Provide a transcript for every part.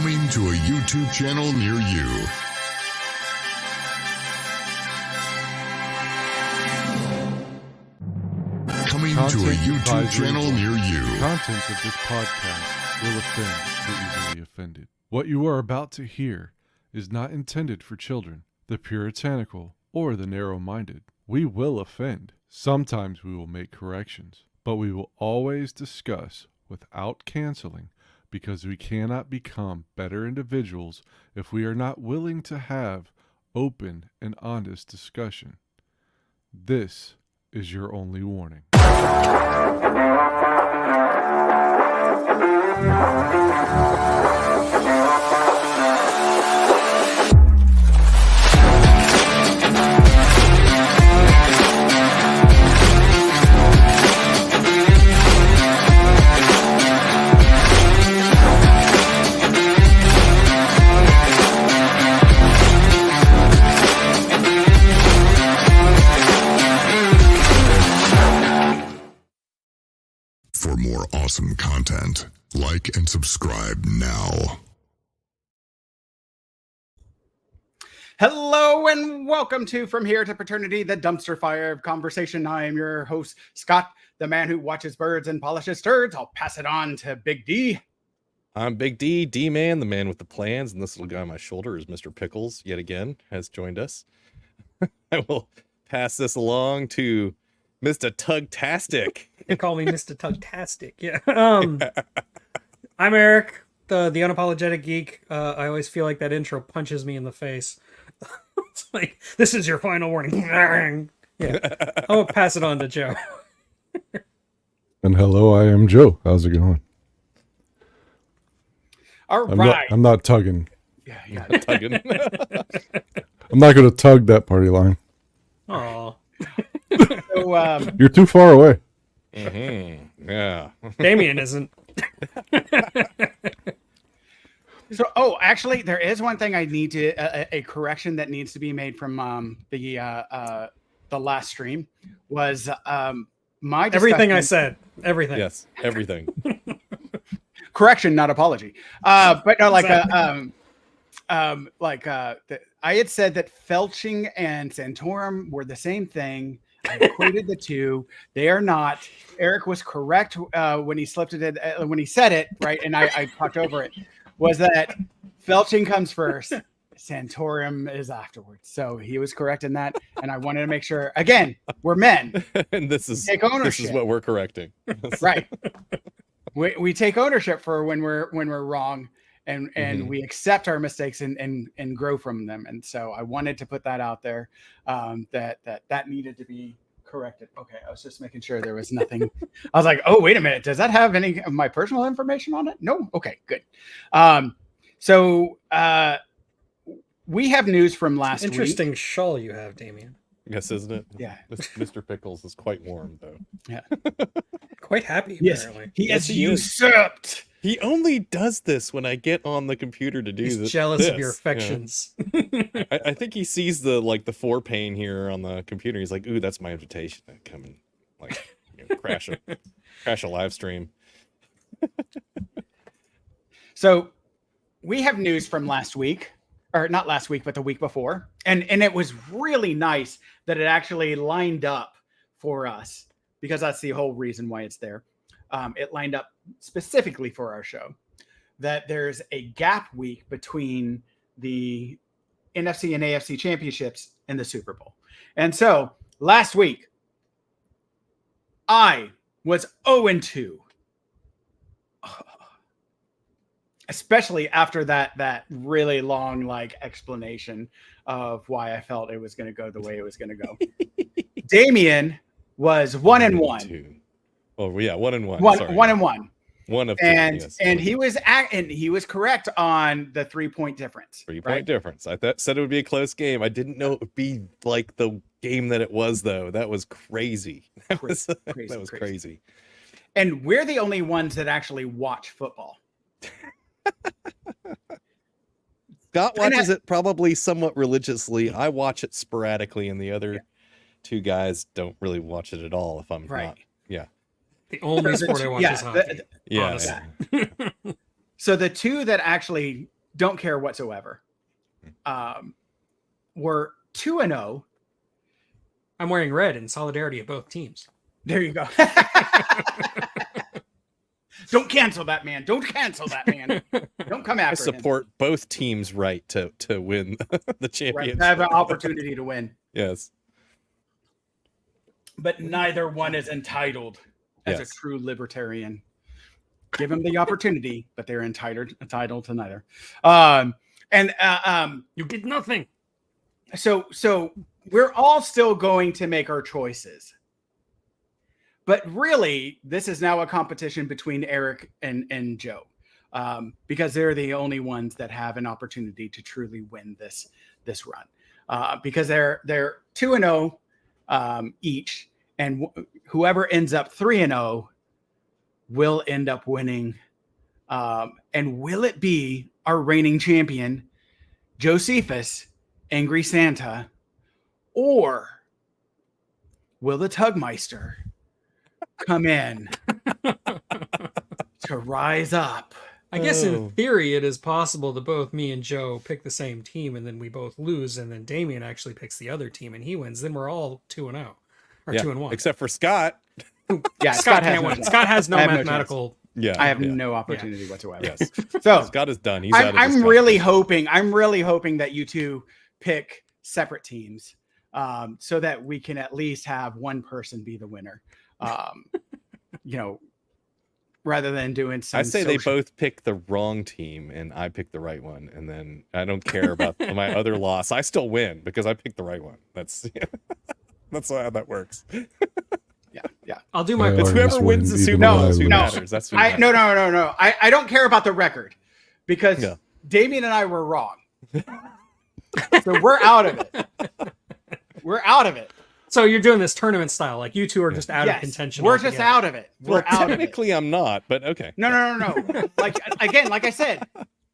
Coming to a YouTube channel near you. Coming to a YouTube channel near you. Content of this podcast will offend the easily offended. What you are about to hear is not intended for children, the puritanical, or the narrow-minded. We will offend. Sometimes we will make corrections, but we will always discuss without canceling, because we cannot become better individuals if we are not willing to have open and honest discussion. This is your only warning. For more awesome content, like and subscribe now. Hello and welcome to From Here to Paternity, the dumpster fire of conversation. I am your host, Scott, the man who watches birds and polishes turds. I'll pass it on to Big D. I'm Big D, D-Man, the man with the plans, and this little guy on my shoulder is Mr. Pickles, yet again, has joined us. I will pass this along to Mr. Tugtastic. They call me Mr. Tugtastic. Yeah. I'm Eric, the unapologetic geek. I always feel like that intro punches me in the face. It's like, this is your final warning. Yeah. I'll pass it on to Joe. And hello, I am Joe. How's it going? All right. I'm not tugging. Yeah. Tugging. I'm not going to tug that party line. Aw. So, You're too far away. Mm-hmm. Yeah. Damien isn't. actually, there is one thing I need to a correction that needs to be made from the last stream was my discussion. Everything I said. Everything. Yes, everything. Correction, not apology. But no, I had said that felching and Santorum were the same thing. I equated the two. They are not. Eric was correct when he slipped it when he said it, right? And I talked over it. Was that felching comes first, Santorum is afterwards. So he was correct in that, and I wanted to make sure. Again, we're men, And this is take ownership. This is what we're correcting. Right. We take ownership for when we're wrong, and we accept our mistakes and grow from them. And so I wanted to put that out there, that needed to be corrected. Okay, I was just making sure there was nothing. I was like, oh, wait a minute, does that have any of my personal information on it? No. Okay, good. So we have news from last Interesting week. shawl you have, Damien. Yes, isn't it? Yeah. Mr. Pickles is quite warm, though. Yeah. Quite happy, Yes, apparently. he Yes, is he is. usurped. He only does this when I get on the computer to do He's this. jealous of your affections. Yeah. I think he sees the forepane here on the computer. He's like, "Ooh, that's my invitation to come and crash a live stream." So we have news from last week, or not last week, but the week before. And it was really nice that it actually lined up for us, because that's the whole reason why it's there. It lined up specifically for our show, that there's a gap week between the NFC and AFC championships and the Super Bowl. And so last week, I was 0-2. Especially after that really long explanation of why I felt it was going to go the way it was going to go. Damien was 1-1. Oh yeah, 1-1. 1-1. One of two. And he was correct on the 3-point difference. 3-point difference. I said it would be a close game. I didn't know it would be like the game that it was, though. That was crazy. That was crazy. And we're the only ones that actually watch football. Scott watches it probably somewhat religiously. I watch it sporadically, and the other two guys don't really watch it at all. If I'm not, yeah. The only sport I watch is hockey. Yeah. So the two that actually don't care whatsoever. We're 2-0. I'm wearing red in solidarity of both teams. There you go. Don't cancel that man. Don't cancel that man. Don't come I after him. support both teams' right to win the Right. championship. Have an opportunity to win. Yes. But neither one is entitled as Yes. a true libertarian. Give them the opportunity, but they're entitled to neither. You get nothing. So we're all still going to make our choices. But really, this is now a competition between Eric and Joe, because they're the only ones that have an opportunity to truly win this run, because they're 2-0 each, and whoever ends up 3-0 will end up winning. And will it be our reigning champion, Josephus, Angry Santa, or will the Tugmeister come in to rise up? I guess Oh. in theory, it is possible that both me and Joe pick the same team, and then we both lose, and then Damien actually picks the other team, and he wins. Then we're all 2-0 or 2-1. Except for Scott. Yeah, Scott has can't no win. chance. Scott has no I have no mathematical. Yeah. I have yeah. no opportunity whatsoever. Yes. So Scott is done. He's out of this I'm really competition. hoping that you two pick separate teams, so that we can at least have one person be the winner. Rather than doing some. I say they social- both pick the wrong team and I pick the right one, and then I don't care about my other loss. I still win because I picked the right one. That's how that works. Yeah. I'll do my Well, It's Or whoever just wins the wouldn't be Super the Bowl one is I who lose. matters. That's what No. I don't care about the record, because Yeah. Damien and I were wrong. So we're out of it. We're out of it. So you're doing this tournament style, like you two are just out of Yes, contention. we're just altogether. out of it. We're Well, out of it. technically I'm not, but okay. No. Like again, like I said,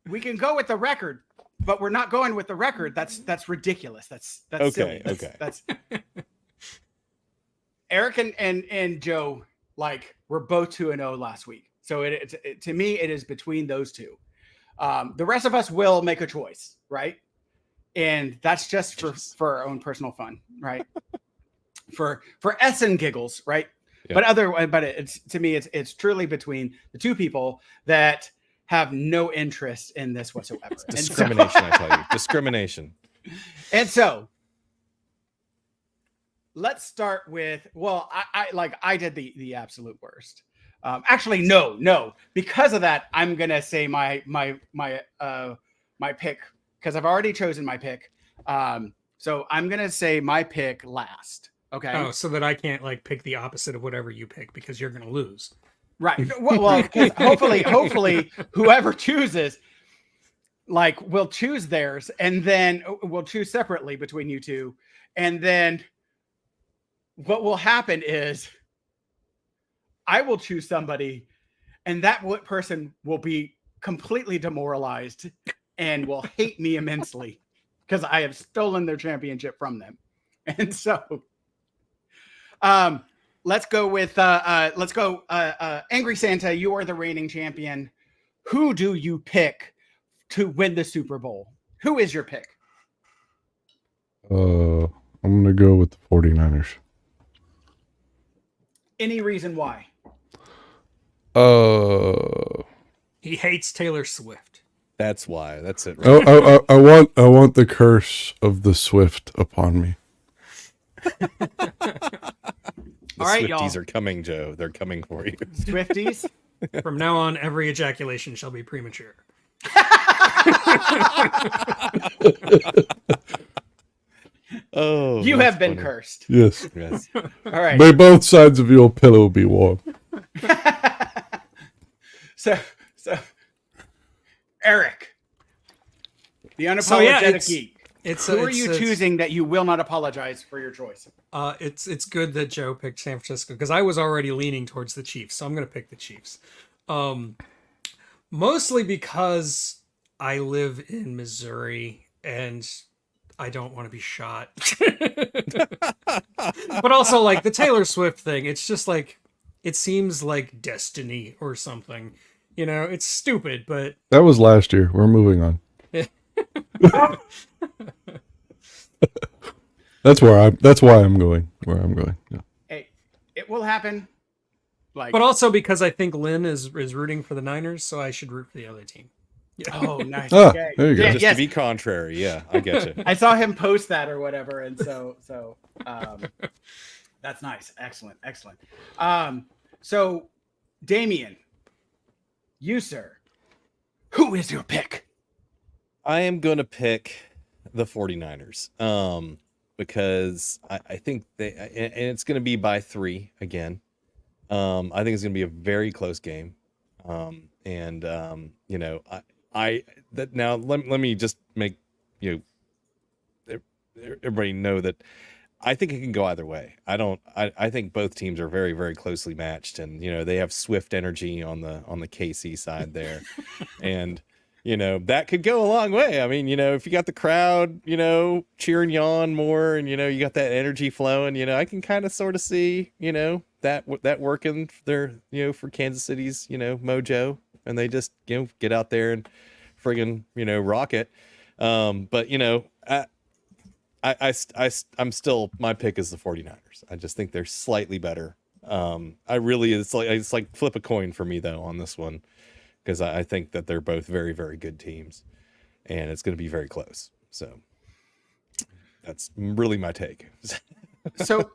we can go with the record, but we're not going with the record. That's ridiculous. That's Okay, silly. okay. That's Eric and Joe, like, we're both 2-0 last week. So it to me, it is between those two. The rest of us will make a choice, right? And that's just for our own personal fun, right? for S and giggles, right? Yeah. But it's to me, it's truly between the two people that have no interest in this whatsoever. Discrimination, I tell you. Discrimination. And so let's start with, well, I did the absolute worst. Actually, no. Because of that, I'm gonna say my pick, because I've already chosen my pick. So I'm gonna say my pick last. Okay. Oh, so that I can't like pick the opposite of whatever you pick because you're gonna lose. Right. Well, 'cause hopefully, whoever chooses, like, will choose theirs, and then we'll choose separately between you two, and then what will happen is I will choose somebody, and that person will be completely demoralized and will hate me immensely because I have stolen their championship from them. And so let's go with Angry Santa. You are the reigning champion. Who do you pick to win the Super Bowl? Who is your pick? I'm gonna go with the 49ers. Any reason why? He hates Taylor Swift. That's why. That's it. Right? I want the curse of the Swift upon me. The All right, Swifties y'all. are coming, Joe. They're coming for you. Swifties. From now on, every ejaculation shall be premature. Oh, You that's have been funny. cursed. Yes. Yes. All right. May both sides of your pillow be warm. so Eric, the unapologetic So, yeah, it's- geek. Who Who are you choosing that you will not apologize for your choice? It's good that Joe picked San Francisco because I was already leaning towards the Chiefs, so I'm gonna pick the Chiefs. Mostly because I live in Missouri and I don't want to be shot. But also, like, the Taylor Swift thing, it's just like, it seems like destiny or something. You know, it's stupid, but That was last year. We're moving on. That's why I'm going where I'm going. Yeah. Hey, it will happen. Like, But also because I think Lynn is rooting for the Niners, so I should root for the other team. Yeah. oh, nice. Ah, Okay. there you go. Yeah, Just yes. to be contrary, yeah, I get you. I saw him post that or whatever, and so that's nice. Excellent. So Damien, you sir, who is your pick? I am going to pick the 49ers because I think and it's going to be by 3 again. I think it's going to be a very close game. You know, now let me just make, you know, everybody know that I think it can go either way. I think both teams are very, very closely matched, and, you know, they have swift energy on the KC side there. And, you know, that could go a long way. I mean, you know, if you got the crowd, you know, cheering you on more, and, you know, you got that energy flowing, you know, I can kind of sort of see, you know, that working there, you know, for Kansas City's, you know, mojo, and they just, you know, get out there and friggin', you know, rock it. But, you know, I'm still, my pick is the 49ers. I just think they're slightly better. It's like flip a coin for me though on this one, because I think that they're both very, very good teams, and it's going to be very close. So that's really my take. So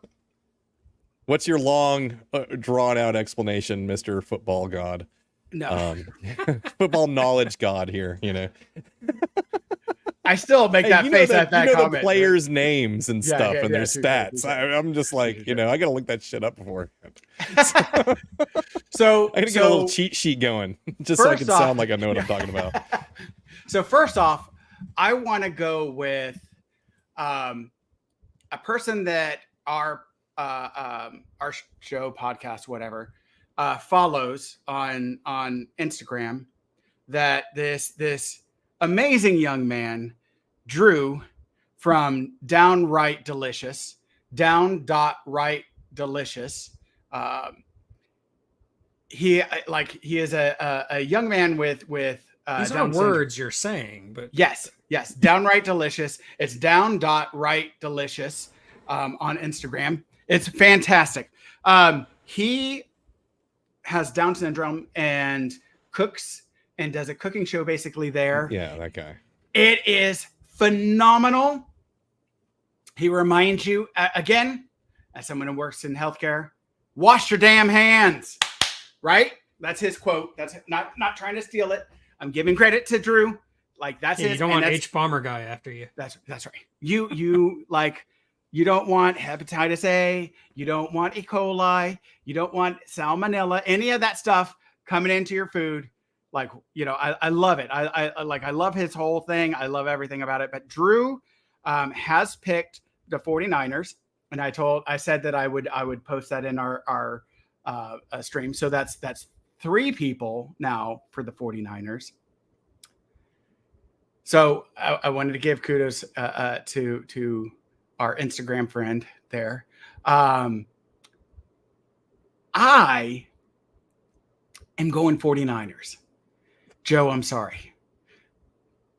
what's your long, drawn out explanation, Mr. Football God? no, Football knowledge God here, you know. I still make that you face know at that you know comment. the players' names and Yeah, stuff yeah, and yeah, their true, stats. true. I'm just like, you know, I gotta look that shit up before. So I gotta get a little cheat sheet going just so I can first off- sound like I know what I'm talking about. So first off, I want to go with a person that our show, podcast, whatever, follows on Instagram. That this amazing young man, Drew, from Downright Delicious, Right Delicious. He is a young man with These Down are syndrome. words you're saying, but Yes, Downright Delicious. It's Right Delicious on Instagram. It's fantastic. He has Down syndrome and cooks and does a cooking show basically there. Yeah, that guy. It is phenomenal. He reminds you, again, as someone who works in healthcare, wash your damn hands, right? That's his quote. That's not trying to steal it. I'm giving credit to Drew. Like that's yeah, his. you don't and want that's- H bomber guy after you. That's right. You like, you don't want hepatitis A. You don't want E. coli. You don't want salmonella. Any of that stuff coming into your food. Like, you know, I love it. I love his whole thing. I love everything about it. But Drew has picked the 49ers, and I said that I would post that in our stream. So that's 3 people now for the 49ers. So I wanted to give kudos to our Instagram friend there. I am going 49ers. Joe, I'm sorry.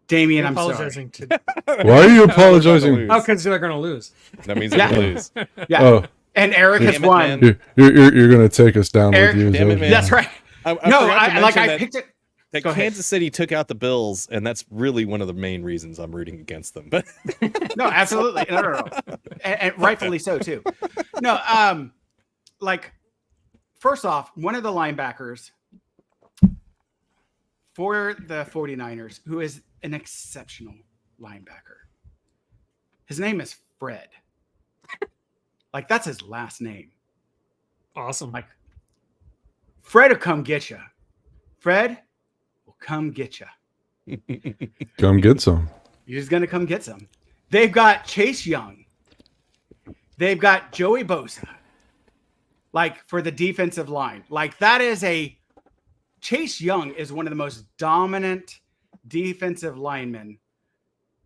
Damien, You're I'm sorry. apologizing to. Why are you apologizing? Oh, because they're gonna lose. That means they're gonna lose. Yeah. Oh, And Eric has Damn it, won. man. you're gonna take us down Eric, with you. damn it, Zoe. man. That's right. I No, forgot to I mention picked it. that Go ahead. Kansas City took out the Bills, and that's really one of the main reasons I'm rooting against them. But No, absolutely. No. And rightfully so too. No, like first off, one of the linebackers for the 49ers, who is an exceptional linebacker. His name is Fred. Like that's his last name. Awesome. Like Fred will come get you. Fred will come get you. Come get some. He's going to come get some. They've got Chase Young. They've got Joey Bosa. Like for the defensive line. Like that is Chase Young is one of the most dominant defensive linemen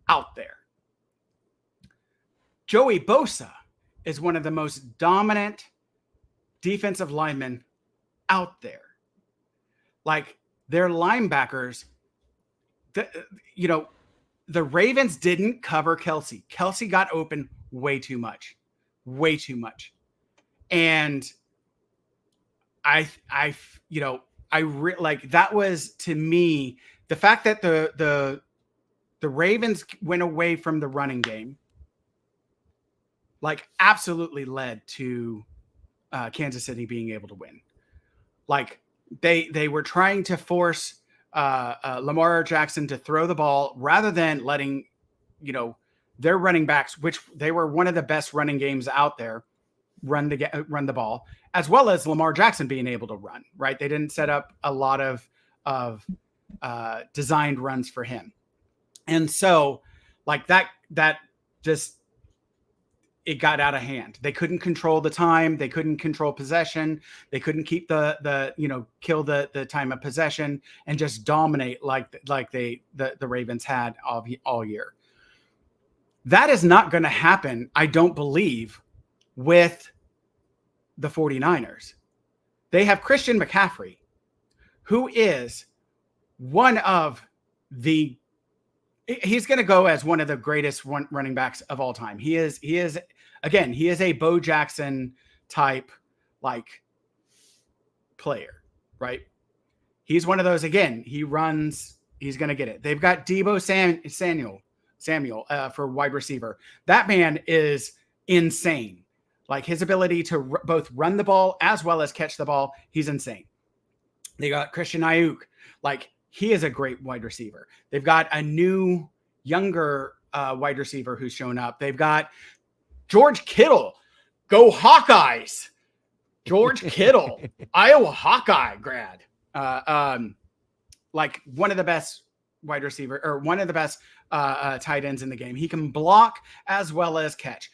out there. Joey Bosa is one of the most dominant defensive linemen out there. Like their linebackers, the Ravens didn't cover Kelsey. Kelsey got open way too much. And that was, to me, the fact that the Ravens went away from the running game, like, absolutely led to Kansas City being able to win. Like, they were trying to force Lamar Jackson to throw the ball rather than letting, their running backs, which they were one of the best running games out there, run the ball, as well as Lamar Jackson being able to run, right? They didn't set up a lot of designed runs for him. And so, like, that just, it got out of hand. They couldn't control the time. They couldn't control possession. They couldn't keep kill the time of possession and just dominate like the Ravens had all year. That is not going to happen, I don't believe, with the 49ers. They have Christian McCaffrey, who is he's going to go as one of the greatest running backs of all time. He is a Bo Jackson type, like, player, right? He's one of those, again, he runs, he's going to get it. They've got Deebo Samuel for wide receiver. That man is insane. Like, his ability to both run the ball as well as catch the ball, he's insane. They got Christian Ayuk. Like, he is a great wide receiver. They've got a new, younger wide receiver who's shown up. They've got George Kittle. Go Hawkeyes. George Kittle, Iowa Hawkeye grad. Like, one of the best wide receiver, or one of the best tight ends in the game. He can block as well as catch.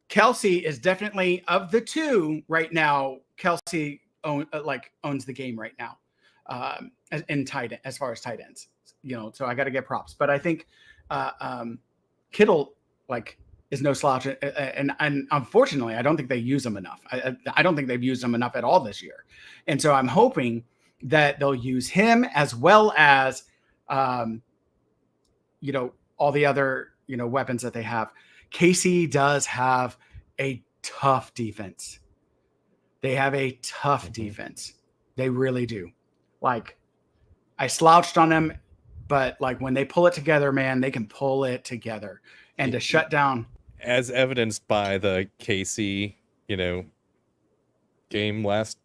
Kelsey is definitely, of the two right now, Kelsey owns the game right now. As far as tight ends, so I got to get props. But I think Kittle, like, is no slouch, and unfortunately, I don't think they use him enough. I don't think they've used him enough at all this year, and so I'm hoping that they'll use him as well as, all the other weapons that they have. KC does have a tough defense. They have a tough defense. They really do. Like, I slouched on them, but, like, when they pull it together, man, they can pull it together. And to shut down, as evidenced by the KC, game last,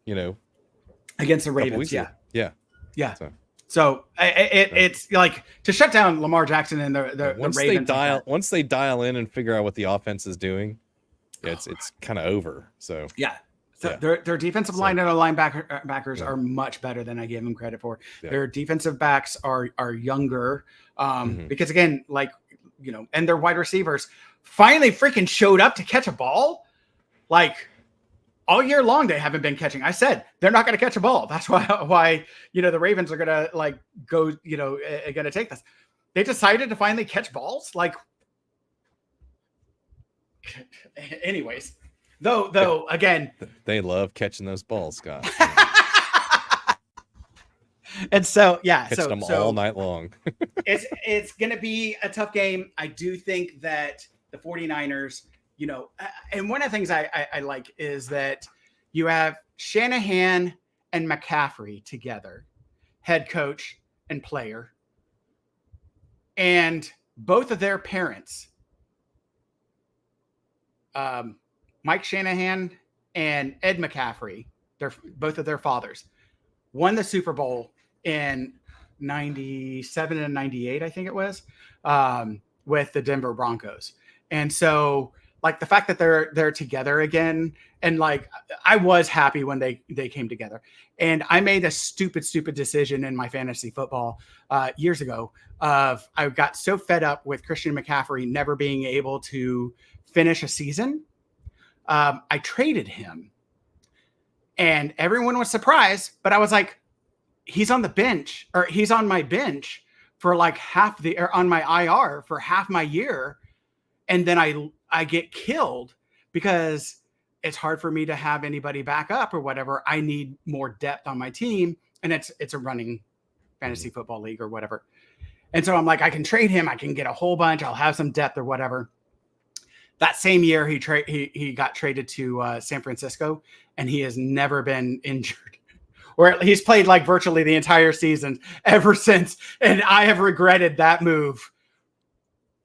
against the Ravens, yeah. So it's like, to shut down Lamar Jackson and the Ravens. Once they dial in and figure out what the offense is doing, it's kind of over. So yeah. So their defensive line and their linebackers are much better than I gave them credit for. Yeah. Their defensive backs are younger, because, again, like, and their wide receivers finally freaking showed up to catch a ball. Like, all year long, they haven't been catching. I said they're not going to catch a ball. That's why the Ravens are going to, like, go, going to take this. They decided to finally catch balls. Like, anyways. Though, again, they love catching those balls, Scott. And so, catch them all night long. it's going to be a tough game. I do think that the 49ers, and one of the things I like is that you have Shanahan and McCaffrey together, head coach and player, and both of their parents, Mike Shanahan and Ed McCaffrey, both of their fathers, won the Super Bowl in 97 and 98, I think it was, with the Denver Broncos. And so, like, the fact that they're together again, and, like, I was happy when they came together. And I made a stupid decision in my fantasy football years ago. I got so fed up with Christian McCaffrey never being able to finish a season. I traded him, and everyone was surprised, but I was like, he's on the bench, or he's on my bench for like on my IR for half my year. And then I get killed because it's hard for me to have anybody back up or whatever. I need more depth on my team. And it's a running fantasy football league or whatever. And so I'm like, I can trade him. I can get a whole bunch. I'll have some depth or whatever. That same year, he got traded to San Francisco, and he has never been injured, or he's played like virtually the entire season ever since. And I have regretted that move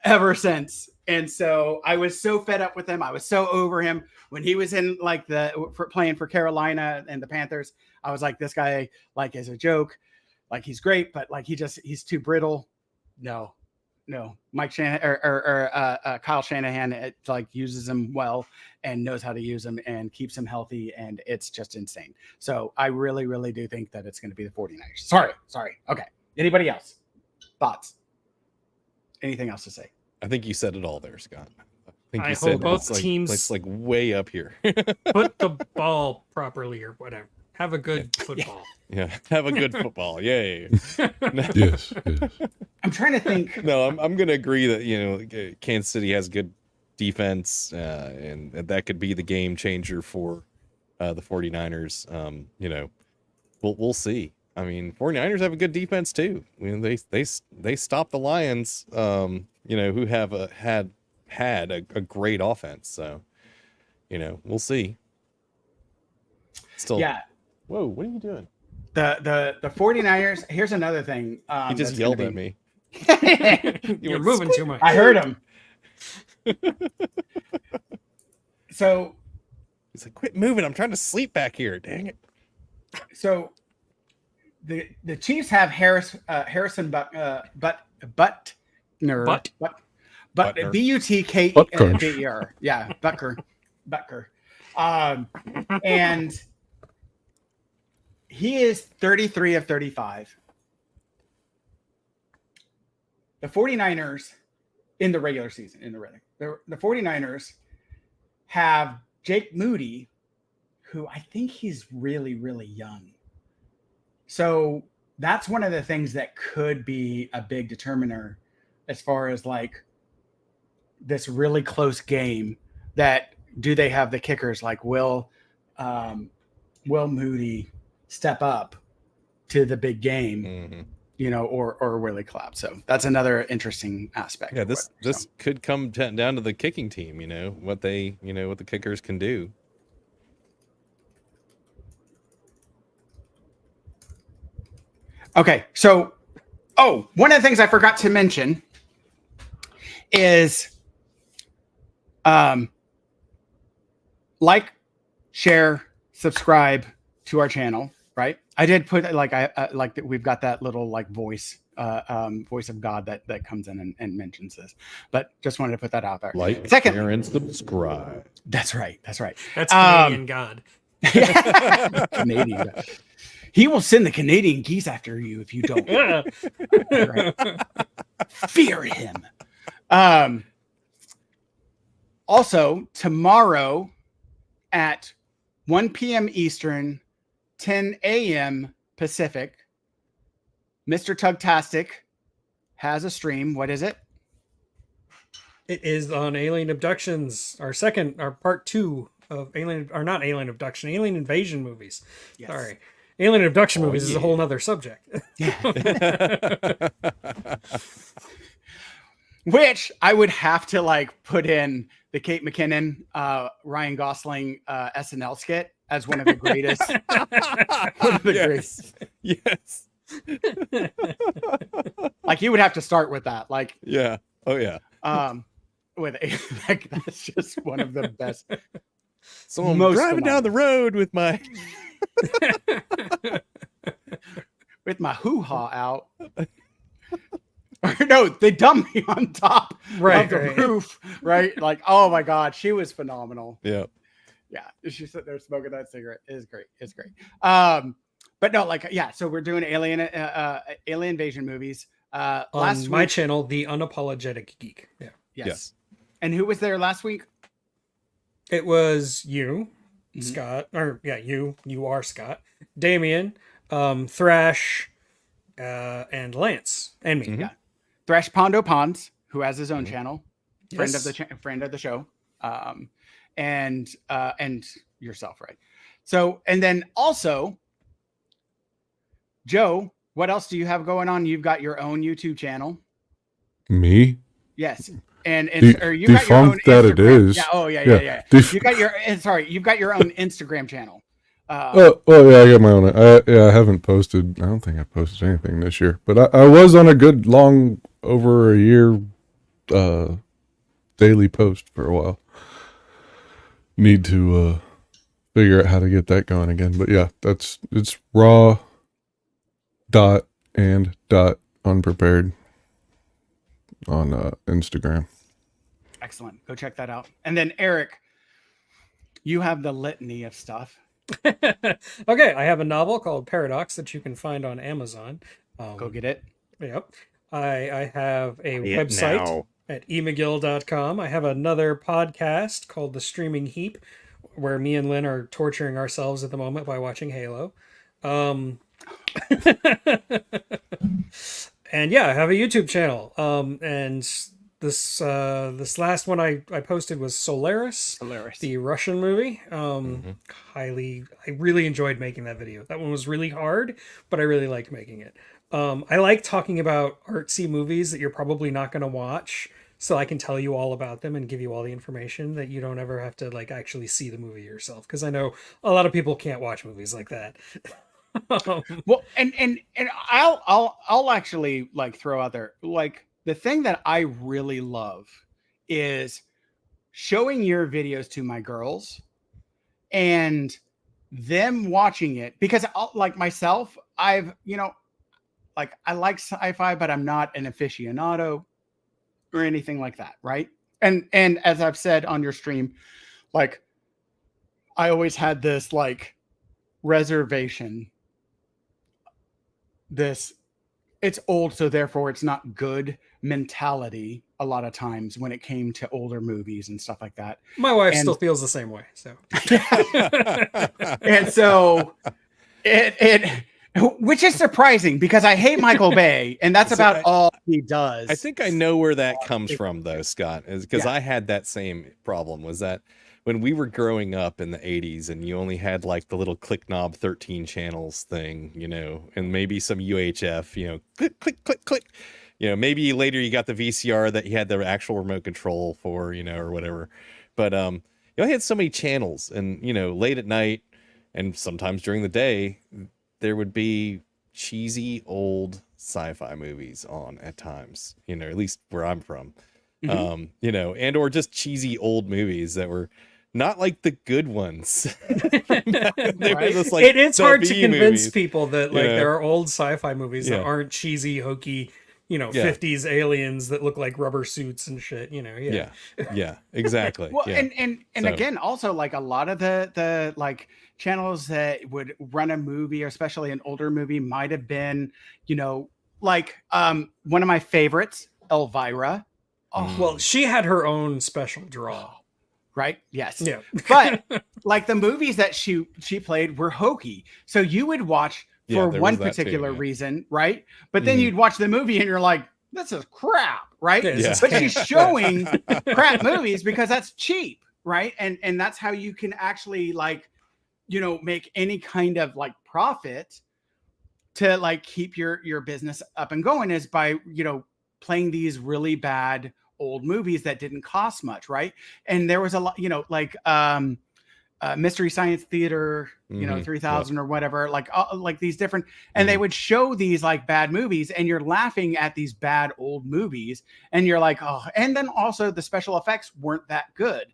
ever since. And so I was so fed up with him. I was so over him when he was in like playing for Carolina and the Panthers. I was like, this guy like is a joke. Like he's great, but like he's too brittle. No. Mike Shanahan or Kyle Shanahan like uses him well and knows how to use him and keeps him healthy, and it's just insane. So I really, really do think that it's going to be the 49ers. Sorry. Okay. Anybody else? Thoughts? Anything else to say? I think you said it all there, Scott. I hope both teams it's like way up here. put the ball properly or whatever. Have a good football. Yeah, have a good football. Yay. Yes. I'm trying to think. No, I'm going to agree that, Kansas City has good defense, and that could be the game changer for the 49ers. We'll see. I mean, 49ers have a good defense too. I mean, they stopped the Lions, who have had a great offense. So, we'll see. Still, Yeah. Whoa, what are you doing? The 49ers. Here's another thing. He just yelled at me. You're moving too much. I heard him. So he's like, quit moving. I'm trying to sleep back here. Dang it. So the Chiefs have Harrison Butker. B-U-T-K-E-R. Yeah, Butker. And he is 33 of 35. The 49ers in the regular season, the 49ers have Jake Moody, who I think he's really, really young. So that's one of the things that could be a big determiner as far as like this really close game. That do they have the kickers like Will Moody step up to the big game, or Willie Clapp. So that's another interesting aspect. Yeah, this could come down to the kicking team, what they, what the kickers can do. Okay, so, one of the things I forgot to mention is like, share, subscribe to our channel, right? I did put like we've got that little like voice of God that comes in and mentions this, but just wanted to put that out there. Like, second, share, and subscribe. That's right. That's Canadian God. Canadian God. He will send the Canadian geese after you if you don't. Right. Fear him. Also, tomorrow at 1 p.m. Eastern, 10 a.m. Pacific, Mr. Tugtastic has a stream. What is it? It is on alien abductions, our part 2 of alien invasion movies. Yes. Sorry. Alien abduction movies is a whole nother subject. Which I would have to like put in the Kate McKinnon, Ryan Gosling SNL skit as one of the greatest. Greatest. Yes. Like you would have to start with that. Like, yeah. Oh yeah. Like that's just one of the best. So I'm driving down the road with my hoo-ha out. No, they dumped me on top of the roof, right? Like, oh my God, she was phenomenal. Yeah. Yeah. She sitting there smoking that cigarette. It's great. It's great. But no, like, yeah, so we're doing alien invasion movies. On my channel, The Unapologetic Geek. Yeah. Yes. And who was there last week? It was you, Scott, you are Scott, Damien, Thrash, and Lance, and me. Mm-hmm. Yeah. Thrash Pondo Ponds, who has his own channel, friend of the show, and yourself, right? So, and then also, Joe what else do you have going on? You've got your own YouTube channel. Me? Yes. And or you got your own Defunct that it Instagram. is. Yeah. Oh yeah. You got your you've got your own Instagram channel. Well, yeah, I got my own. I haven't posted. I don't think I posted anything this year, but I was on a good long over a year daily post for a while. Need to figure out how to get that going again. But yeah, it's raw dot and dot unprepared on Instagram. Excellent. Go check that out. And then Eric, you have the litany of stuff. Okay, I have a novel called Paradox that you can find on Amazon. Go get it. Yep. I have a website at emcgill.com. I have another podcast called The Streaming Heap, where me and Lynn are torturing ourselves at the moment by watching Halo. And yeah, I have a YouTube channel. And this last one I posted was Solaris, the Russian movie. I really enjoyed making that video. That one was really hard, but I really liked making it. I like talking about artsy movies that you're probably not going to watch, so I can tell you all about them and give you all the information that you don't ever have to like actually see the movie yourself, because I know a lot of people can't watch movies like that. Well, and I'll actually like throw out there, like, the thing that I really love is showing your videos to my girls and them watching it, because like myself, I've, like, I like sci-fi, but I'm not an aficionado or anything like that. Right. And as I've said on your stream, like, I always had this like reservation, this it's old, so therefore it's not good mentality a lot of times when it came to older movies and stuff like that. My wife still feels the same way. So, and so it which is surprising because I hate Michael Bay, and that's about all he does. I think I know where that comes from, though, Scott, is because I had that same problem. Was that when we were growing up in the 80s and you only had like the little click knob 13 channels thing, and maybe some UHF, click, click, click, maybe later you got the VCR that you had the actual remote control for, or whatever. But, I had so many channels, and, late at night and sometimes during the day, there would be cheesy old sci-fi movies on at times, at least where I'm from, and or just cheesy old movies that were not like the good ones. Right? Just, like, it is hard to convince people that like there are old sci-fi movies that aren't cheesy, hokey, 50s aliens that look like rubber suits and shit, Yeah, exactly. Well, and again, also like a lot of the like channels that would run a movie, or especially an older movie, might have been, like one of my favorites, Elvira. Oh, well, she had her own special draw. Right? Yes. Yeah. But like the movies that she played were hokey. So you would watch for one particular reason, right? But then you'd watch the movie and you're like, this is crap, right? But she's showing crap movies because that's cheap, right? And that's how you can actually like, make any kind of like profit to like keep your business up and going, is by, playing these really bad old movies that didn't cost much, right? And there was a lot, like Mystery Science Theater, 3000 or whatever, like these different, and they would show these like bad movies, and you're laughing at these bad old movies, and you're like, oh, and then also the special effects weren't that good,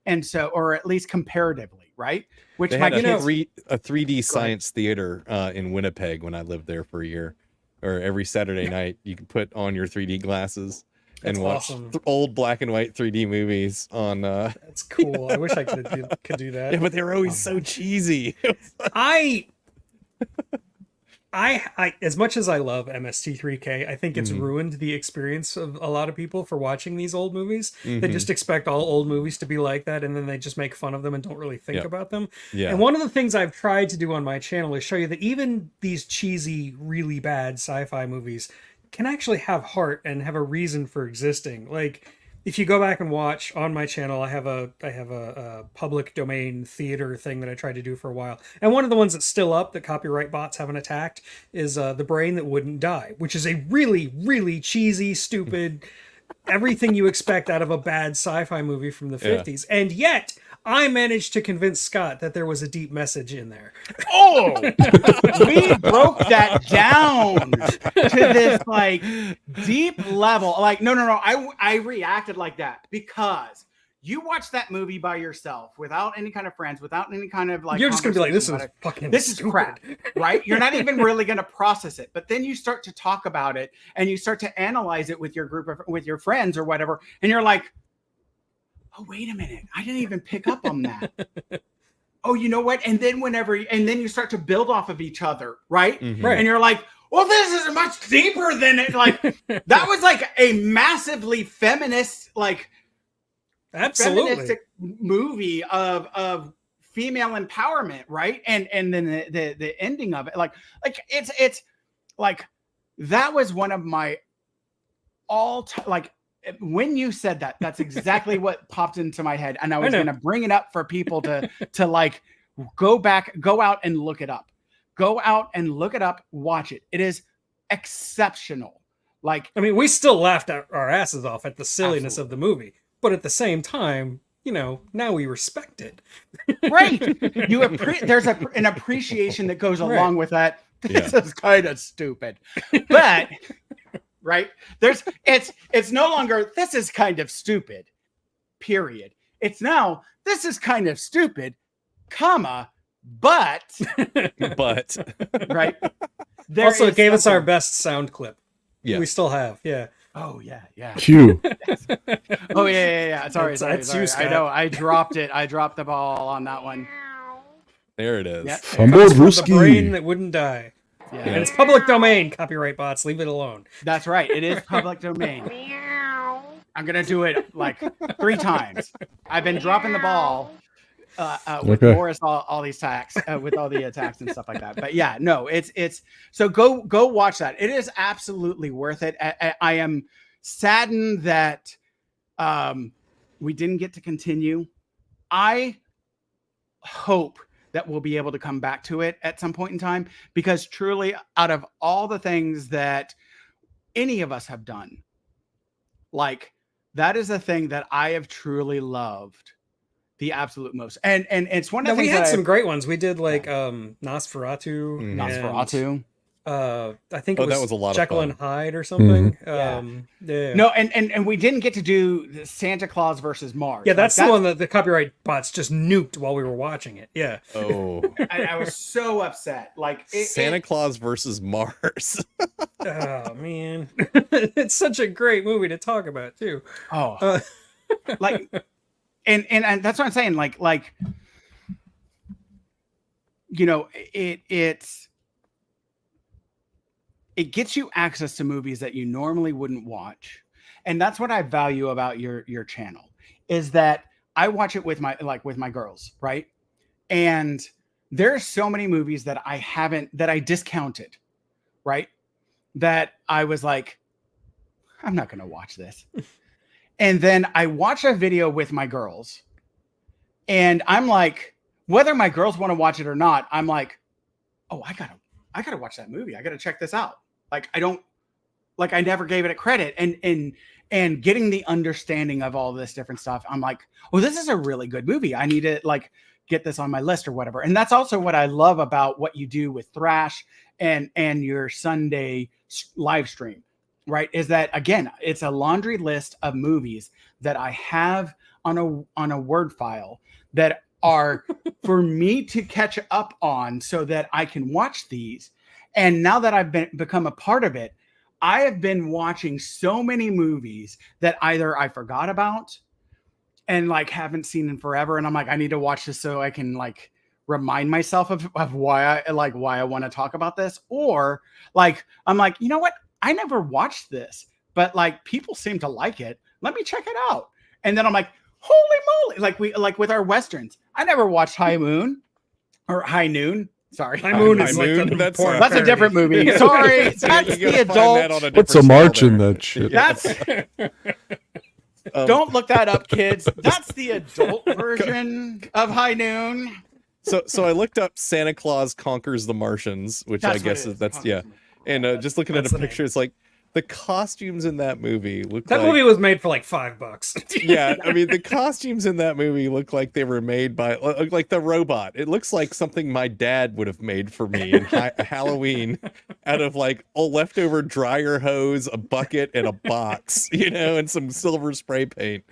and so, or at least comparatively, right? Which they had a 3D science theater in Winnipeg when I lived there for a year, or every Saturday night you could put on your 3D glasses and watch old black and white 3D movies on. That's cool. I wish I could do that. Yeah, but they were always so cheesy. I as much as I love MST3K, I think it's ruined the experience of a lot of people for watching these old movies. They just expect all old movies to be like that, and then they just make fun of them and don't really think about them. Yeah. And one of the things I've tried to do on my channel is show you that even these cheesy, really bad sci-fi movies can actually have heart and have a reason for existing. Like, if you go back and watch on my channel, I have a public domain theater thing that I tried to do for a while, and one of the ones that's still up that copyright bots haven't attacked is The Brain That Wouldn't Die, which is a really, really cheesy, stupid, everything you expect out of a bad sci-fi movie from the 50s, and yet I managed to convince Scott that there was a deep message in there. Oh, we broke that down to this like deep level. Like, no. I reacted like that because you watch that movie by yourself without any kind of friends, without any kind of like. You're just gonna be like, this is crap, right? You're not even really gonna process it. But then you start to talk about it and you start to analyze it with your with your friends or whatever, and you're like, oh, wait a minute. I didn't even pick up on that. Oh, you know what? And then then you start to build off of each other, right? Mhm. Right. And you're like, well, this is much deeper than it. Like, that was like a massively feminist, like, Absolutely. feministic movie of female empowerment, right? And then the ending of it, like it's like, that was one of my like, when you said that, that's exactly what popped into my head, and I was going to bring it up for people to like go out and look it up, watch it. It is exceptional. Like, I mean, we still laughed our asses off at the silliness of the movie, but at the same time, you know, now we respect it. right? There's an appreciation that goes along with that. This is kind of stupid, but. Right? It's no longer, this is kind of stupid, period. It's now, this is kind of stupid, comma, but Right. Also, it gave us our best sound clip. Yeah. We still have. Yeah. Oh, yeah. Q. Oh, yeah. Sorry. That's you, Scott. I know. I dropped it. I dropped the ball on that one. There it is. Yeah. Fumble It's from The Brewski. Brain That Wouldn't Die. Yeah. And it's public domain. Copyright bots, leave it alone. That's right. It is public domain. I'm going to do it like 3 times. I've been dropping the ball with Boris all these attacks, with all the attacks and stuff like that. But yeah, no, it's so go watch that. It is absolutely worth it. I am saddened that we didn't get to continue. I hope that we'll be able to come back to it at some point in time, because truly, out of all the things that any of us have done, like, that is a thing that I have truly loved the absolute most. And it's one of the things we had some great ones. We did like Nosferatu. Nosferatu. I think that was a lot of Jekyll fun. and Hyde or something. Yeah. Yeah. No, and we didn't get to do the Santa Claus versus Mars. Yeah, that's the one that the copyright bots just nuked while we were watching it. Yeah. Oh. I was so upset. Like, Santa Claus versus Mars. Oh man, it's such a great movie to talk about too. Oh, like, and that's what I'm saying. Like, you know, it gets you access to movies that you normally wouldn't watch. And that's what I value about your channel, is that I watch it with my girls, right? And there's so many movies that I discounted, right? That I was like, I'm not going to watch this. And then I watch a video with my girls, and I'm like, whether my girls want to watch it or not, I'm like, oh, I gotta watch that movie. I gotta check this out. Like, I never gave it a credit, and getting the understanding of all this different stuff, I'm like, oh, this is a really good movie. I need to like get this on my list or whatever. And that's also what I love about what you do with Thrash and your Sunday live stream, right? Is that, again, it's a laundry list of movies that I have on a Word file that are for me to catch up on so that I can watch these. And now that I've become a part of it, I have been watching so many movies that either I forgot about and like haven't seen in forever. And I'm like, I need to watch this so I can like remind myself of why I want to talk about this. Or like, I'm like, you know what? I never watched this, but like people seem to like it. Let me check it out. And then I'm like, holy moly. Like with our Westerns, I never watched High Noon. Sorry. High Moon is High like Moon, the that's porn That's a different parody. movie. Sorry. You That's gotta the find that on adult. a What's a different march channel in there. that shit? That's Don't look that up, kids. That's the adult version of High Noon. So I looked up Santa Claus Conquers the Martians, which That's I what guess it is is. that's yeah. And just looking That's at a the name. picture, it's like the costumes in that movie look That like movie was made for like $5. yeah. I mean, the costumes in that movie look like they were made by like the robot. It looks like something my dad would have made for me in Halloween out of like a leftover dryer hose, a bucket, and a box, and some silver spray paint.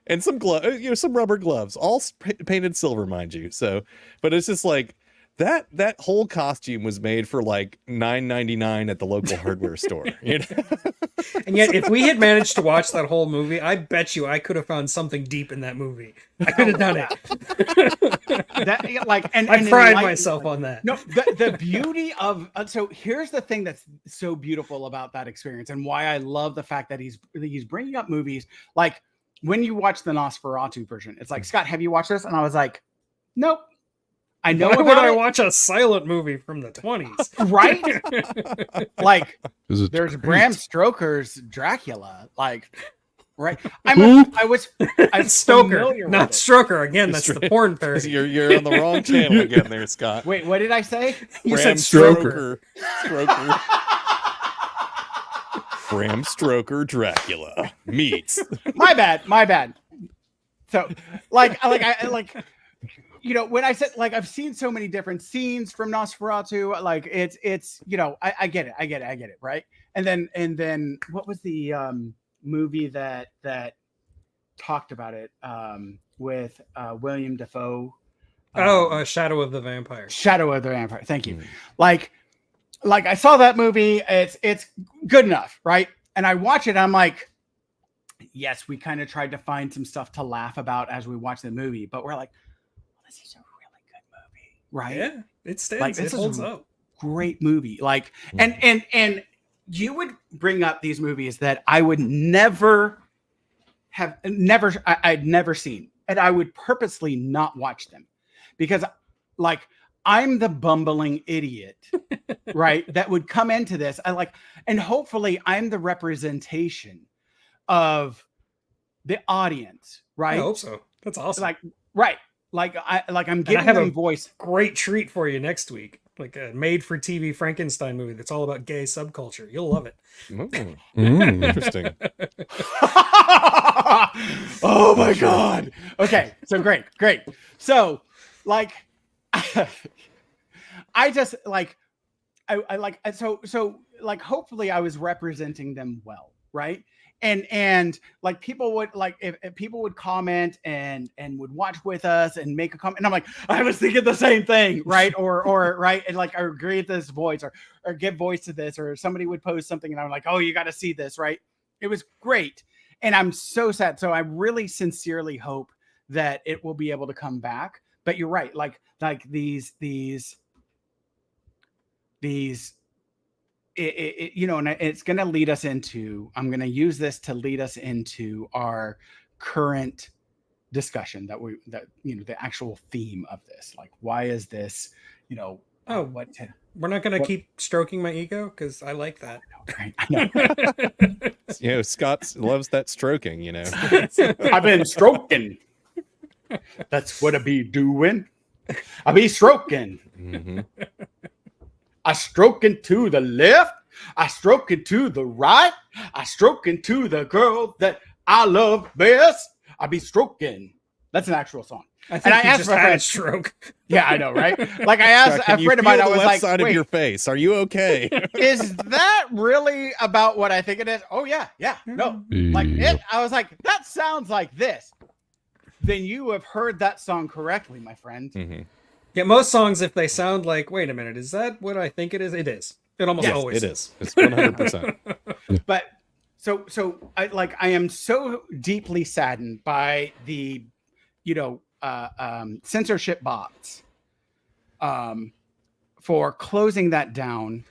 And some some rubber gloves, all painted silver, mind you. So, but it's just like that whole costume was made for like $9.99 at the local hardware store. And yet, if we had managed to watch that whole movie, I bet you I could have found something deep in that movie. I could have done it. That like, and I pride enlighten- myself on that. No, the beauty of so here's the thing that's so beautiful about that experience, and why I love the fact that he's bringing up movies like when you watch the Nosferatu version. It's like, Scott, have you watched this? And I was like, nope. I know. Why about would I it. watch a silent movie from the 20s? Right? Like, 'Cause it's there's great. Bram Stoker's Dracula. Like, right? I was Stoker, familiar with not it. Stroker. Again, that's the porn parody. You're on the wrong channel again, there, Scott. Wait, what did I say? You Bram said Stroker. Stroker. Bram Stoker Dracula meets. My bad. So, like, when I said, like, I've seen so many different scenes from Nosferatu, like it's, I get it, right? And then what was the movie that talked about it with William Dafoe? Shadow of the Vampire. Shadow of the Vampire. Thank you. Like I saw that movie. It's good enough, right? And I watch it. I'm like, yes, we kind of tried to find some stuff to laugh about as we watch the movie, but we're like, this is a really good movie, right? Yeah, it stands. Like, It this is holds up. Great movie. Like, and you would bring up these movies that I would I'd never seen, and I would purposely not watch them because, like, I'm the bumbling idiot, right? That would come into this. And hopefully I'm the representation of the audience, right? I hope so. That's awesome. I'm giving have them a- voice. Great treat for you next week. Like a made-for-TV Frankenstein movie that's all about gay subculture. You'll love it. Interesting. Oh my God. Okay. So great. So like, I just like, hopefully I was representing them well. Right. And like people would like, if people would comment and would watch with us and make a comment, and I'm like, I was thinking the same thing. Right. or right. And like, I agree with this voice or give voice to this, or somebody would post something and I'm like, oh, you got to see this. Right. It was great. And I'm so sad. So I really sincerely hope that it will be able to come back. But you're right. Like these, and it's going to lead us into, I'm going to use this to lead us into our current discussion the actual theme of this. Like, why is this, We're not going to keep stroking my ego because I like that. I know. Scott loves that stroking, I've been stroking. That's what I be doing. I be stroking. Mm-hmm. I stroking to the left. I stroking to the right. I stroking to the girl that I love best. I be stroking. That's an actual song. I think I you asked just my had a friend- stroke. Yeah, I know, right? Like I asked Scott, a friend of mine, I was left like, side of wait, your face. Are you okay? is that really about what I think it is? Oh yeah, no. Like Yep. I was like, that sounds like this. Then you have heard that song correctly, my friend. Mhm. Yeah, most songs, if they sound like, wait a minute, is that what I think it is? It is. It almost Yes, always It is. It's 100%. But so I am so deeply saddened by the censorship bots for closing that down.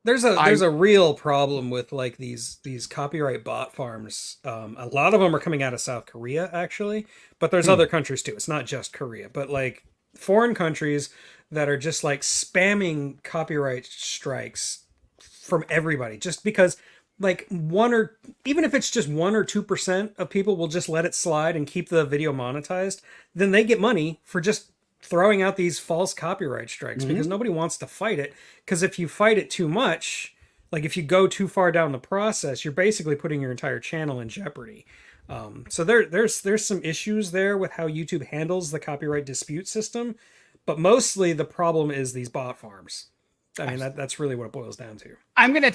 There's a real problem with like these copyright bot farms. A lot of them are coming out of South Korea, actually, but there's other countries too. It's not just Korea, but like foreign countries that are just like spamming copyright strikes from everybody, just because like even if it's just 1 or 2% of people will just let it slide and keep the video monetized, then they get money for just throwing out these false copyright strikes because nobody wants to fight it. Because if you fight it too much, like if you go too far down the process, you're basically putting your entire channel in jeopardy. So there's some issues there with how YouTube handles the copyright dispute system, but mostly the problem is these bot farms. I mean, that's really what it boils down to. I'm gonna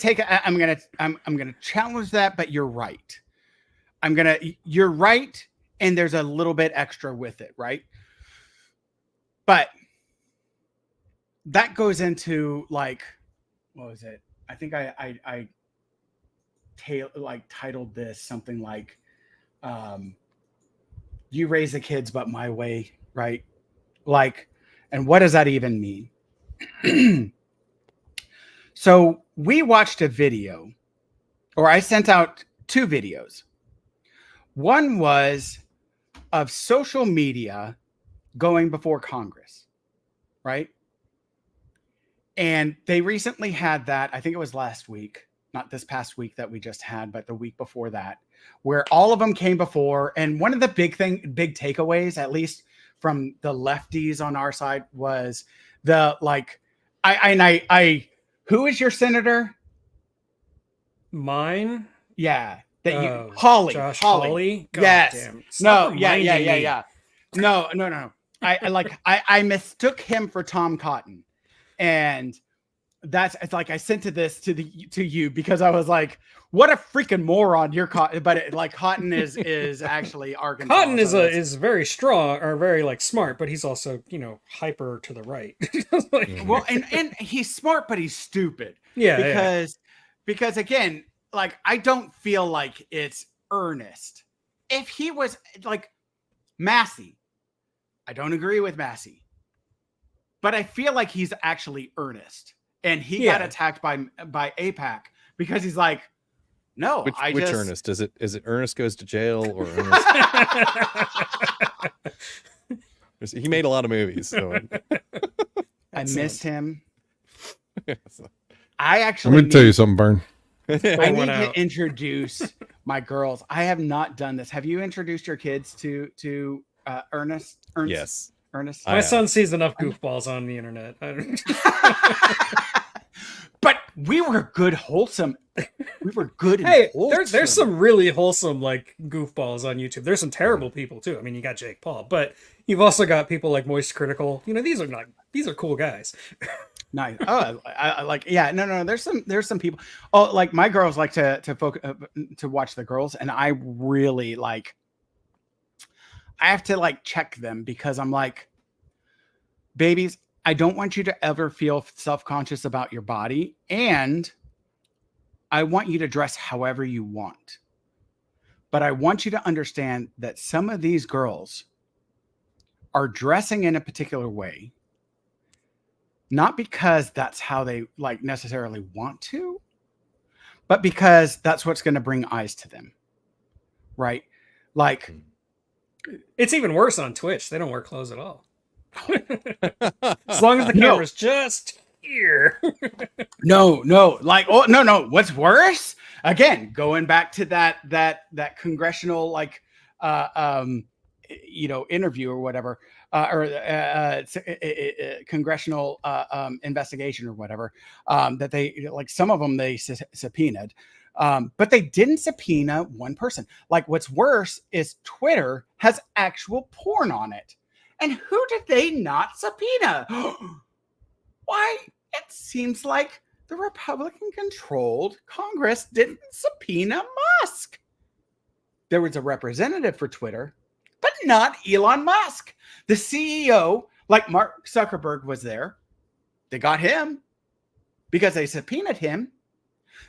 challenge that, but you're right. You're right, and there's a little bit extra with it, right? But that goes into like, what was it? I think I titled this something like, "You raise the kids, but my way," right? Like, and what does that even mean? So we watched a video, or I sent out 2 videos. One was of social media going before Congress, right? And they recently had that, I think it was last week, not this past week that we just had, but the week before that, where all of them came before. And one of the big takeaways, at least from the lefties on our side, was the like, who is your senator? Mine? Yeah. Holly. Josh Hawley? God yes. Damn. No, yeah. No. I mistook him for Tom Cotton. And it's like I sent this to you because I was like, what a freaking moron you're caught. But Cotton is actually Arkansas. Cotton is very strong or very like smart, but he's also, hyper to the right. Well, and he's smart, but he's stupid. Yeah. Because again, like, I don't feel like it's earnest. If he was like Massey, I don't agree with Massey, but I feel like he's actually earnest. And he got attacked by AIPAC because he's like, no, which Ernest? Is it Ernest Goes to Jail or Ernest? He made a lot of movies. So. I miss him. I'm going to tell you something, Bern. I need to introduce my girls. I have not done this. Have you introduced your kids to Ernest? Yes. Ernest. My son sees enough goofballs on the internet. But we were good, wholesome. We were good. Hey, there's some really wholesome like goofballs on YouTube. There's some terrible people too. I mean, you got Jake Paul, but you've also got people like Moist Critical. These are cool guys. Nice. Oh, I like. Yeah. No. There's some people. Oh, like my girls like to focus to watch the girls, and I really like. I have to like check them because I'm like, babies, I don't want you to ever feel self-conscious about your body. And I want you to dress however you want. But I want you to understand that some of these girls are dressing in a particular way, not because that's how they like necessarily want to, but because that's what's going to bring eyes to them. Right? Like, it's even worse on Twitch. They don't wear clothes at all. As long as the camera's just here. No. Like, oh, no. What's worse? Again, going back to that congressional like interview or whatever, congressional investigation or whatever, that they like some of them they subpoenaed. But they didn't subpoena one person. Like, what's worse is Twitter has actual porn on it. And who did they not subpoena? Why? It seems like the Republican-controlled Congress didn't subpoena Musk. There was a representative for Twitter, but not Elon Musk. The CEO, like Mark Zuckerberg, was there. They got him because they subpoenaed him.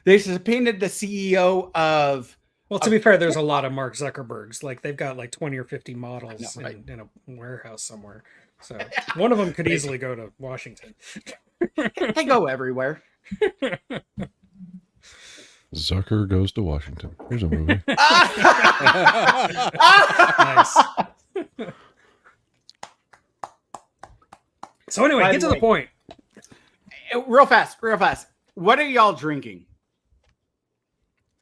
They subpoenaed the CEO of... Well, to be fair, there's a lot of Mark Zuckerbergs. Like, they've got like 20 or 50 models in a warehouse somewhere. So one of them could easily go to Washington. They go everywhere. Zucker Goes to Washington. Here's a movie. Nice. So anyway, get to the point. Real fast. What are y'all drinking?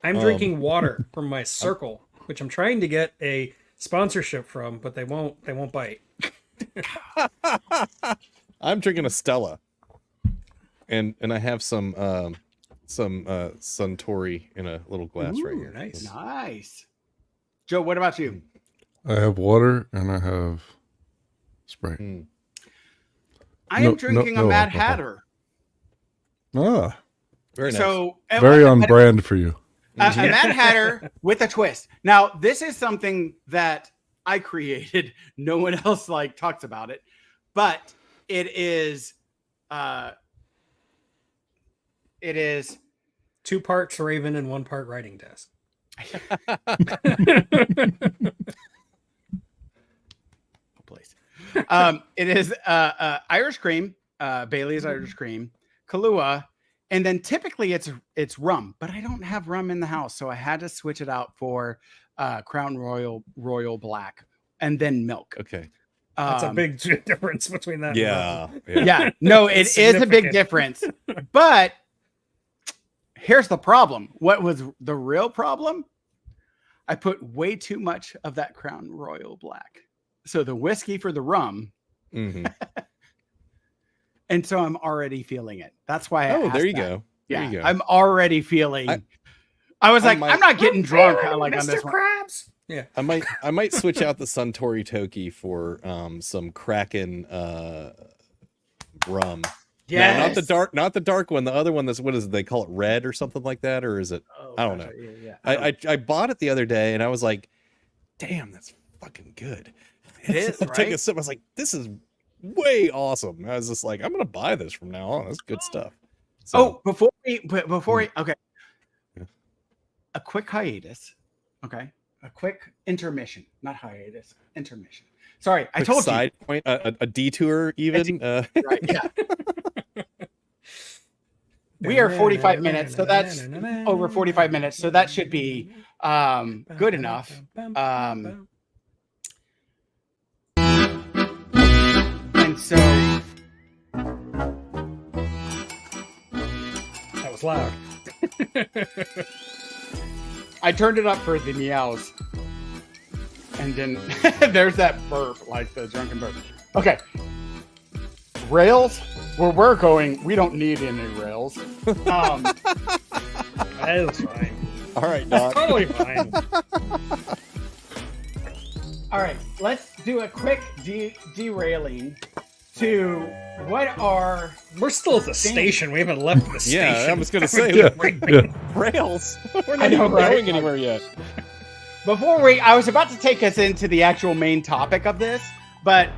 I'm drinking water from my Circle, which I'm trying to get a sponsorship from, but they won't bite. I'm drinking a Stella, and I have some Suntory in a little glass right Ooh, here. nice. Nice. Joe, what about you? I have water and I have Sprite. Mm. I am drinking a Mad alcohol. Hatter. Ah, Very nice. So very on brand for you. a Mad Hatter with a twist. Now, this is something that I created. No one else talks about it, but it is 2 parts Raven and 1 part writing desk. Place. It is Irish cream, Bailey's Irish cream, Kahlua, and then typically it's rum, but I don't have rum in the house, so I had to switch it out for Crown Royal Black, and then milk. Okay. That's a big difference between that. Yeah. Yeah. No, it is a big difference, but here's the problem. What was the real problem? I put way too much of that Crown Royal Black. So the whiskey for the rum. Mm-hmm. And so I'm already feeling it. That's why I asked there you that. go. Yeah, There you go. I'm already feeling. I was like, I'm not getting drunk on this one. Krabs. Yeah. I might switch out the Suntory Toki for some Kraken rum. Yeah, No, not the dark one. The other one that's, what is it? They call it red or something like that, or is it? I don't know. Yeah. I bought it the other day and I was like, damn, that's fucking good. It is, I took right? a sip. I was like, this is way awesome. I was just like, I'm gonna buy this from now on. That's good stuff. So, before we okay. Yeah. A quick hiatus. Okay. A quick intermission, not hiatus, intermission. Sorry, I told side point, a detour even. Right, yeah. We are 45 minutes, so that's over 45 minutes, so that should be good enough. And so That was loud. I turned it up for the meows. And then there's that burp, like the drunken burp. Okay. Rails, where we're going, we don't need any rails. That's fine. All right, That's Doc. totally fine. All right, let's do a quick derailing to what are We're still at the station. We haven't left the station. Yeah, I was gonna say Yeah. rails. We're I not know, even right? going anywhere yet. before I was about to take us into the actual main topic of this, but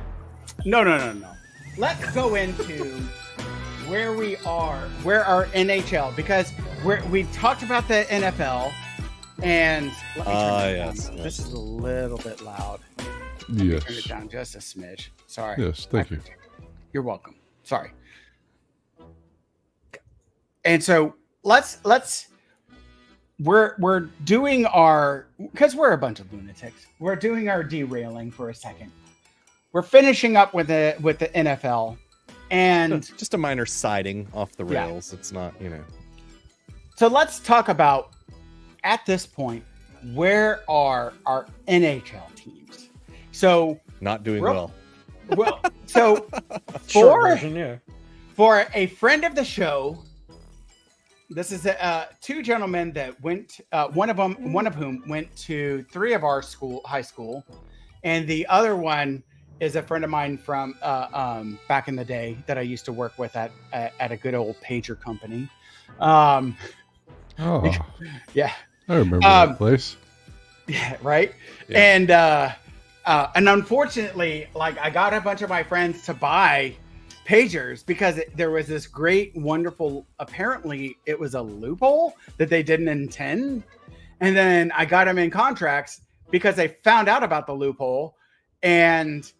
no. Let's go into where we are, where our NHL, because we talked about the NFL, and let me turn it down. Yes. This is a little bit loud. Yes. Turn it down just a smidge. Sorry. Yes, thank you. You're welcome. Sorry. And so we're doing our, because we're a bunch of lunatics, we're doing our derailing for a second. We're finishing up with the NFL, and Just a minor siding off the Yeah. rails. It's not, so let's talk about, at this point, where are our NHL teams? So not doing Real- well. so Short for version, yeah. for a friend of the show, this is two gentlemen that went. One of whom went to 3 of our high school, and the other one is a friend of mine from back in the day that I used to work with at a good old pager company. Oh, Yeah, I remember that place. yeah, right. Yeah. And unfortunately, like, I got a bunch of my friends to buy pagers because there was this great, wonderful, apparently it was a loophole that they didn't intend. And then I got them in contracts because they found out about the loophole and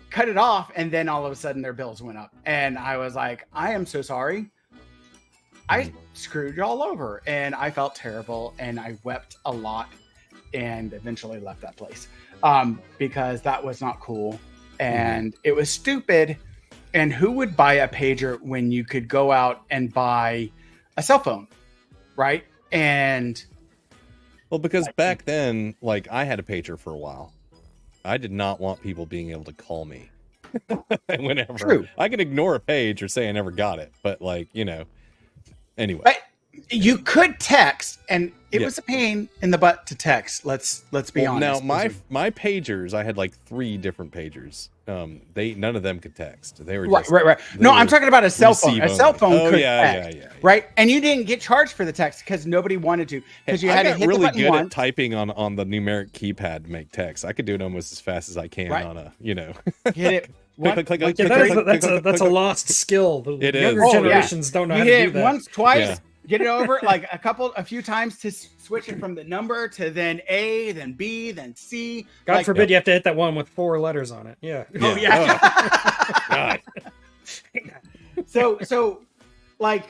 cut it off. And then all of a sudden their bills went up. And I was like, I am so sorry. I screwed y'all over. And I felt terrible. And I wept a lot and eventually left that place because that was not cool. And it was stupid. And who would buy a pager when you could go out and buy a cell phone, right? And Well, because back then, like, I had a pager for a while. I did not want people being able to call me whenever. True. I can ignore a page or say I never got it, but like, anyway. But you could text, and it Yeah. was a pain in the butt to text. Let's be honest. Now my pagers, I had like 3 different pagers. None of them could text. They were right, just, right. they No, were I'm talking about a cell phone. receive A cell only. phone Oh, could yeah, text, yeah. right? And you didn't get charged for the text because nobody wanted to. Because you I had to got hit really the button good once. at typing on the numeric keypad to make text. I could do it almost as fast as I can Right. on a, Hit it. click, click, like click, Yeah, click, that's a lost skill. The It younger is. Oh, yeah. generations don't know You how to hit do it that. once, twice. Yeah. Get it over like a few times to switch it from the number to then A, then B, then C. God like, forbid you have to hit that one with 4 letters on it. Yeah. Oh yeah. God. So like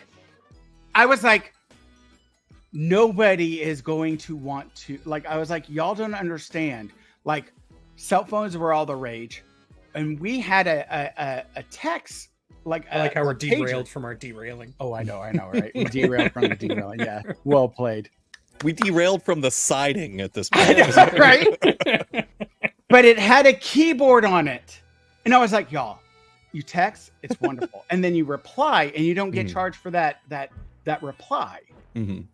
I was like, nobody is going to want to, like, I was like, y'all don't understand. Like, cell phones were all the rage, and we had a text, like I like how we're a pager. derailed from our derailing. Oh, I know, right? We derailed from the derailing. Yeah, well played. We derailed from the siding at this I point. know, right? But it had a keyboard on it, and I was like, y'all, you text, it's wonderful, and then you reply, and you don't get charged for that reply. Mhm.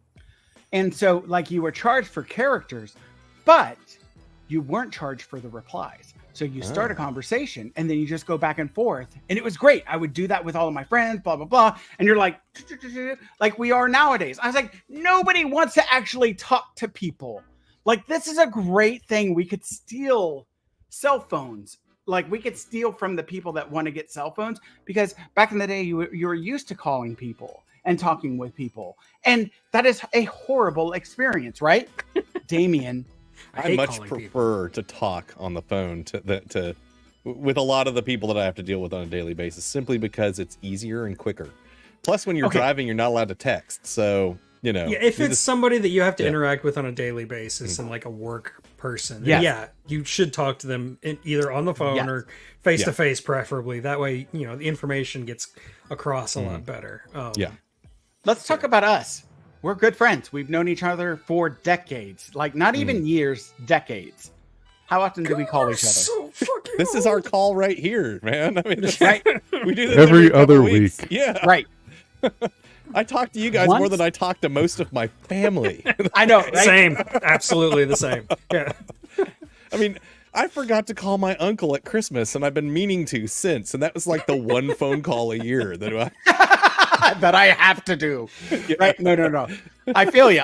And so, like, you were charged for characters, but you weren't charged for the replies. So you start a conversation, and then you just go back and forth, and it was great. I would do that with all of my friends, blah blah blah, and you're like we are nowadays. I was like, nobody wants to actually talk to people. Like, this is a great thing. We could steal cell phones. Like, we could steal from the people that want to get cell phones, because back in the day, you were used to calling people and talking with people, and that is a horrible experience, right? Damien. I hate much calling prefer to talk on the phone with a lot of the people that I have to deal with on a daily basis, simply because it's easier and quicker. Plus, when you're driving, you're not allowed to text. So, Yeah, if you it's just- somebody that you have to interact with on a daily basis and like a work person, Yes. yeah, you should talk to them either on the phone Yes. or face to face, preferably. That way, the information gets across a lot better. Yeah. Let's talk about us. We're good friends. We've known each other for decades, like not even years, decades. How often do we call each other? So fucking This is our call right here, man. I mean, Right, we do this Every couple other weeks. week. Yeah. right. I talk to you guys more Once- than I talk to most of my family. I know, right? same, absolutely the same. Yeah, I mean, I forgot to call my uncle at Christmas, and I've been meaning to since. And that was like the one phone call a year that that I have to do. Right? No. I feel you.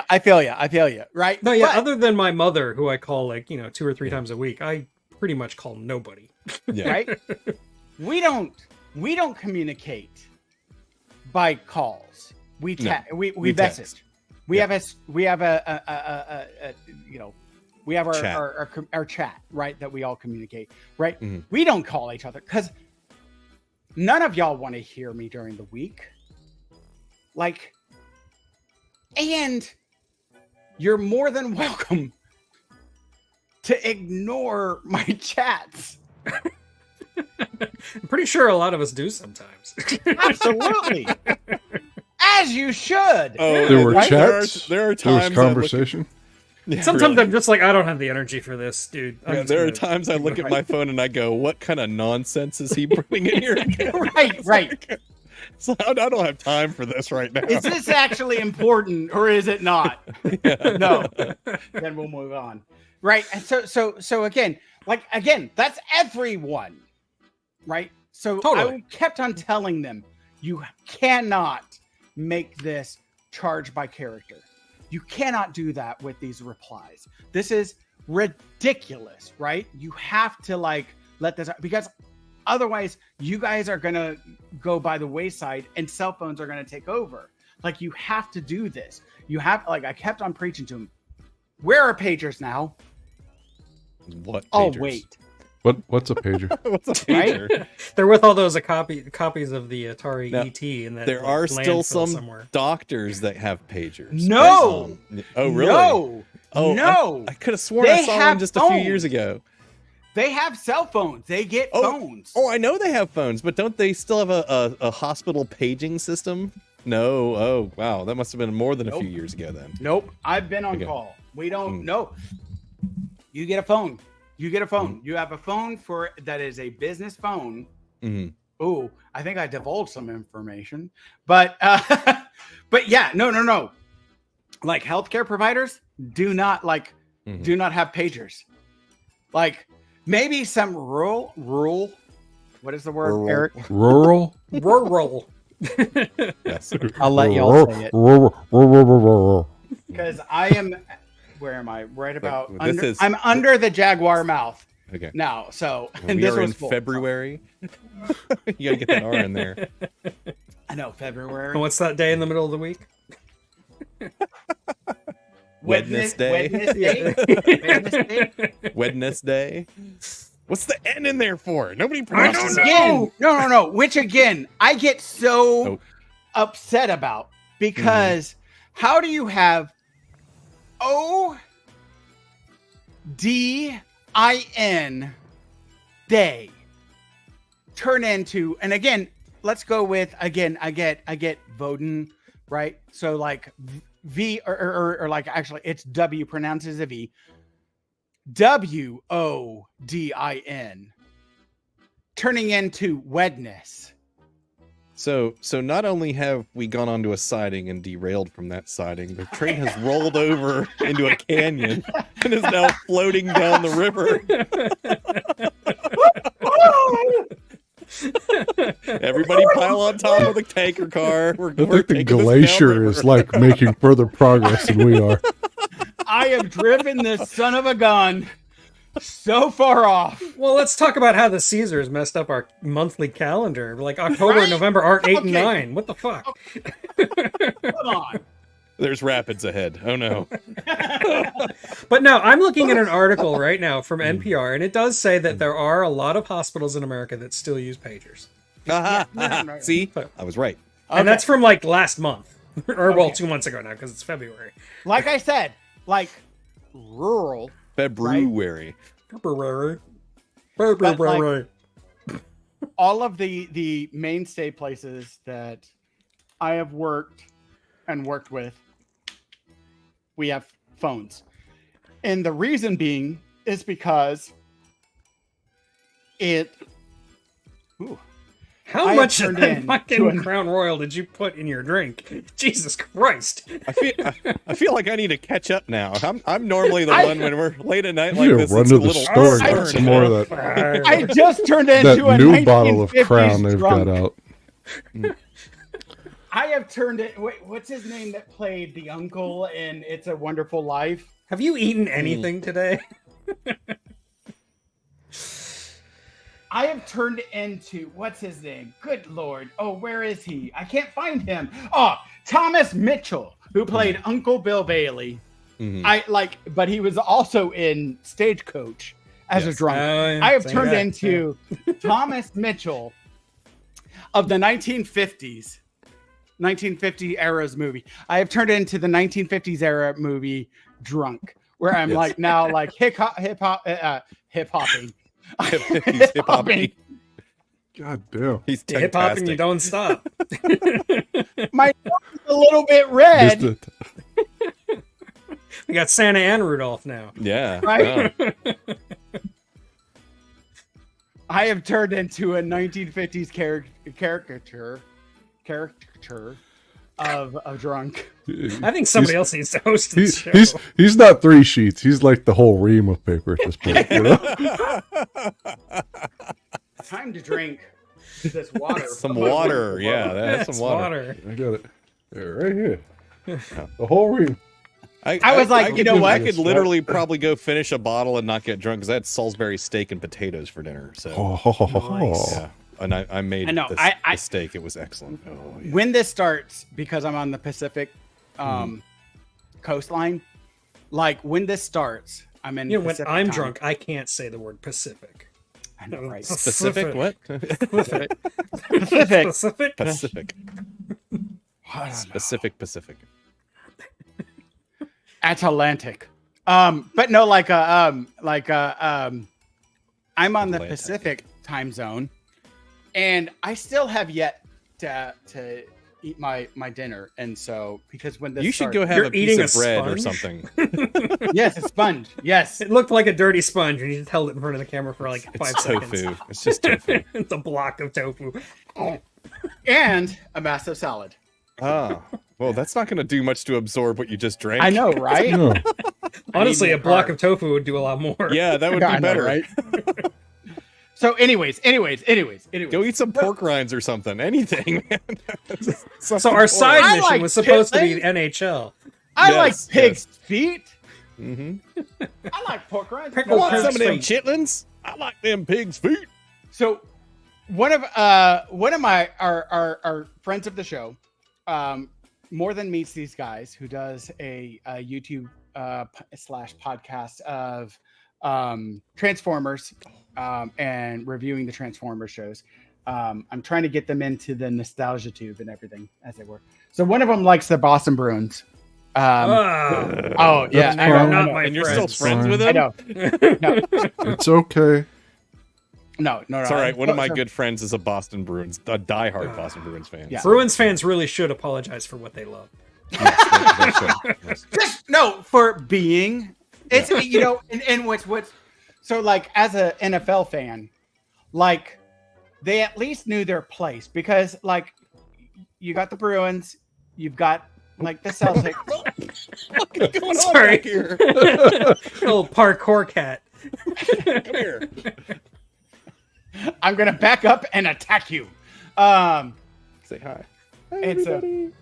Right? no, yeah. But- Other than my mother, who I call 2 or 3 times a week, I pretty much call nobody. Yeah. right? We don't communicate by calls. We No, we we message. text. We Yeah. have we have Chat. our chat, right? That we all communicate, right? Mhm. We don't call each other because none of y'all want to hear me during the week. Like, and you're more than welcome to ignore my chats. I'm pretty sure a lot of us do sometimes. Absolutely. As you should. Oh, There were Right? chats. There are There was times I look- conversation. Yeah, Sometimes really. I'm just like, I don't have the energy for this, dude. I'm Yeah, just there are gonna- times I look at my phone and I go, "What kind of nonsense is he bringing in here?" again?" Right. So I don't have time for this right now. Is this actually important or is it not? No. Then we'll move on. Right. And so again, that's everyone. Right. So Totally. I kept on telling them, you cannot make this charge by character. You cannot do that with these replies. This is ridiculous, right? You have to let this, because otherwise you guys are going to go by the wayside and cell phones are going to take over. Like, you have to do this. You have, I kept on preaching to them. Where are pagers now? What? Oh, pagers? wait. What's a pager? What's a Right? pager? They're with all those copies of the Atari Now, ET, and that There are still landfill some somewhere. doctors that have pagers. No! Oh, really? No. Oh, No. I could have sworn I They saw one have just a few phones. years ago. They have cell phones. They get Oh, phones. Oh, I know they have phones, but don't they still have a hospital paging system No. Oh, wow. That must have been more than a Nope. few years ago then. Nope. I've been on Okay. call. We don't Mm. know. You get a phone. You get a phone. Mm. You have a phone that is a business phone. Mhm. Ooh, I think I divulged some information, but but yeah, no. Like healthcare providers do not Mhm. do not have pagers. Like maybe some rural. What is the word, Rural. Eric? Rural. Rural. Yes. I'll let y'all say it because I am. Where am I? Right about this under. is- I'm under the jaguar mouth Okay. now. So We this are was in full. February. You gotta get that R in there. I know February. And what's that day in the middle of the week? Wednesday. Wednesday. Wednesday. What's the N in there for? Nobody I pronounces don't it. know. Again, no. Which again, I get so Nope. upset about because how do you have ODIN day turn into, and again, let's go with again. I get Voden, right? So like V or like actually it's W pronounces a V. WODIN turning into wedness. So not only have we gone onto a siding and derailed from that siding, the train has rolled over into a canyon and is now floating down the river. Everybody pile on top of the tanker car. We're I think the taking this glacier downriver. is like making further progress than we are. I have driven this son of a gun so far off. Well, let's talk about how the Caesars messed up our monthly calendar. Like October Right? and November aren't 8 and Okay. 9. What the fuck? Come on. There's rapids ahead. Oh no. But no, I'm looking at an article right now from NPR, and it does say that there are a lot of hospitals in America that still use pagers. no. See, I was right. And that's from like last month. Or, well, Okay. 2 months ago now, because it's February. Like I said, like rural. February. February. But, like, February. all of the mainstay places that I have worked with, we have phones. And the reason being is because it How I much have of turned that in fucking to an- Crown Royal did you put in your drink? Jesus Christ. I feel like I need to catch up now. I'm normally the one when we're late at night like You this. run it's to a the little store and I- get some more of that, I just turned that into a new bottle of 1950s Crown they've drunk. got out. I have turned it. Wait, what's his name that played the uncle in It's a Wonderful Life? Have you eaten anything today? I have turned into what's his name? Good Lord! Oh, where is he? I can't find him. Oh, Thomas Mitchell, who played Uncle Bill Bailey. Mhm. But he was also in Stagecoach as a Yes. drunk. yeah, I have same turned guy, into Thomas Mitchell of the 1950s, 1950 era's movie. I have turned into the 1950s era movie Drunk, where I'm Yes. like now like hip hopping. He's hip-hopping. God damn. He's yeah. Hip hop and you tongue-tastic. don't stop. My nose is a little bit red, Just We got Santa and Rudolph now. Yeah. Right? wow. I have turned into a 1950s caricature of a drunk. I think somebody else needs to host this show. He's not 3 sheets. He's like the whole ream of paper at this point. You know? Time to drink this water. Some water. Yeah, that's That's some water. I got it. Yeah, right here. The whole ream. I was like, you could know do- what? I could literally probably go finish a bottle and not get drunk because I had Salisbury steak and potatoes for dinner. So Nice. yeah, and I made I know, this, I- the steak. It was excellent. When this starts, because I'm on the Pacific coastline, like when this starts, I'm in. You know, when Pacific I'm time. drunk, I can't say the word Pacific. I know, right? Specific what? Pacific. Pacific? Pacific. I don't know. Pacific. Atlantic. But no, I'm on the Atlantic. Pacific time zone, and I still have yet to eat my dinner, and so because when this You should started- go have You're a piece eating of a bread or sponge? something. yes, a sponge. Yes, It looked like a dirty sponge, and you just held it in front of the camera for like 5 It's seconds. tofu. It's just tofu. It's a block of tofu. and a massive salad. Ah, well, that's not going to do much to absorb what you just drank. I know, right? No. Honestly, need a block more of tofu would do a lot more. Yeah, that would I be know, better. right? So, anyways. Go eat some pork rinds or something. Anything, man. So our side I mission like was supposed to be chitlins. NHL. I Yes, like pig's feet. Mm-hmm. I like pork rinds. Pickle No, Want pig's some of them feet. chitlins? I like them pig's feet. So one of my our friends of the show, more than meets these guys, who does a YouTube slash podcast of Transformers and reviewing the Transformers shows. I'm trying to get them into the nostalgia tube and everything as they were. So one of them likes the Boston Bruins. Oh yeah, That's I know, fine. I Not know. my And you're still friends. friends with I him? know. No, It's okay. no. It's all right. One of my So- good friends is a Boston Bruins, a diehard Boston Bruins fan. Yeah. Bruins fans really should apologize for what they love. Just no for being it's you know and what's so like as a NFL fan, like they at least knew their place because like you got the Bruins, you've got like the Celtics. What's going on Sorry. back here? Little parkour cat. Come here. I'm gonna back up and attack you. Say hi. Hi, It's a- everybody.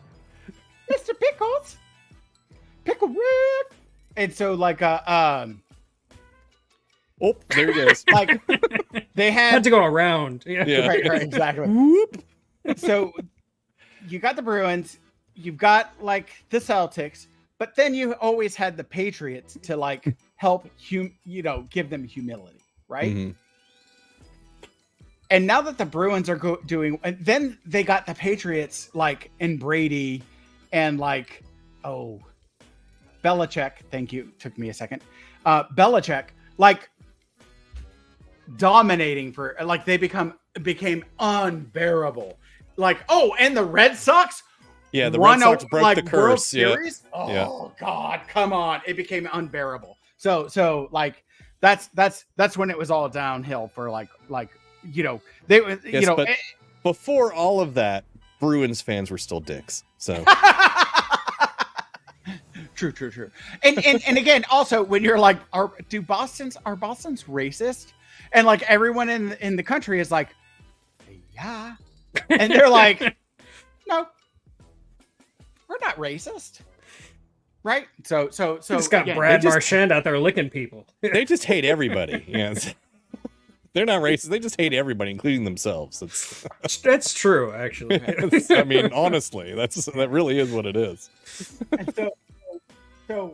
Mr. Pickles, Pickle Rick. And so like Oh, there he goes. like they Had had to go around. Yeah. Yeah. right exactly. Whoop. So you got the Bruins, you've got like the Celtics, but then you always had the Patriots to like help give them humility, right? Mhm. And now that the Bruins are doing, and then they got the Patriots like in Brady and like Belichick. Thank you. Took me a second. Belichick like dominating for like they became unbearable. Like and the Red Sox. Yeah, the won Red Sox broke like the World curse. Yeah. Series? Oh Yeah. God, come on! It became unbearable. So like that's when it was all downhill for like they Yes, but before all of that, Bruins fans were still dicks. So True. And again, also when you're like, are Boston's racist? And like everyone in the country is like, yeah, and they're like, no, we're not racist, right? So Just got again, Brad they just- Marchand out there licking people. they just hate everybody. Yeah. They're not racist. They just hate everybody, including themselves. That's true, actually. I mean, honestly, that really is what it is. And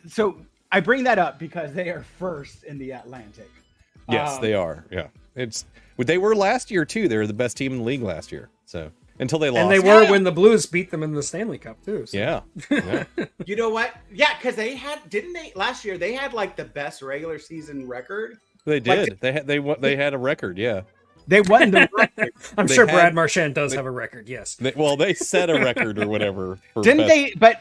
so I bring that up because they are first in the Atlantic. Yes, they are. Yeah, they were last year too. They were the best team in the league last year. So until they lost, And they were Yeah. when the Blues beat them in the Stanley Cup too. So. yeah. Yeah. You know what? Yeah, because didn't they last year? They had like the best regular season record. They did. They had a record. Yeah. They won the record. I'm They sure had- Brad Marchand does have a record. Yes. They set a record or whatever. For Didn't best- they? But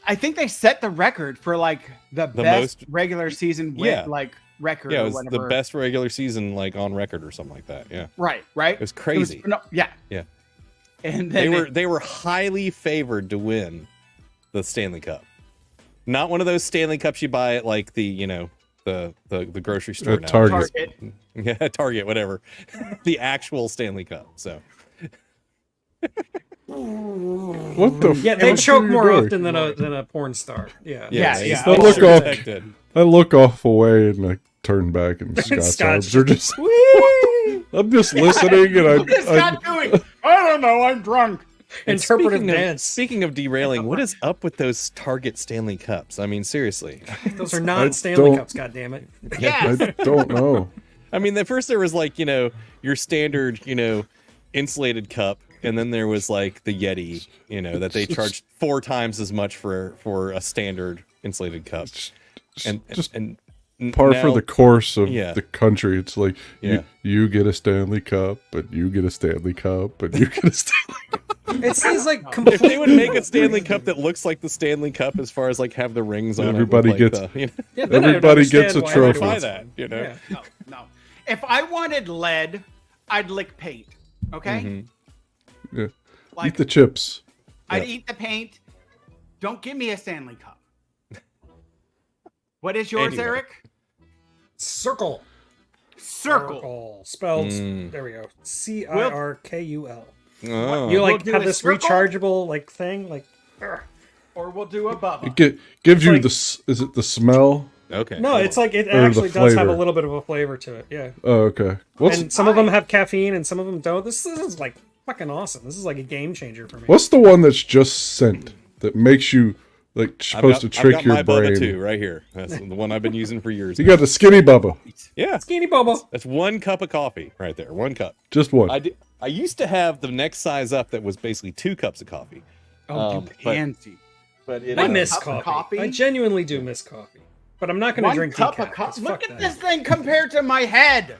I think they set the record for like the best most- regular season Yeah. like record. Yeah, it or was whatever. the best regular season like on record or something like that. Yeah. Right. It was crazy. Yeah. Yeah. And then They were highly favored to win the Stanley Cup. Not one of those Stanley Cups you buy at like the the grocery store At now. Target. Target. Yeah, Target, whatever. The actual Stanley Cup. So What the? Yeah, they fuck choke are you more doing? often than a porn star. Yeah. Yeah, he's yeah. They well look all- protected. I look off away and I turn back, and Scott's Scott arms are just. Whee! I'm just listening, and What is Scott doing? I don't know. I'm drunk. And Interpretive speaking of- dance. Speaking of derailing, what is up with those Target Stanley Cups? I mean, seriously. Those are not Stanley don't- Cups, goddammit. Yes. I don't know. I mean, at first there was like, your standard, insulated cup, and then there was like the Yeti, that they charged 4 times as much for a standard insulated cup. And Just and par for now- the course of Yeah. the country. It's like Yeah. you get a Stanley Cup, but you get a Stanley Cup, but you get a Stanley Cup. It seems like No. If completely. they would make a Stanley Cup that looks like the Stanley Cup as far as like have the rings on Everybody it, with, gets- like, the, you know, Yeah, then I would Everybody gets understand a why trophy. buy everyone's- that, you know. Yeah. No. If I wanted lead, I'd lick paint. Okay. Mhm. Yeah. Like Eat the chips. I'd Yeah. eat the paint. Don't give me a Stanley Cup. What is yours, Anyway. Eric? Circle. Circle. Spelled. Mm. There we go. Cirkul. Oh. You We'll like do have a this circle? rechargeable like thing, like. Or we'll do a Bubba. Gives you like- is it the smell? Okay. No, it's like it Or the actually does have a flavor. little bit of a flavor to it. Yeah. Oh, okay. And some of them have caffeine and some of them don't. This is like fucking awesome. This is like a game changer for me. What's the one that's just scent that makes you like supposed to trick your my Bubba brain? too, right here. That's the one I've been using for years. You got the skinny Bubba. Yeah, Skinny Bobo. that's 1 cup of coffee right there. 1 cup. Just one. I used to have the next size up that was basically 2 cups of coffee. Oh, you but- pansy. But it, I miss cup of coffee. coffee? I genuinely do miss coffee. But I'm not going to One drink cup decaf. of coffee. 'cause Look fuck at that. this thing compared to my head.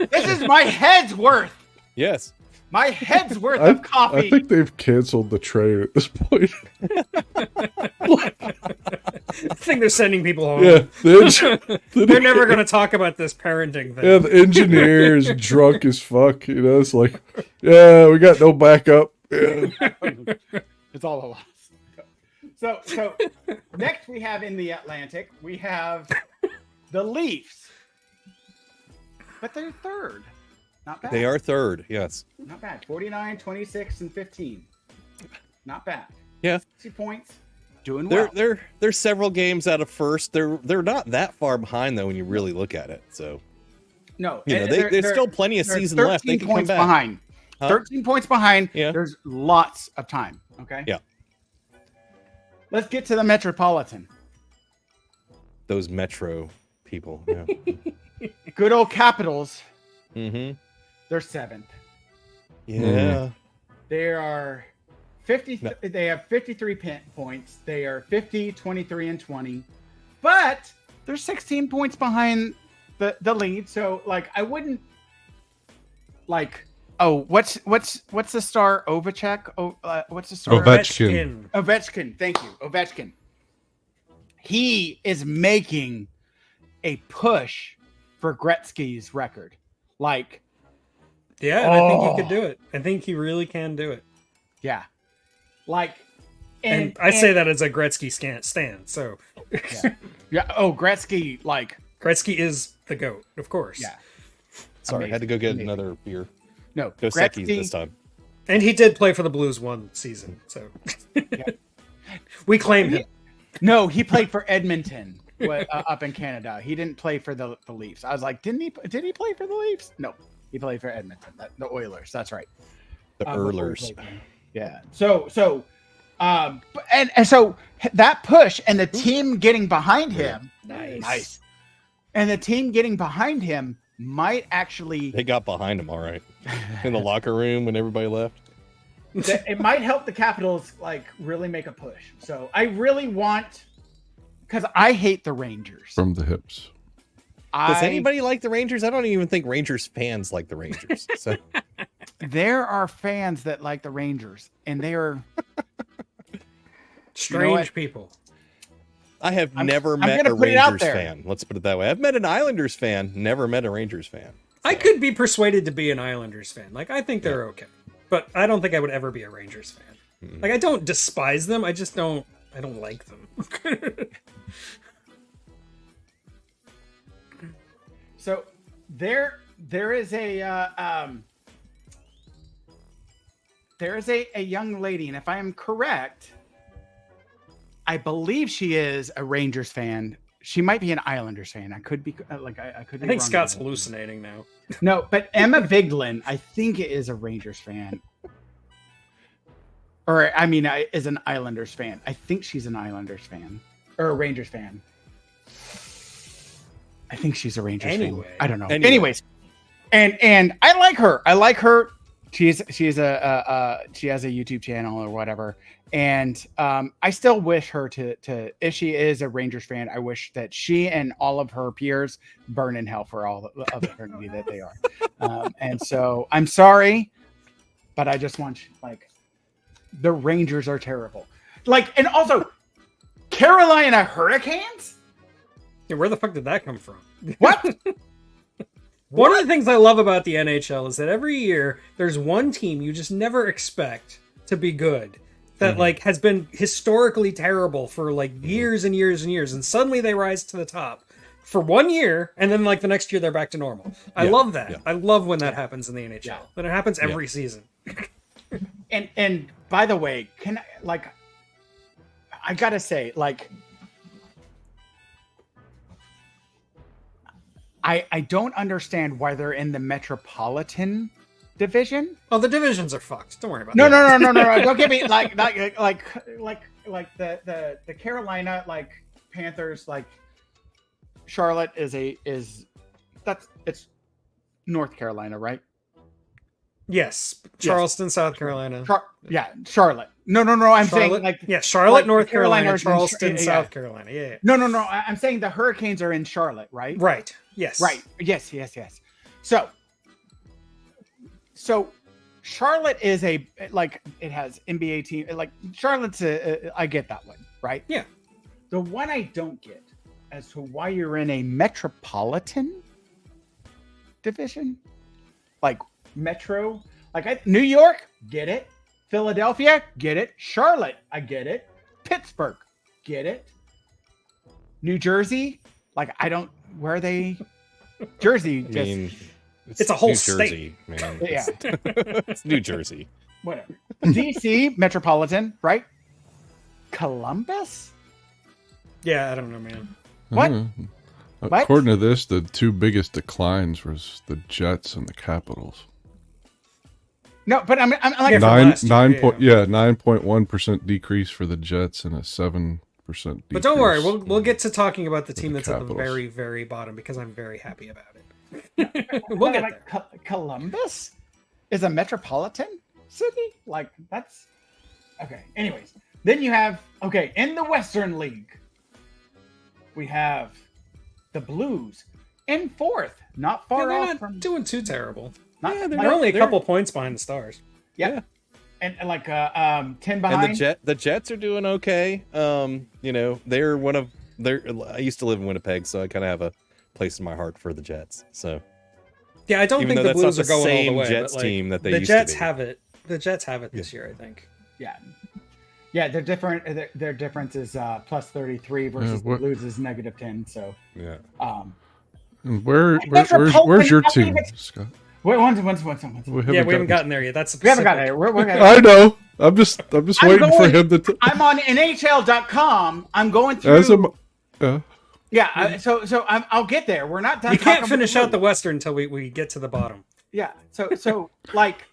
This is my head's worth. yes. My head's worth I of coffee. I think they've canceled the train at this point. I think they're sending people home. Yeah, They're never going to talk about this parenting thing. Yeah, the engineer is drunk as fuck. You know, it's like, yeah, we got no backup. Yeah. It's all a loss. So next we have in the Atlantic, we have the Leafs. But they're third. Not bad. They are third. Yes. Not bad. 49, 26, and 15. Not bad. Yeah. 60 points. Doing well. They're several games out of first. They're not that far behind though when you really look at it. So No, you know they're- there's they're- still plenty of they're season left. They 13 can come points back. behind. Huh? 13 points behind. Yeah. There's lots of time. Okay. Yeah. Let's get to the Metropolitan. Those Metro people. Yeah. Good old Capitals. mm-hmm. They're seventh. Yeah. They are 50. No. They have 53 points. They are 50, 23, and 20. But they're 16 points behind the lead. So like I wouldn't like. Oh, what's the star? Ovechek. What's the star? Ovechkin. Ovechkin. Thank you, Ovechkin. He is making a push for Gretzky's record. Like, Yeah, and I think he could do it. I think he really can do it. yeah, like, And I say that as a Gretzky stan. So yeah. Oh, Gretzky, like, Gretzky is the GOAT, of course. yeah. Sorry, I had to go get Amazing. another beer. No, Dos Equis this time. And he did play for the Blues one season, so we claim him. No, he played for Edmonton up in Canada. He didn't play for the Leafs. I was like, did he play for the Leafs? No, he played for Edmonton, the Oilers. That's right. The Before he Oilers. played for them. Yeah. So that push and the team getting behind him, nice, and the team getting behind him might actually They got behind him all right in the locker room when everybody left. it might help the Capitals like really make a push. So I really want, because I hate the Rangers. From the hips. Does anybody like the Rangers? I don't even think Rangers fans like the Rangers. So There are fans that like the Rangers, and they are. Strange what? people. I have never I'm met gonna a put it out Rangers there. fan. Let's put it that way. I've met an Islanders fan, never met a Rangers fan. I could be persuaded to be an Islanders fan. Like, I think they're okay. But I don't think I would ever be a Rangers fan. Like, I don't despise them. I just don't like them. So there is a young lady, and if I am correct, I believe she is a Rangers fan. She might be an Islanders fan. I could be I could. Be I think wrong Scott's about that. hallucinating now. No, but Emma Vigeland, I think it is a Rangers fan. Or I mean, is an Islanders fan. I think she's an Islanders fan or a Rangers fan. I think she's a Rangers Anyway. fan. I don't know. Anyway. Anyways, and I like her. I like her. She has a YouTube channel or whatever. And I still wish her to if she is a Rangers fan, I wish that she and all of her peers burn in hell for all of eternity that they are. And so I'm sorry, but I just want The Rangers are terrible. Like, and also Carolina Hurricanes. Yeah, where the fuck did that come from? What? One of the things I love about the NHL is that every year there's one team you just never expect to be good that like has been historically terrible for like years and years and years, and suddenly they rise to the top for 1 year, and then like the next year they're back to normal. I love that. I love when that happens in the NHL. But it happens every season. And by the way, I gotta say, like, I don't understand why they're in the Metropolitan Division. Oh, the divisions are fucked. Don't worry about No, that. no. Don't give me like the Carolina like Panthers, like Charlotte it's North Carolina, right? Yes, Charleston, South Carolina. Charlotte. No. I'm saying Charlotte, like Charlotte, like North Carolina Carolina, is in Charleston, yeah. South Carolina. Yeah. No. I'm saying the Hurricanes are in Charlotte, right? Right. Yes. Right. Yes. So Charlotte is it has NBA team. Like Charlotte's I get that one, right? Yeah. The one I don't get as to why you're in a metropolitan division, like Metro, like New York, get it. Philadelphia, get it. Charlotte, I get it. Pittsburgh, get it. New Jersey, like I don't. Where are they? Jersey, I just mean, It's a whole New state. Jersey, man. yeah, It's New Jersey. whatever. DC, metropolitan, right? Columbus. Yeah, I don't know, man. What? What? According to this, the two biggest declines was the Jets and the Capitals. No, but I'm like Yeah, from Nine last year, nine yeah. point yeah 9.1% decrease for the Jets and a 7% decrease. But don't worry, we'll get to talking about the team the that's at the Capitals. very, very bottom because I'm very happy about it. We'll get there. Columbus is a metropolitan city. Like that's okay. Anyways, then you have in the Western League, we have the Blues in fourth, not Yeah, far they're off not from. doing too terrible. Not, They're only a couple points behind the Stars. Yeah. And like 10 And behind. the Jets are doing okay. They're one of I used to live in Winnipeg, so I kind of have a place in my heart for the Jets. So Yeah, I don't Even think though the that's not Blues are the going all the same way. Jets but, like, team that they the used to Jets be. have it. The Jets have it this year, I think. Yeah, they're different. Their difference is plus 33 versus the what- Blues is negative 10. So Yeah. And where's Metropolitan, your I think team, it's- Scott? wait, one. We haven't gotten- gotten there yet. That's We haven't got there. We're I know. I'm just I'm waiting for going- him to. I'm on NHL.com. I'm going through. As a, So I'll get there. We're not done. You can't talking finish about out the Western until we get to the bottom. Yeah. So like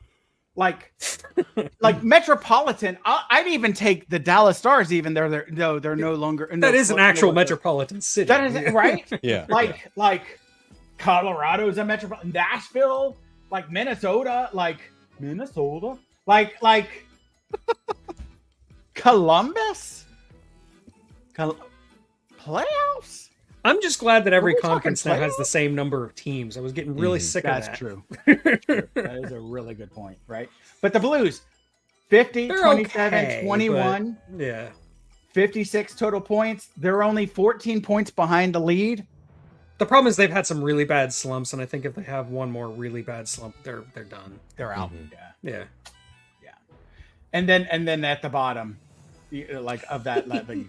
Metropolitan. I'd even take the Dallas Stars, even though they're no longer. That is an actual metropolitan city. That is right. Yeah. Like Colorado's a metropolitan. Nashville, like Minnesota, like Columbus, playoffs. I'm just glad that every Are we talking conference now has playoffs? the same number of teams. I was getting really sick of That's that. true. That is a really good point, right? But the Blues, 50, They're 27, okay, 21, but- Yeah. 56 total points. They're only 14 points behind the lead. The problem is they've had some really bad slumps, and I think if they have one more really bad slump, they're done. They're out. Mhm. Yeah. Yeah. And then at the bottom, like of that,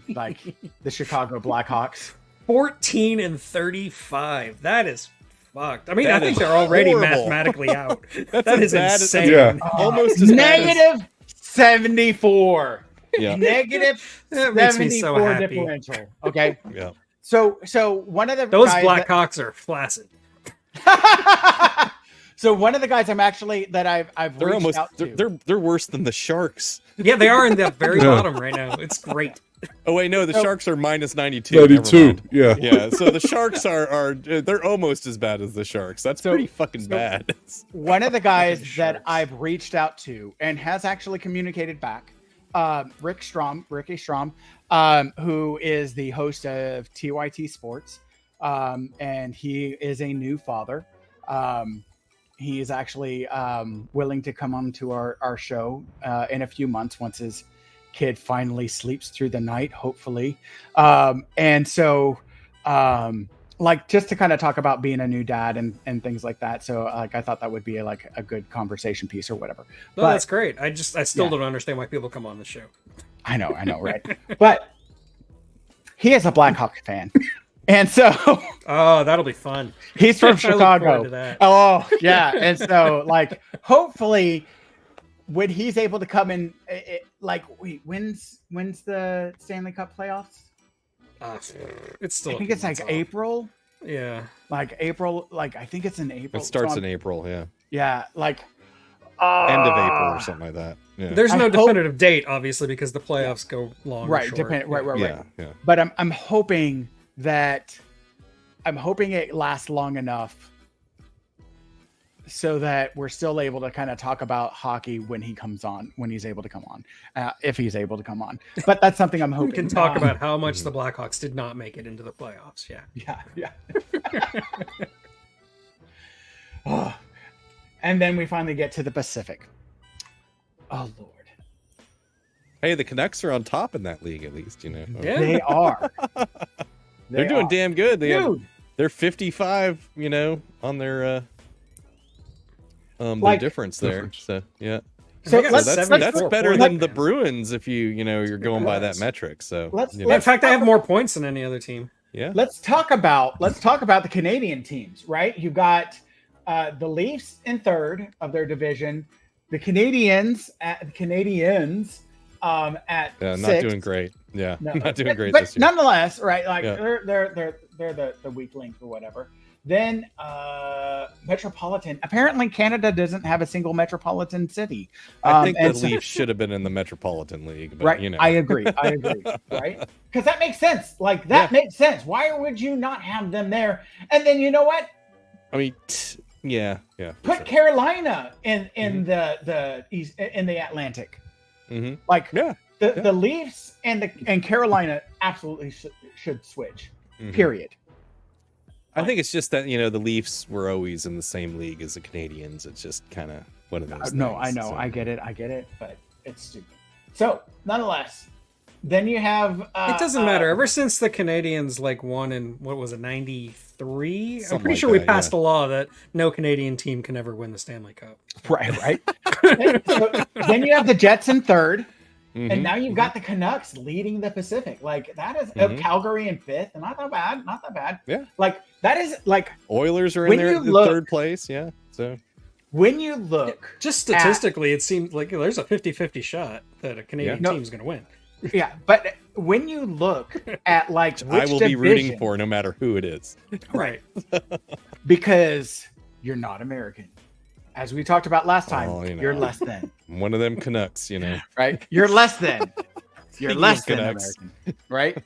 like the Chicago Blackhawks. 14 and 35. That is fucked. I mean, That I think is they're already horrible. mathematically out. That's That as is bad as- insane. Yeah. Almost as bad as- Negative 74. Yeah. That Negative makes me so 74 happy. differential. Okay. Yeah. So one of the Those guys Blackhawks are flaccid. so one of the guys I've They're reached almost out to. they're worse than the Sharks. Yeah, they are in the very Yeah. bottom right now. It's great. Oh wait, no, the So- Sharks are minus 92. Never 92. mind. Yeah. Yeah, so the Sharks are they're almost as bad as the Sharks. That's So- pretty fucking bad. One of the guys Fucking that Sharks. I've reached out to and has actually communicated back, Ricky Strom, who is the host of TYT Sports, and he is a new father. he is actually willing to come on to our show in a few months once his kid finally sleeps through the night, hopefully. And so like just to kind of talk about being a new dad and things like that. So like I thought that would be like a good conversation piece or whatever. No, But that's great. I still don't understand why people come on the show. I know, right? But he is a Blackhawk fan. And so Oh, that'll be fun. he's from I look forward Chicago. to that. Oh, yeah. And so like hopefully when he's able to come in like wait, when's the Stanley Cup playoffs? It's still. I think it's like April. Yeah. Like April, like I think it's in April. It starts So in April, yeah. Yeah, like End of April or something like that. Yeah. There's I no hope- definitive date, obviously, because the playoffs go long. right, or short. depend right. Yeah, yeah. But I'm hoping it lasts long enough so that we're still able to kind of talk about hockey when he's able to come on, if he's able to come on. But that's something I'm hoping. We can talk about how much the Blackhawks did not make it into the playoffs. Yeah. Yeah. Oh. And then we finally get to the Pacific. Oh Lord. Hey, the Canucks are on top in that league, at least, you know. Yeah. They are. They're doing damn good. Dude. They're 55, you know, on their Like- difference there. So yeah. So got let's, that's let's, that's better than the Bruins if you're going by that metric. So Let's- you know. In fact, I have more points than any other team. Yeah. let's talk about the Canadian teams, right? You got the Leafs in third of their division, the Canadians at Yeah, not sixth. doing great. Yeah, No, not doing great but this year. nonetheless, right? Like Yeah. they're the weak link or whatever. Then Metropolitan. Apparently, Canada doesn't have a single metropolitan city. I think the and so- Leafs should have been in the Metropolitan League, but right. you know. I agree. Right? Because that makes sense. Like that makes sense. Why would you not have them there? And then you know what? I mean, yeah. for Put sure. Carolina in the East, in the Atlantic. Mhm. Like Yeah. the Leafs and Carolina absolutely should switch. Mhm. Period. I think it's just that the Leafs were always in the same league as the Canadians. It's just kind of one of those. No, things, I know, so. I get it, but it's stupid. So, nonetheless, then you have. It doesn't matter. Ever since the Canadians won in what was it, 93? I'm Something pretty like sure we that, passed a law that no Canadian team can ever win the Stanley Cup. Right. So, then you have the Jets in third, Mhm. and now you've got the Canucks leading the Pacific. Like that is Calgary in fifth, and not that bad. Yeah. Like that is like Oilers are in when there you in look- third place. Yeah. So when you look. Just statistically, it seems like there's a 50-50 shot that a Canadian Yeah. No. team's going to win. Yeah, but when you look at like which I will be rooting division- for no matter who it is. Right. because you're not American. As we talked about last time, Oh, you're less than, One of them Canucks, right? You're less than. You're Speaking less of than Canucks. American, right?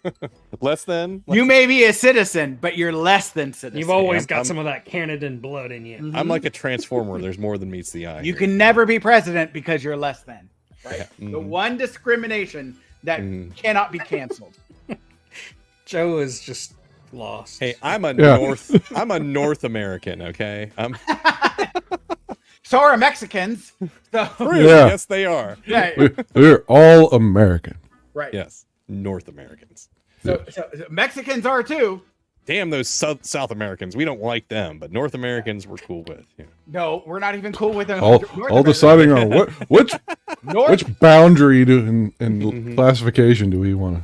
Less than. You may be a citizen, but you're less than citizen. You've always I'm- got I'm- some of that Canadan blood in you. Mhm. I'm like a transformer. There's more than meets the eye. You here. can never be president because you're less than. Right? Yeah. The Mhm. one discrimination that Mhm. cannot be canceled. Joe is just lost. Hey, I'm a Yeah. I'm a North American. Okay. I'm So are Mexicans. So really, Yeah. yes, they are. yeah, We're all American. right. Yes, North Americans. So Mexicans are too. Damn those South Americans. We don't like them, but North Americans we're cool with. Yeah. No, we're not even cool with them. All North all America- deciding on which North boundary in Mhm. classification do we want to?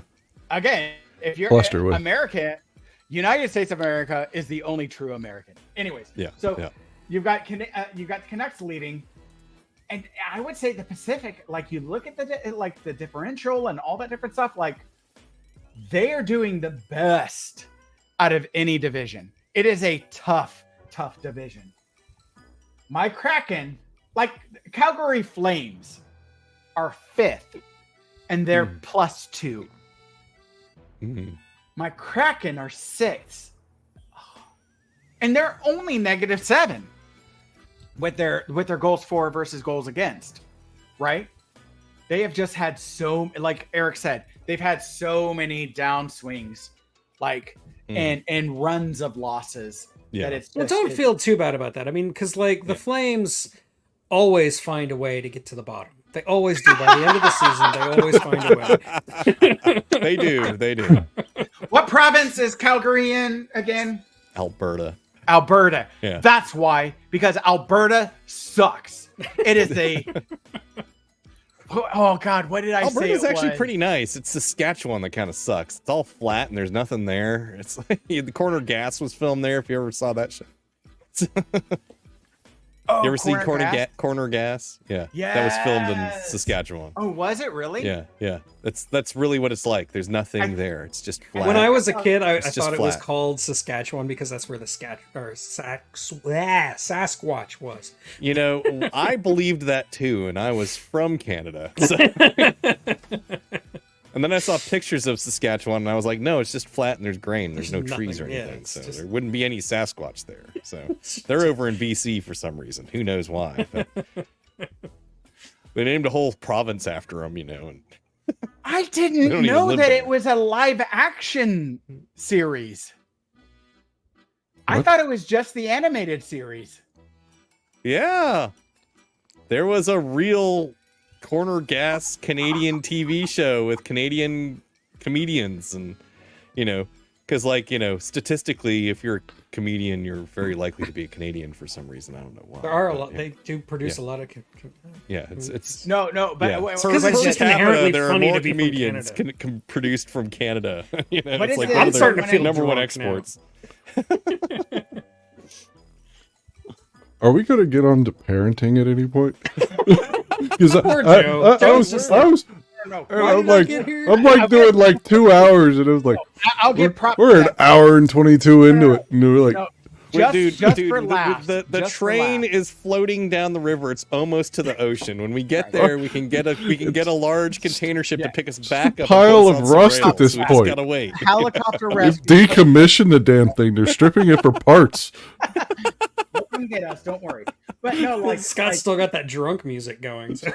again. If you're Cluster with. American, United States of America is the only true American. Anyways, Yeah. So yeah. you've got the Canucks leading, and I would say the Pacific. Like you look at the differential and all that different stuff. Like they are doing the best out of any division. It is a tough division. My Kraken, like Calgary Flames, are fifth, and they're +2. Mhm. My Kraken are sixth, and they're only -7 with their goals for versus goals against, right? They have just had like Eric said, they've had so many downswings like Mm. and runs of losses. Yeah. That it's Well, just, don't feel too bad about that. I mean, because like the Flames always find a way to get to the bottom. They always do. By the end of the season, they always find a way. They do. They do. What province is Calgary in again? Alberta. Alberta. Yeah. That's why, because Alberta sucks. It is a. Oh God, what did I say? Alberta's it actually was? pretty nice. It's Saskatchewan that kind of sucks. It's all flat and there's nothing there. It's like the Corner Gas was filmed there. If you ever saw that shit. Oh, You ever seen Gas? Corner Gas? Yeah. That was filmed in Yes. Saskatchewan. Oh, was it really? Yeah, yeah. That's really what it's like. There's nothing there. It's just flat. When I was a kid, I It's just thought it was flat. called Saskatchewan because that's where the Sasquatch was. You know, I believed that too, and I was from Canada. So- and then I saw pictures of Saskatchewan, and I was like, no, it's just flat and there's grain. There's no There's trees or nothing. Yeah, anything. it's So just- there wouldn't be any Sasquatch there. So they're over in BC for some reason. Who knows why? But they named a whole province after them, you know. And I They didn't don't even know live that there. it was a live action series. I What? thought it was just the animated series. yeah, there was a real Corner Gas Canadian TV show with Canadian comedians, and you know, because like statistically, if you're a comedian, you're very likely to be a Canadian for some reason. I don't know why. There are a but, lot. yeah. They do produce Yeah. a lot of. Yeah, it's No, but yeah. wait, Per Because it's per just capita, inherently there are funny more to be from comedians Canada. produced from Canada. You know, What it's is like it? one I'm of their starting to feel number one drunk now. exports. Are we going to get on to parenting at any point? Because Poor Joe. Joe's just I was no. I'm did I like get here? I'm like doing like 2 hours, and it was like I'll give props. we're to an that. hour and 22 into it, and we're like, No, Wait, just for the- laughs. The just for train laughs. is floating down the river. It's almost to the ocean. When we get there, we can get a large container ship to pick us back up. and pile put us of on some rust at rails. this We just point. gotta wait. helicopter they've rescue. decommissioned the damn thing. They're stripping it for parts. Come get us. Don't worry. But no, like Scott's still got that drunk music going. So.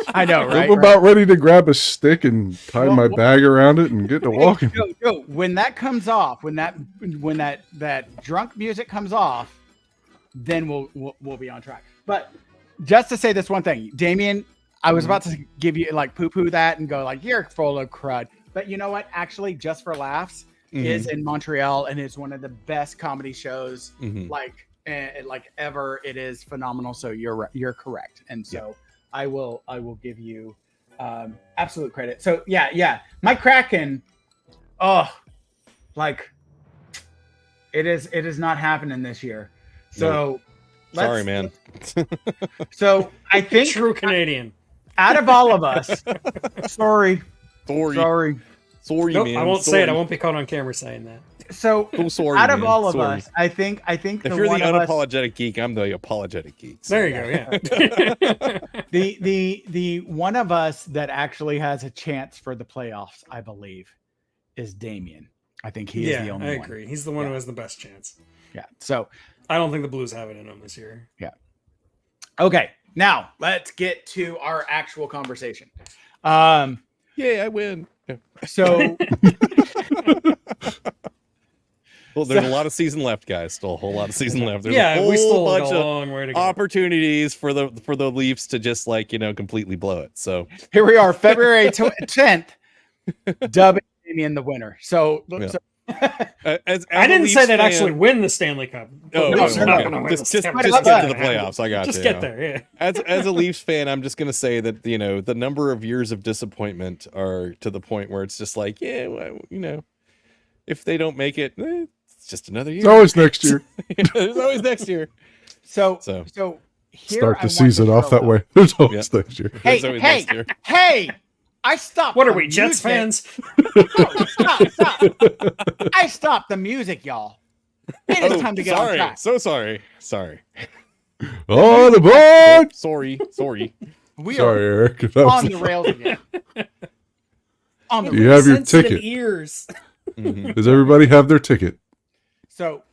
I know, right? I'm about ready to grab a stick and tie my bag around it and get to walking. Joe, when that comes off, when that drunk music comes off, then we'll be on track. But just to say this one thing, Damien, I was about to give you like poo-poo that and go like you're full of crud. But you know what? Actually, Just for Laughs is in Montreal and is one of the best comedy shows like ever. It is phenomenal. So you're correct. And so I will give you absolute credit. So yeah. My Kraken, like it is not happening this year. So Sorry, man. So I think True Canadian. out of all of us, sorry. Sorry, Nope, man. I won't sorry. say it. I won't be caught on camera saying that. So Oh, sorry, out of man. all of Sorry. us, I think If the you're the one of us, unapologetic geek, I'm the apologetic geek. So. There you go. Yeah. the one of us that actually has a chance for the playoffs, I believe, is Damien. I think he is the only I one. agree. He's the one who Yeah. has the best chance. Yeah. So I don't think the Blues have it in them this year. okay, now let's get to our actual conversation. Yeah, I win. Yeah. So Well, there's a lot of season left, guys. Still a whole lot of season left. There's Yeah, a whole we still got bunch a of long way to go. opportunities for the Leafs to just completely blow it. So here we are, February 10th, dubbing Damien the winner. So, Yeah. so as I a didn't Leafs say they'd fan- actually win the Stanley Cup. Oh, The Leafs no, are not no. going to win just the Stanley just Cup. get to the playoffs. I got Just you. get there. Yeah. As a Leafs fan, I'm just gonna say that the number of years of disappointment are to the point where it's just like, yeah, well, if they don't make it, it's just another year. It's always next year. There's always next year. so here Start I the want season to off throw that out- way. There's always next year. There's always next year. Hey, I stopped. What are the we, Jets music. fans? Stop. I stopped the music, y'all. It is time to get on sorry. track. So sorry. On the board. Sorry. We Sorry, are Eric. That was- on the rails again. On the Do you have your Sensitive ticket? ears. Does everybody have their ticket? So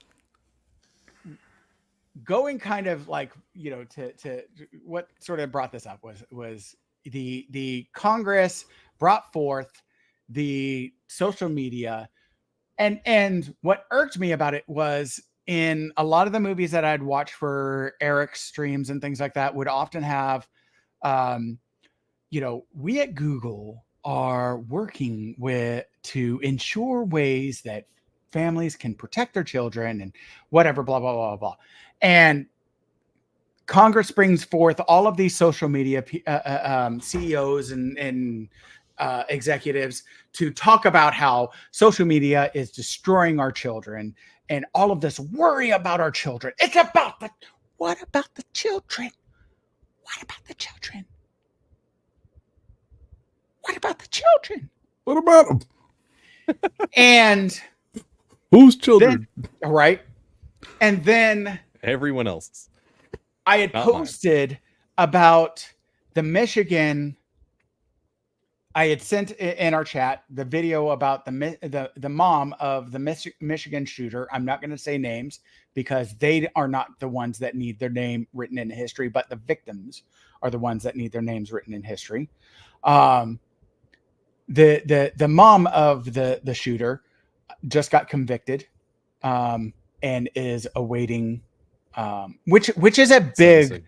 going kind of like, to what sort of brought this up was the Congress brought forth the social media And what irked me about it was in a lot of the movies that I'd watch for Eric's streams and things like that would often have, we at Google are working to ensure ways that families can protect their children and whatever, blah, blah, blah, blah. And Congress brings forth all of these social media CEOs and executives to talk about how social media is destroying our children and all of this worry about our children. It's about what about the children? What about the children? What about the children? What about them? And Whose children? Right. And then Everyone else's. I had posted about the Michigan. I had sent in our chat the video about the mom of the Michigan shooter. I'm not going to say names because they are not the ones that need their name written in history, but the victims are the ones that need their names written in history. The mom of the shooter just got convicted and is awaiting which is a big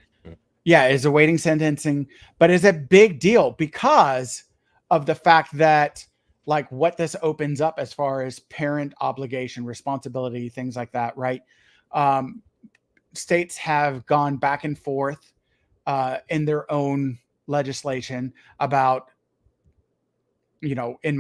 is awaiting sentencing, but is a big deal because of the fact that like what this opens up as far as parent obligation, responsibility, things like that, right? States have gone back and forth in their own legislation about, in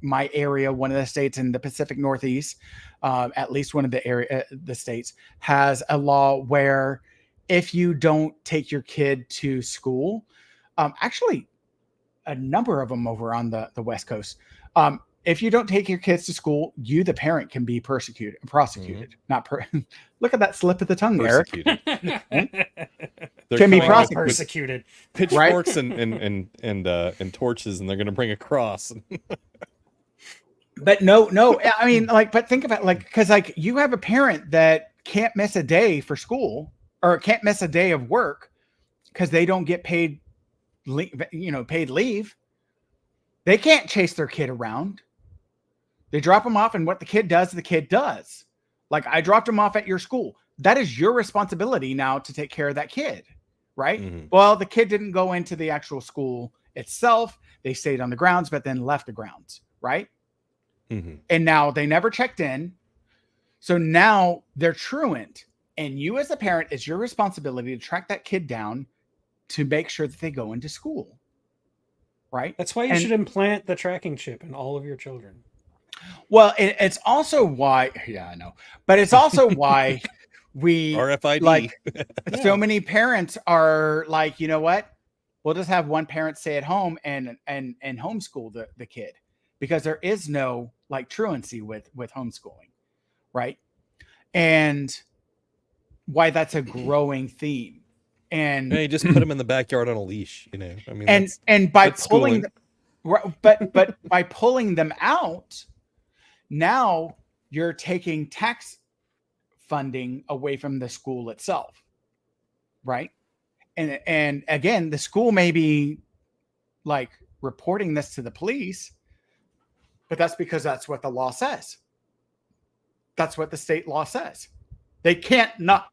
my area, one of the states in the Pacific Northeast, at least one of the states has a law where if you don't take your kid to school, actually a number of them over on the West Coast, if you don't take your kids to school, you, the parent, can be prosecuted. Look at that slip of the tongue, Eric. Can be prosecuted. Persecuted. Pitchforks and torches, and they're going to bring a cross. But no. I mean, but think about because you have a parent that can't miss a day for school or can't miss a day of work because they don't get paid leave. They can't chase their kid around. They drop them off, and what the kid does. Like, I dropped him off at your school. That is your responsibility now to take care of that kid, right? Mm-hmm. Well, the kid didn't go into the actual school itself. They stayed on the grounds, but then left the grounds, right? Mm-hmm. And now they never checked in. So now they're truant. And you as a parent, it's your responsibility to track that kid down to make sure that they go into school, right? That's why you should implant the tracking chip in all of your children. Well, it's also why, I know, but it's also why we RFID. So many parents are like, you know what? We'll just have one parent stay at home and homeschool the kid because there is no truancy with homeschooling, right? And why that's a growing theme. And you just put them in the backyard on a leash, I mean, and by pulling but by pulling them out, now you're taking tax funding away from the school itself, right? And again, the school may be reporting this to the police, but that's because that's what the law says. That's what the state law says. They can't not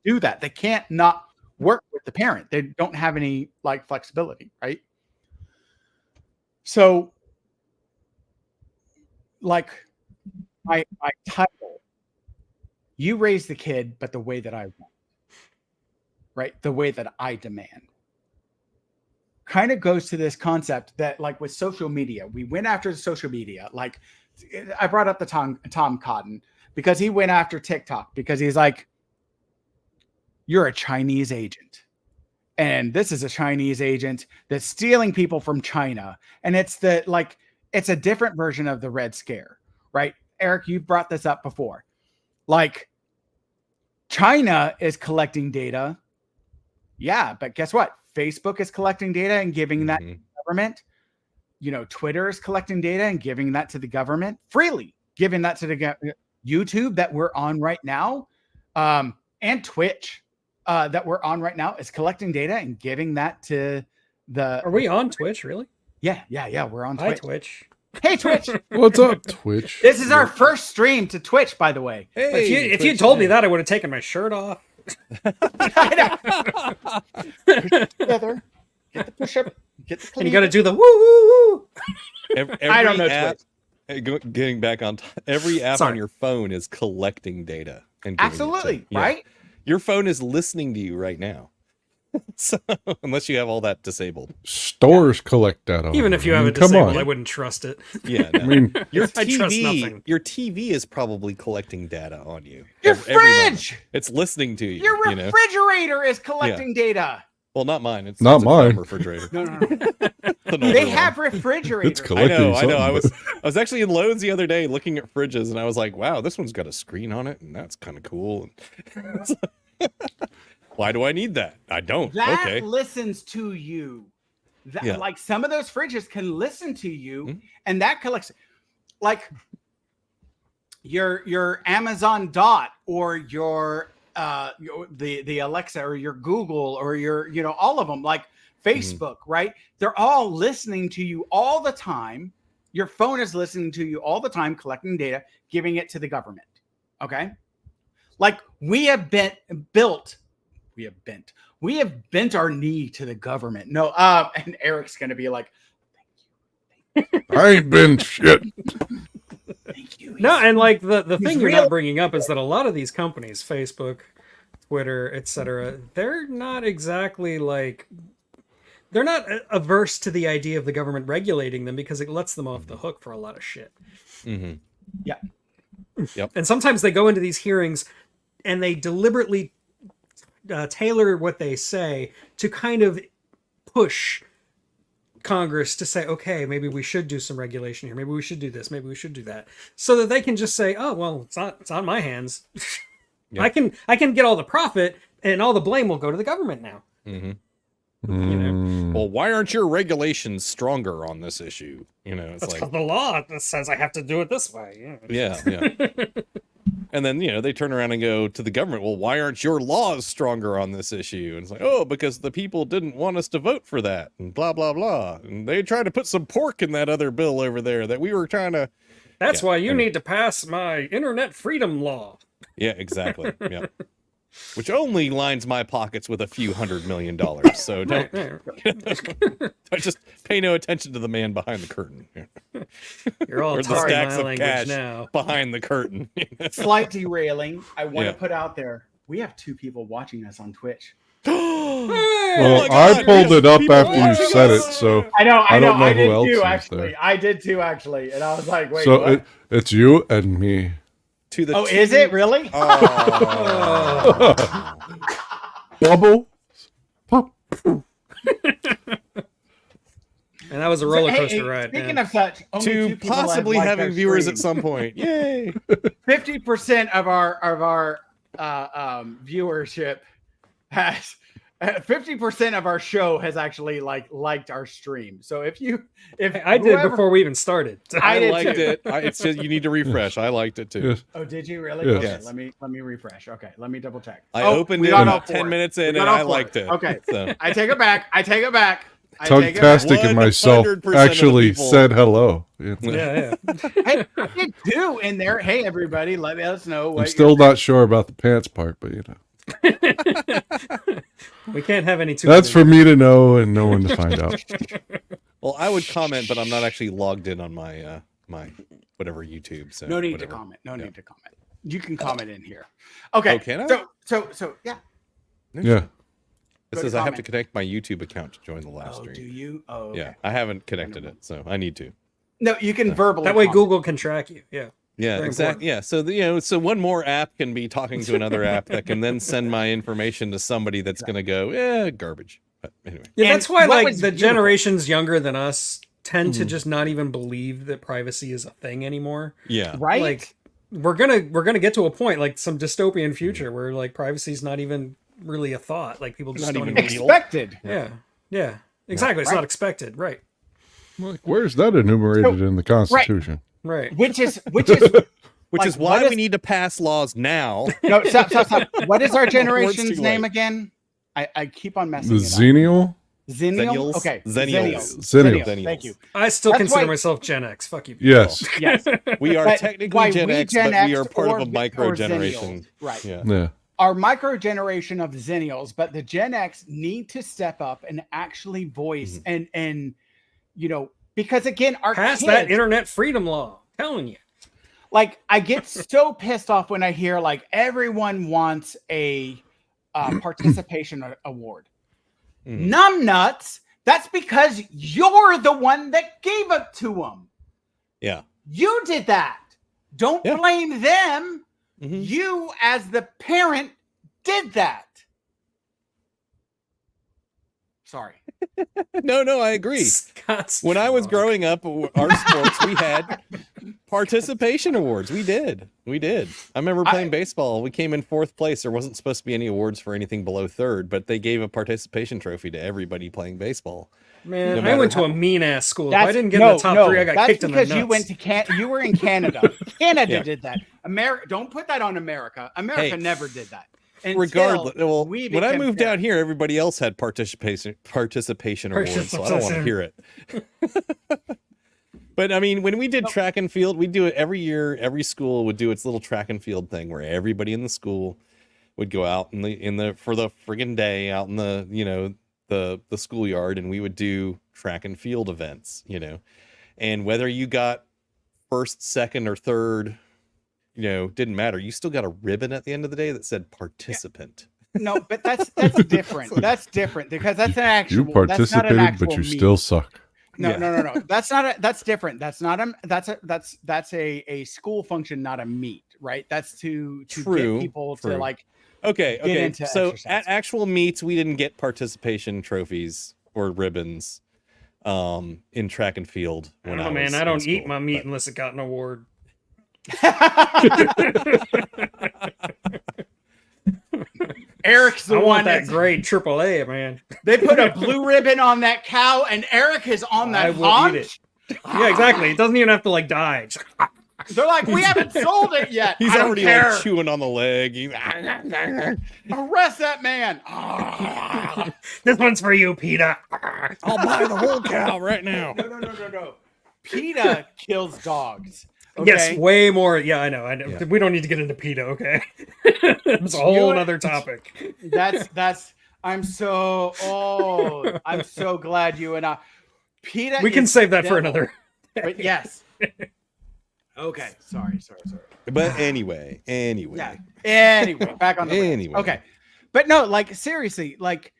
do that. They can't not work with the parent. They don't have any flexibility, right? So my title, you raise the kid, but the way that I want, right? The way that I demand, kind of goes to this concept that with social media, we went after the social media. I brought up the Tom Cotton because he went after TikTok because he's like, you're a Chinese agent. And this is a Chinese agent that's stealing people from China. And it's it's a different version of the Red Scare, right? Eric, you've brought this up before. China is collecting data. Yeah, but guess what? Facebook is collecting data and giving that to the government. Twitter is collecting data and giving that to the government freely, giving that to the YouTube that we're on right now, and Twitch that we're on right now is collecting data and giving that to the. Are we on Twitch? Really? Yeah. We're on Twitch. Hi, Twitch. Hey, Twitch. What's up, Twitch? This is our first stream to Twitch, by the way. Hey, If you told me that, I would have taken my shirt off. Together. Get the push-up. Get the And you got to do the woo woo woo. every I don't know app, getting back on every app Sorry. on your phone is collecting data and giving it to Absolutely, you. Yeah. right? Your phone is listening to you right now. So unless you have all that disabled. Stores collect data. Even if you have it come disabled, on. I wouldn't trust it. Yeah, no. I mean, your I trust TV, nothing. your TV is probably collecting data on you. Your every moment. fridge! It's listening to you. Your you know? refrigerator is collecting data. Well, not mine. It's Not it's a mine. dumb refrigerator. No. It's an older They one. have refrigerators. It's collecting. I know. I something, was actually in Lowe's the other day looking at fridges, and I was like, "Wow, this one's got a screen on it, and that's kind of cool." Why do I need that? I don't. That Okay. listens to you. Yeah. Like some of those fridges can listen to you, Mhm. and that collects, like your Amazon Dot or the Alexa or your Google or your all of them, like Facebook, right? They're all listening to you all the time. Your phone is listening to you all the time, collecting data, giving it to the government. Okay, like we have bent our knee to the government. No, and Eric's gonna be like, I ain't been shit. thank you. No, and like the He's thing you're real- not bringing up is that a lot of these companies, Facebook, Twitter, etc., they're not exactly like they're not averse to the idea of the government regulating them because it lets them off the hook for a lot of shit. Mm-hmm. And sometimes they go into these hearings and they deliberately tailor what they say to kind of push Congress to say, okay, maybe we should do some regulation here. Maybe we should do this. Maybe we should do that. So that they can just say, oh, well, it's on my hands. Yeah. I can get all the profit and all the blame will go to the government now. Mm-hmm. Mm. Well, why aren't your regulations stronger on this issue? It's That's like, because the law says I have to do it this way. yeah. And then, they turn around and go to the government, well, why aren't your laws stronger on this issue? And it's like, oh, because the people didn't want us to vote for that and blah, blah, blah. And they tried to put some pork in that other bill over there that we were trying to. That's Yeah, why you anyway. need to pass my internet freedom law. Yeah, exactly. Yeah. Which only lines my pockets with a few $100 million. So don't just pay no attention to the man behind the curtain. You're all Or the talking stacks my of language cash now. behind the curtain. Slight derailing. I want Yeah. to put out there. We have 2 people watching us on Twitch. Well, my I God, pulled we have it up people after you watching said it, us. so I know. I don't know I who did else too, is actually. there. I did too, actually. And I was like, wait, so what? it's you and me. To the Oh, is it really? Oh. Bubble. Pop. And that was a roller Hey, coaster hey, ride. Speaking man. of such, only 2 To people have possibly liked having our viewers stream. at some point. Yay. 50% of our viewership has 50% of our show has actually liked our stream. So if I did before we even started. I did liked too. it. It's just you need to refresh. I liked it too. Yes. Oh, did you really? Yes. Okay, Yes. let me refresh. Okay, let me double check. I Oh, opened we it got all about 10 4. minutes We in got and all I 4. liked it. Okay, So I take it back. Tugtastic and myself 100% of the actually people- said hello. Yeah. Yeah. Hey, I did 2 in there. Hey, everybody, let us know. I'm What still not sure about the pants part, but We can't have any too that's many. for me to know and no one to find out. well, I would comment, but I'm not actually logged in on my my whatever YouTube. So No need whatever. to comment. No need to comment. You can comment in here. Okay. Oh, can I? So yeah. Yeah. It Go says to I have to comment. connect my YouTube account to join the live Oh, do stream. you? Oh, okay. Yeah, I haven't connected it, so I need to. No, you can verbally. That way comment. Google can track you. Yeah. Yeah, Very exactly. Yeah, so so one more app can be talking to another app that can then send my information to somebody that's going to go, garbage. But anyway, Yeah, And that's why what like was the beautiful- generations younger than us tend Mm-hmm. to just not even believe that privacy is a thing anymore. yeah, Right. Like we're gonna get to a point like some dystopian future where like privacy's not even really a thought. Like people just Not don't even even. real. expected. Yeah. Exactly. It's Right. not expected. Right. Like, where's that enumerated in the Constitution? Right. Which is which like, is what why is- we need to pass laws now. no. Stop. What is our Words generation's too name late. again? I keep on messing The it up. Xenial? Zennial? Zennials? Okay. Zennials. Zennials. Thank you. I still That's consider why- myself Gen X. Fuck you. Yes. Yes. We are But technically why Gen we X, Gen but we X are part of or- a micro or generation. Zennials, right. Yeah. Yeah. Our micro generation of Zennials, but the Gen X need to step up and actually voice and because again, our Pass kids, that internet freedom law. I'm telling you. like I get so pissed off when I hear like everyone wants a participation award. Mhm. Numbnuts. That's because you're the one that gave it to them. Yeah. You did that. Don't Yeah. blame them. Mhm. You, as the parent, did that. Sorry. No, I agree. Scott's When I was drunk. growing up, our sports, we had participation awards. We did. I remember playing baseball. We came in 4th place. There wasn't supposed to be any awards for anything below 3rd, but they gave a participation trophy to everybody playing baseball. Man, No I matter went to how- a mean ass school. If I didn't get in the top 3, I got that's kicked in the because nuts. you went to you were in Canada. Canada Yeah. did that. America, don't put that on America. America Hey, never did that. Until Regardless, well, we when I became moved down parents. here, everybody else had participation awards, so I don't want to hear it. But I mean, when we did track and field, we do it every year. Every school would do its little track and field thing, where everybody in the school would go out for the friggin' day out in the schoolyard, and we would do track and field events, and whether you got 1st, 2nd, or 3rd, didn't matter. You still got a ribbon at the end of the day that said participant. No, but that's different. That's different because that's an actual. You participated, that's not an but you actual still meet. suck. No, Yeah. no. That's different. That's a school function, not a meet, right? That's to True, get people true. to like. Okay. into So exercise. at actual meets, we didn't get participation trophies or ribbons in track and field. I When don't know, man. was I in don't eat school, my meat but- unless it got an award. Eric's the I one want that that's grade AAA, man. They put a blue ribbon on that cow, and Eric is on that I will haunch. eat it. Yeah, exactly. It doesn't even have to like die. Just- They're like, we haven't sold it yet. He's I don't already care. like chewing on the leg. Arrest that man. This one's for you, Peter. I'll buy the whole cow right now. No. PETA kills dogs. Okay? Yes, way more. Yeah, I know. Yeah. We don't need to get into PETA, okay? It's a whole other topic. That's. I'm so glad you and I. PETA. We can is save that for devil. another. But yes. Okay. Sorry. But anyway. Yeah. Anyway, back on the rails. Anyway. Okay. But no, like seriously, like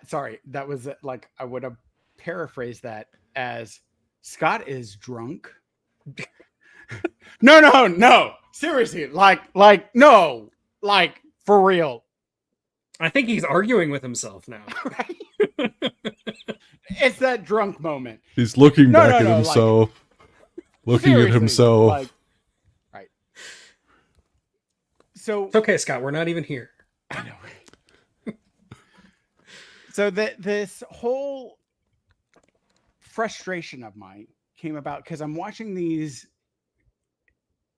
sorry, that was like I would have paraphrased that as Scott is drunk. No. Seriously, like no, like for real. I think he's arguing with himself now. It's that drunk moment. He's looking No, back no, at no, like- himself, looking at Seriously, himself. like, right. So It's okay, Scott. We're not even here. I know. So this whole frustration of mine came about because I'm watching these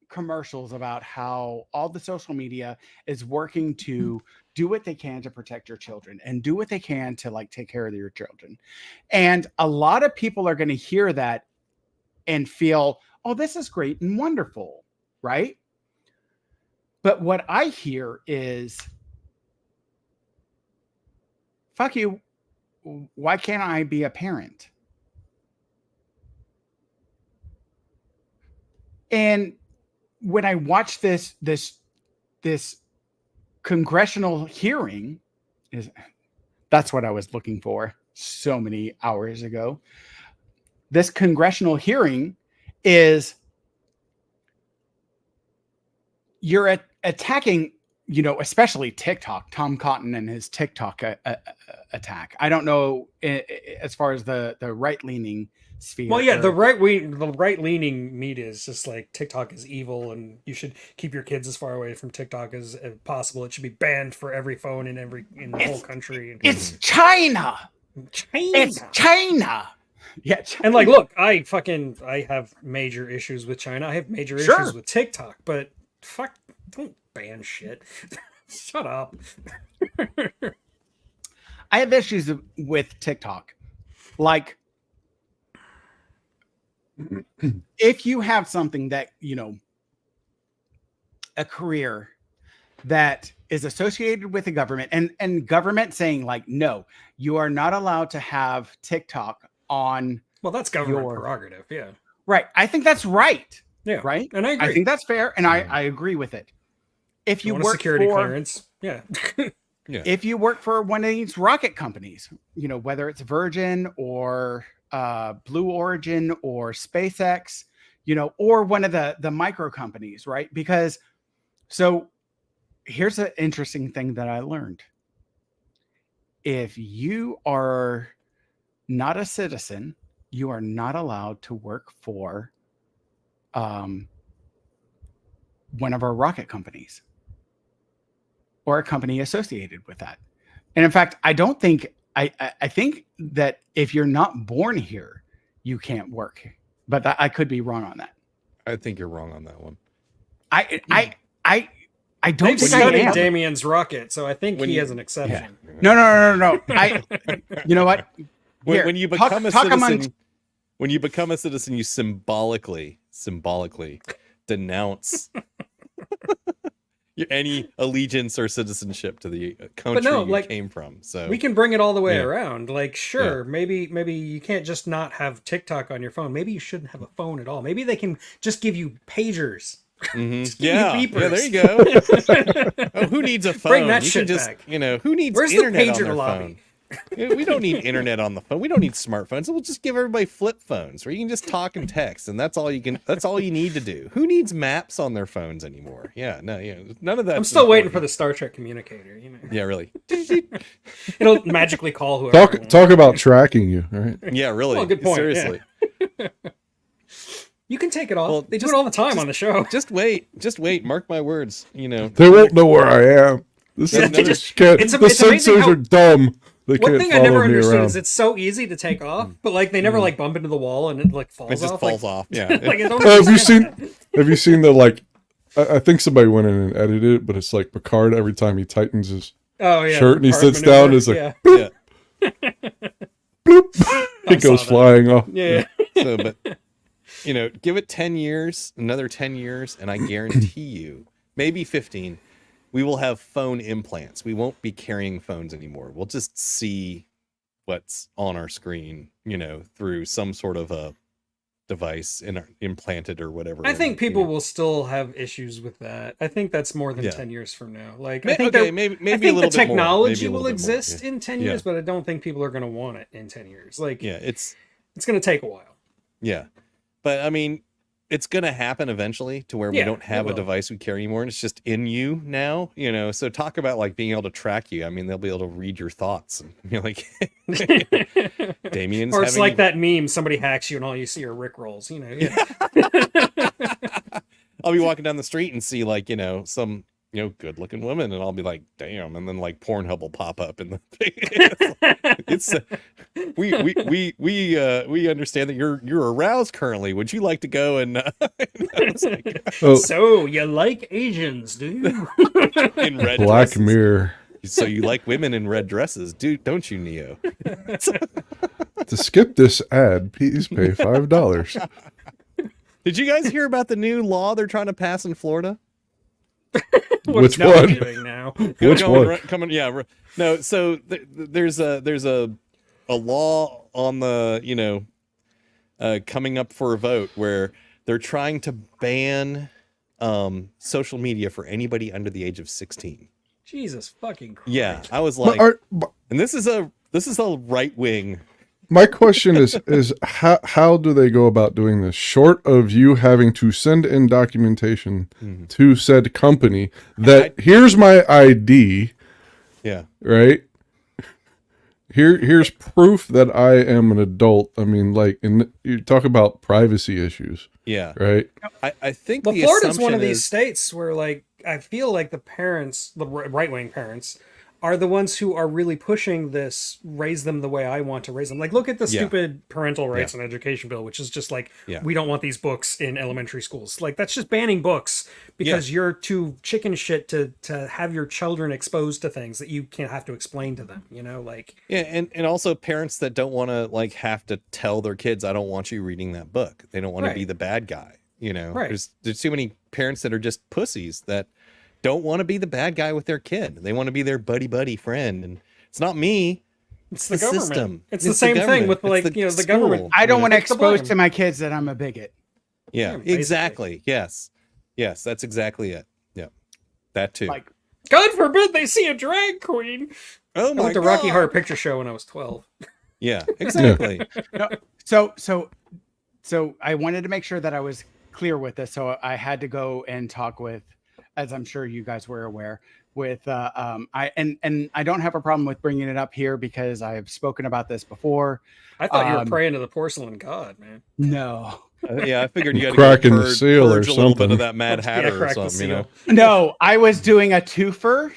commercials about how all the social media is working to do what they can to protect your children and do what they can to like take care of your children. And a lot of people are going to hear that and feel, oh, this is great and wonderful, right? But what I hear is, fuck you. Why can't I be a parent? And when I watched this congressional hearing, that's what I was looking for so many hours ago. This congressional hearing is you're attacking, especially TikTok, Tom Cotton and his TikTok attack. I don't know as far as the right-leaning sphere. Well, yeah, or- the right-leaning media is just like TikTok is evil, and you should keep your kids as far away from TikTok as possible. It should be banned for every phone in the whole country. It's China. It's China. Yeah. And like, look, I have major issues with China. I have major Sure. issues with TikTok, but fuck, don't ban shit. Shut up. I have issues with TikTok. Like, if you have something that, a career that is associated with the government and government saying like, no, you are not allowed to have TikTok on. Well, that's government prerogative. Yeah. Right. I think that's right. Yeah. Right. And I agree. I think that's fair. And I agree with it. If you want a work security for, clearance. Yeah. Yeah. if you work for one of these rocket companies, whether it's Virgin or Blue Origin or SpaceX, or one of the micro companies, right? Because here's an interesting thing that I learned. If you are not a citizen, you are not allowed to work for one of our rocket companies or a company associated with that. And in fact, I don't think, I think that if you're not born here, you can't work. But I could be wrong on that. I think you're wrong on that one. I don't They've think I studied am. Damien's rocket, so I think he has an exception. No. You know what? When you become a citizen, when you become a citizen, you symbolically denounce any allegiance or citizenship to the country you came from. So we can bring it all the way around. Like, sure, maybe you can't just not have TikTok on your phone. Maybe you shouldn't have a phone at all. Maybe they can just give you pagers. Mm-hmm. Yeah, there you go. Oh, who needs a phone? Bring that you shit can just, back. Who needs Where's internet the pager on their lobby? phone? We don't need internet on the phone. We don't need smartphones. We'll just give everybody flip phones where you can just talk and text, and that's all you need to do. Who needs maps on their phones anymore? Yeah, none of that. I'm still waiting for the Star Trek communicator. Yeah, really. It'll magically call whoever. Talk about tracking you, right? Yeah, really. Well, good point. Seriously. Yeah. You can take it off. Well, they do it all the time on the show. Just wait. Mark my words. They won't know where I am. The sensors are dumb. One thing I never understood is it's so easy to take off, but they never bump into the wall and it falls off. It just falls off. Yeah. Have you seen the I think somebody went in and edited it, but it's like Picard every time he tightens his shirt and he sits down, it's like bloop, bloop. It goes flying off. Yeah. So, but give it 10 years, another 10 years, and I guarantee you, maybe 15. We will have phone implants. We won't be carrying phones anymore. We'll just see what's on our screen, through some sort of a device implanted or whatever. I think people will still have issues with that. I think that's more than 10 years from now. I think maybe I think a little the technology bit more. will exist in 10 years, but I don't think people are going to want it in 10 years. It's going to take a while. Yeah. But I mean, it's going to happen eventually to where we don't have a device we carry anymore, and it's just in you now, so talk about being able to track you. I mean, they'll be able to read your thoughts and you're like, Damien's or it's like that meme, somebody hacks you and all you see are Rick rolls, I'll be walking down the street and see some good looking woman, and I'll be like, damn, and then Pornhub will pop up in the it's we understand that you're aroused currently. Would you like to go and so you like Asians, do you? In red Black dresses. Mirror. So you like women in red dresses, don't you, Neo? To skip this ad, please pay $5. Did you guys hear about the new law they're trying to pass in Florida? Which one? Doing now? Which one? No, so there's a law on the coming up for a vote where they're trying to ban social media for anybody under the age of 16. Jesus fucking Christ. Yeah, I was like, and this is a right wing. My question is how do they go about doing this? Short of you having to send in documentation to said company that here's my ID. Yeah. Right? Here's proof that I am an adult. I mean, you talk about privacy issues. Yeah. Right? I think Florida's one of these states where I feel like the parents, the right-wing parents, are the ones who are really pushing this raise them the way I want to raise them. Like, look at the stupid parental rights and education bill, which is just like, we don't want these books in elementary schools. Like, that's just banning books because you're too chicken shit to have your children exposed to things that you can't have to explain to them, you know, like. Yeah. And also parents that don't want to like have to tell their kids, I don't want you reading that book. They don't want to be the bad guy. You know, there's too many parents that are just pussies that don't want to be the bad guy with their kid. They want to be their buddy friend. And it's not me. It's the government. system. It's the same thing with like, the government. I don't want to expose to my kids that I'm a bigot. Yeah, exactly. Yes. Yes, that's exactly it. Yeah. That too. Like, God forbid they see a drag queen. Oh my I went to Rocky Horror Picture Show when I was 12. Yeah, exactly. no, so I wanted to make sure that I was clear with this. So I had to go and talk with, as I'm sure you guys were aware, with I don't have a problem with bringing it up here because I've spoken about this before. I thought you were praying to the porcelain god, man. No. Yeah, I figured you had to cracking the seal or purge a little bit something. of that Mad Hatter or something, you know. No, I was doing a twofer.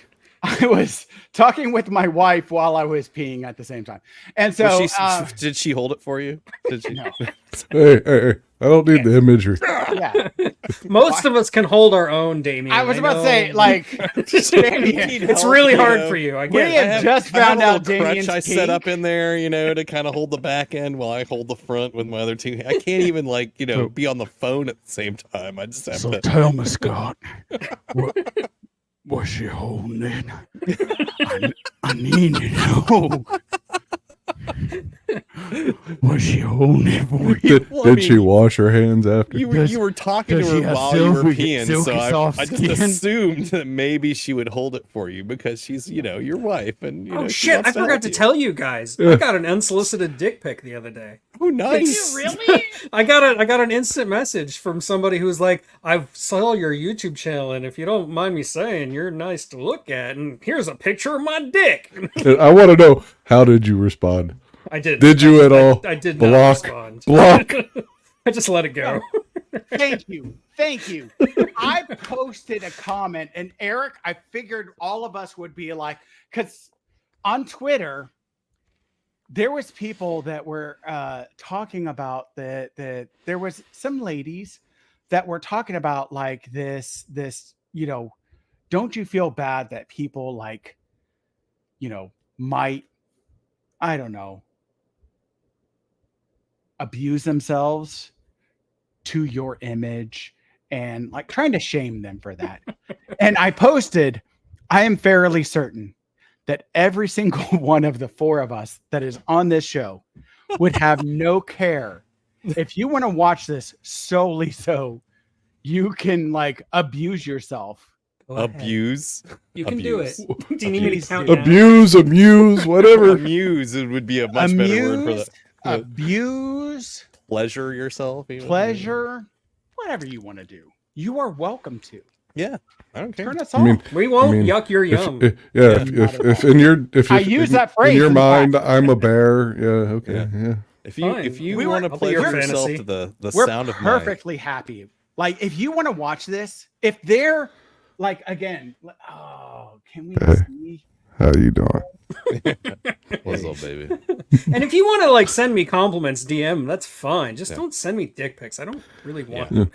I was talking with my wife while I was peeing at the same time. And so did she hold it for you? Did she? No. Hey, I don't need the imagery. Yeah. Most of us can hold our own, Damien. I was about to say, like, Damien, it's really hard for you. I we get have just found out Damien's crutch I set up in there, you know, to kind of hold the back end while I hold the front with my other two. I can't even like, you know, be on the phone at the same time. I just have to. Tell me, Scott, what's she holding it? I need to know. Was she holding it for you? Did she wash her hands after? You were talking to her while you were peeing, so I just assumed that maybe she would hold it for you because she's, you know, your wife. And you know, shit! I forgot to tell you guys. I got an unsolicited dick pic the other day. Oh, nice! Really? I got an instant message from somebody who was like, "I saw your YouTube channel, and if you don't mind me saying, you're nice to look at, and here's a picture of my dick." I want to know, how did you respond? I did. Did you at all? I did not respond. Block. I just let it go. Thank you. I posted a comment, and Eric, I figured all of us would be like, because on Twitter, there was people that were talking about that there was some ladies that were talking about like this, you know, don't you feel bad that people like, you know, might, I don't know, abuse themselves to your image and like trying to shame them for that. And I posted, I am fairly certain that every single one of the four of us that is on this show would have no care. If you want to watch this solely so you can like abuse yourself. Abuse? You can do it. Do you need me to count Abuse, amuse, whatever. Amuse, it would be a much better word for that. Abuse. Pleasure yourself. Even. Pleasure. Whatever you want to do. You are welcome to. Yeah. I don't care. Turn us off. We won't yuck your yum. If in your I use that phrase in your in mind, I'm a bear. Yeah, okay. Yeah. If you want to play yourself to the sound of we're perfectly happy. Like if you want to watch this, if they're like again, oh, can we see? How you doing? What's up, baby? And if you want to like send me compliments, DM, that's fine. Just don't send me dick pics. I don't really want them.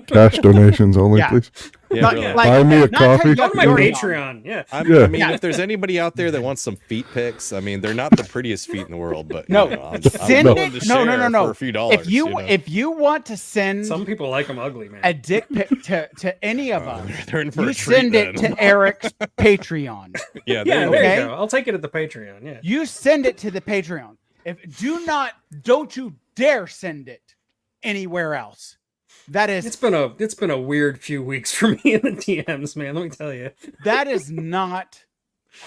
Cash donations only, please. Yeah, really. Buy me a coffee. Go to my Patreon. Yeah. I mean, if there's anybody out there that wants some feet pics, I mean, they're not the prettiest feet in the world, but no, you know, I'm send willing it. to No, share no. for a few dollars. If you want to send, some people like them ugly, man. A dick pic to any of us, they're in for you a treat, send it then. to Eric's Patreon. Yeah, there okay? you go. I'll take it at the Patreon. Yeah. You send it to the Patreon. Don't you dare send it anywhere else. That is, it's been a weird few weeks for me in the DMs, man. Let me tell you, that is not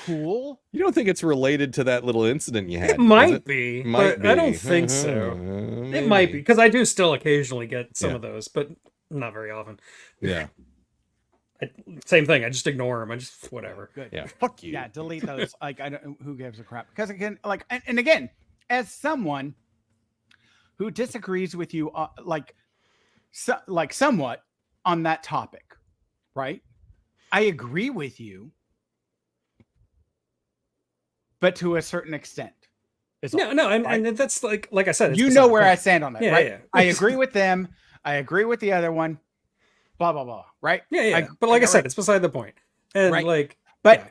cool. You don't think it's related to that little incident you had? It might be, but I don't think Uh-huh, so. maybe. It might be because I do still occasionally get some of those, but not very often. Yeah. Same thing. I just ignore them. I just whatever. Good. Yeah. Fuck you. Yeah, delete those. Like I don't. Who gives a crap? Because again, like, and again, as someone who disagrees with you, like somewhat on that topic, right? I agree with you but to a certain extent. is all, No, right? and that's like I said, it's You beside know the where I point. stand on that, Yeah, right? yeah. I agree with them. I agree with the other one. Blah blah blah. Right? Yeah. But like I said, it's beside the point. And Right. like, But yeah.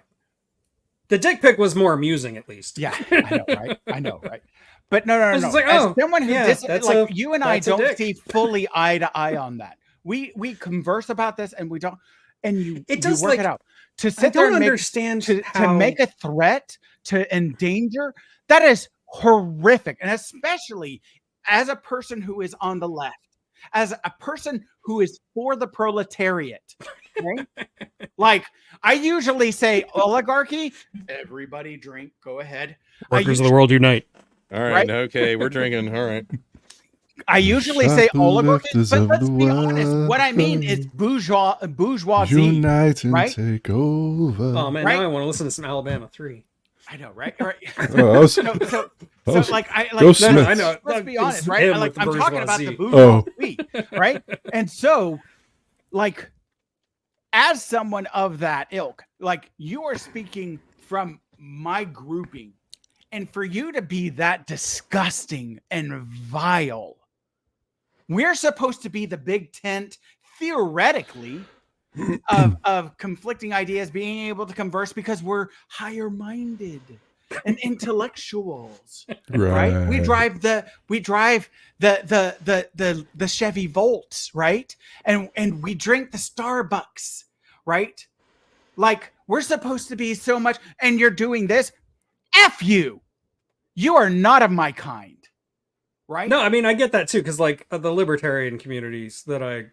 The dick pic was more amusing, at least. yeah, I know, right? I know, right? But no. was just like, As oh, someone who yeah, that's like a- you and I that's a don't dick. see fully eye to eye on that. We converse about this and we don't, and It does, you work like, it out. To I sit there don't and make, understand to how make a threat, to endanger, that is horrific. And especially as a person who is on the left, as a person who is for the proletariat. Okay? Like, I usually say oligarchy, everybody drink, go ahead. workers of the world unite. All right, Right? okay, we're drinking. All right. I usually say oligarchy, Shoplifters but of let's the be honest. What I mean is bourgeoisie. Unite and right? take over. Oh man, Right? now I want to listen to some Alabama 3. I know, right? Right. Oh, I was- So was- like, I Go like. Smiths. I know. Let's be It's honest, right? him I, like, with the I'm talking about the bourgeoisie. bourgeoisie, right? And so, like, as someone of that ilk, like, you are speaking from my grouping, and for you to be that disgusting and vile, we're supposed to be the big tent, theoretically, of conflicting ideas, being able to converse because we're higher minded and intellectuals, right? We drive the Chevy Volts, right? And we drink the Starbucks, right? Like, we're supposed to be so much, and you're doing this. F you. You are not of my kind, right? No, I mean I get that too, because like the libertarian communities that I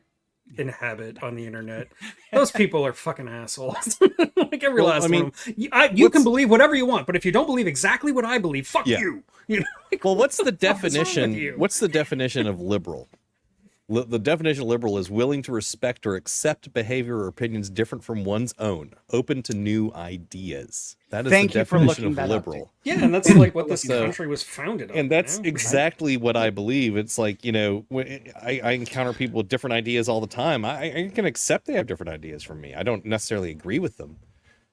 inhabit on the internet, those people are fucking assholes. Like every Well, last I mean, one. Of them. You can believe whatever you want, but if you don't believe exactly what I believe, fuck Yeah. you. You know? Like, Well, what's the fuck is wrong with definition? you? What's the definition of liberal? The definition of liberal is willing to respect or accept behavior or opinions different from one's own, open to new ideas. That is Thank the you for definition looking of that up, liberal. Yeah, and that's like what this So- country was founded on. And that's you know? exactly what I believe. It's like, you know, I encounter people with different ideas all the time. I can accept they have different ideas from me. I don't necessarily agree with them,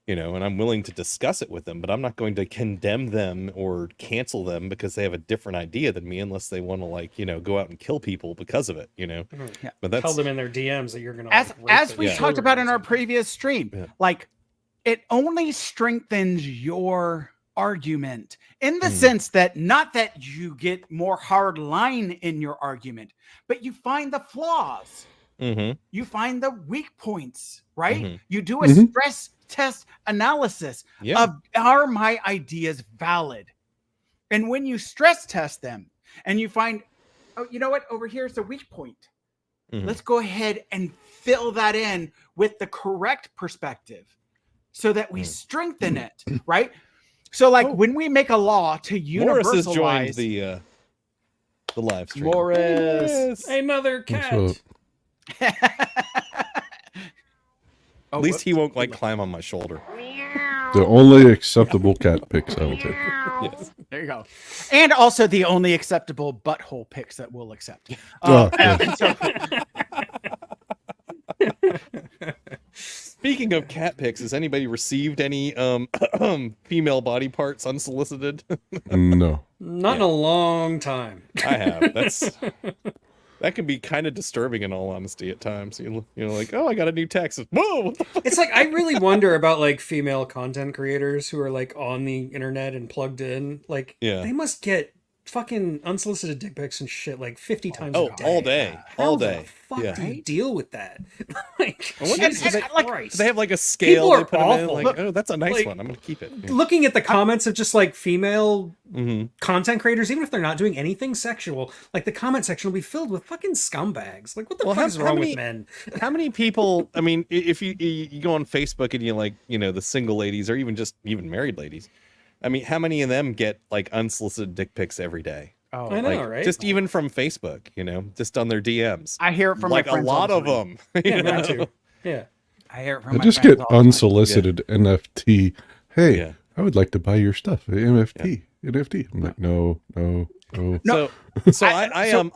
you know, and I'm willing to discuss it with them, but I'm not going to condemn them or cancel them because they have a different idea than me, unless they want to, like, you know, go out and kill people because of it, you know. Yeah. But Tell that's them in their DMs that you're gonna as like, rape their we Yeah. talked children about or in our something. previous stream, Yeah. like, it only strengthens your argument in the Mhm. sense that not that you get more hard line in your argument, but you find the flaws, Mhm. you find the weak points, right? Mhm. You do a Mhm. stress test analysis Yeah. of, are my ideas valid? And when you stress test them and you find, oh, you know what, over here is the weak point. Mhm. Let's go ahead and fill that in with the correct perspective so that we strengthen it, right? So, like, when we make a law to Morris has joined universalize, the live stream. Morris. Another What's cat. up? Oh, At least he won't, like, whoops. climb on my shoulder. The only acceptable cat pics I will take. Yes. There you go. And also the only acceptable butthole pics that we'll accept. Oh, Speaking of cat pics, has anybody received any female body parts unsolicited? No. Not in a long time. I have. That can be kind of disturbing, in all honesty, at times. You know, like, oh, I got a new text. Whoa! What the fuck? It's like I really wonder about like female content creators who are like on the internet and plugged in. Like, Yeah. they must get fucking unsolicited dick pics and shit like 50 times Oh, a day. all day, How all the day. fuck Yeah. do you deal with that? Like, I wonder- Jesus do like, Christ. Do they have like a scale People they are put them in? awful. Like, Look, oh, that's a nice like, one. I'm gonna keep it. Yeah. Looking at the comments of just like female Mhm. content creators, even if they're not doing anything sexual, like the comment section will be filled with fucking scumbags. Like, what the Well, fuck how- is how wrong many- with men? How many people? I mean, if you go on Facebook and you, like, you know, the single ladies or even married ladies, I mean, how many of them get like unsolicited dick pics every day? Oh, I know, Like, right? just even from Facebook, you know, just on their DMs. I hear it from Like my a friends. all lot the of time. them. Yeah, you me know? too. Yeah. I hear it from I my just friends get all the time. unsolicited NFT. Hey, Yeah. I would like to buy your stuff. NFT. I'm like, no. So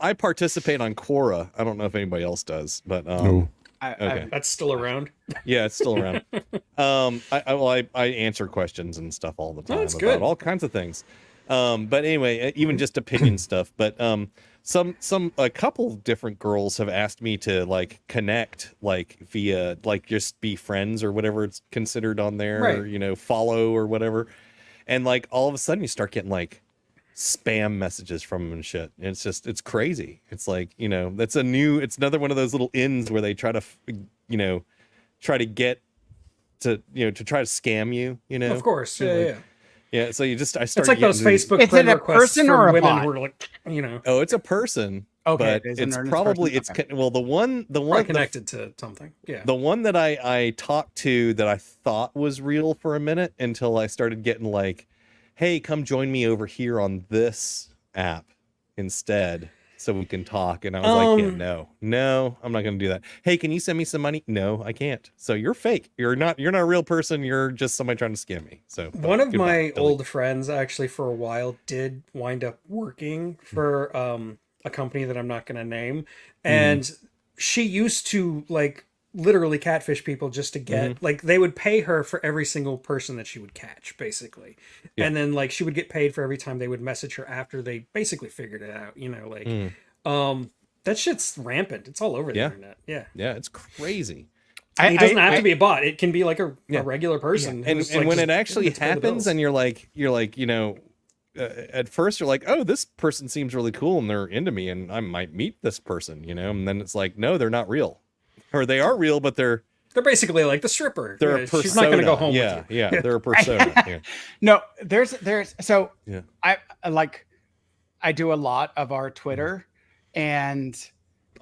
I participate on Quora. I don't know if anybody else does, but No. Okay. That's still around. Yeah, it's still around. I answer questions and stuff all the time that's about good. all kinds of things. But anyway, even just opinion stuff. But a couple different girls have asked me to like connect like via like just be friends or whatever it's considered on there, Right. or, follow or whatever. And like all of a sudden you start getting like spam messages from them and shit. And it's crazy. It's like, it's another one of those little ins where they try to, try to get to, to try to scam you, Of course. Yeah, Like, yeah. Yeah. So I started It's like those getting these- Facebook Is it friend a requests person from or a women bot? who are like, Oh, it's a person. Okay, But it is an it's earnest probably, person? Okay. well, the one, probably connected to something. Yeah. the one that I talked to that I thought was real for a minute until I started getting like, hey, come join me over here on this app instead so we can talk. And I was like, yeah, no, I'm not going to do that. Hey, can you send me some money? No, I can't. So you're fake. You're not a real person. You're just somebody trying to scam me. So One of goodbye, my delete. old friends actually for a while did wind up working for a company that I'm not going to name. And she used to like literally catfish people just to get like they would pay her for every single person that she would catch basically. Yeah. And then like she would get paid for every time they would message her after they basically figured it out, that shit's rampant. It's all over the internet. Yeah. Yeah, it's crazy. It doesn't have to be a bot. It can be like a regular person. And who's, when like, it just actually needs to pay the happens bills. and you're like, at first you're like, oh, this person seems really cool and they're into me and I might meet this person, and then it's like, no, they're not real. Or they are real, but they're basically like the stripper. a persona. She's not going to go home Yeah, with you. yeah, they're a persona. Yeah. No, there's so Yeah. I do a lot of our Twitter, and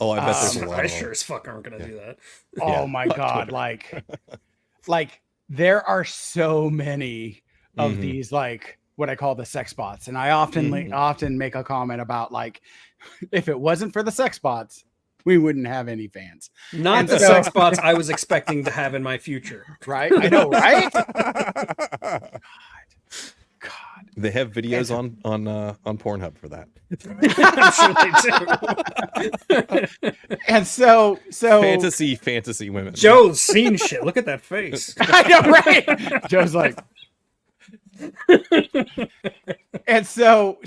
Oh, I bet there's a lot I of sure them. as fuck aren't going to do that. oh my god, like there are so many of Mhm. these like what I call the sex bots, and I often make a comment about like if it wasn't for the sex bots, we wouldn't have any fans, Not And the so- sex bots I was expecting to have in my future. right? I know, right? God. They have videos on Pornhub for that. I'm sure they do. And so Fantasy women. Joe's seen shit. Look at that face. I know, right? Joe's like, and so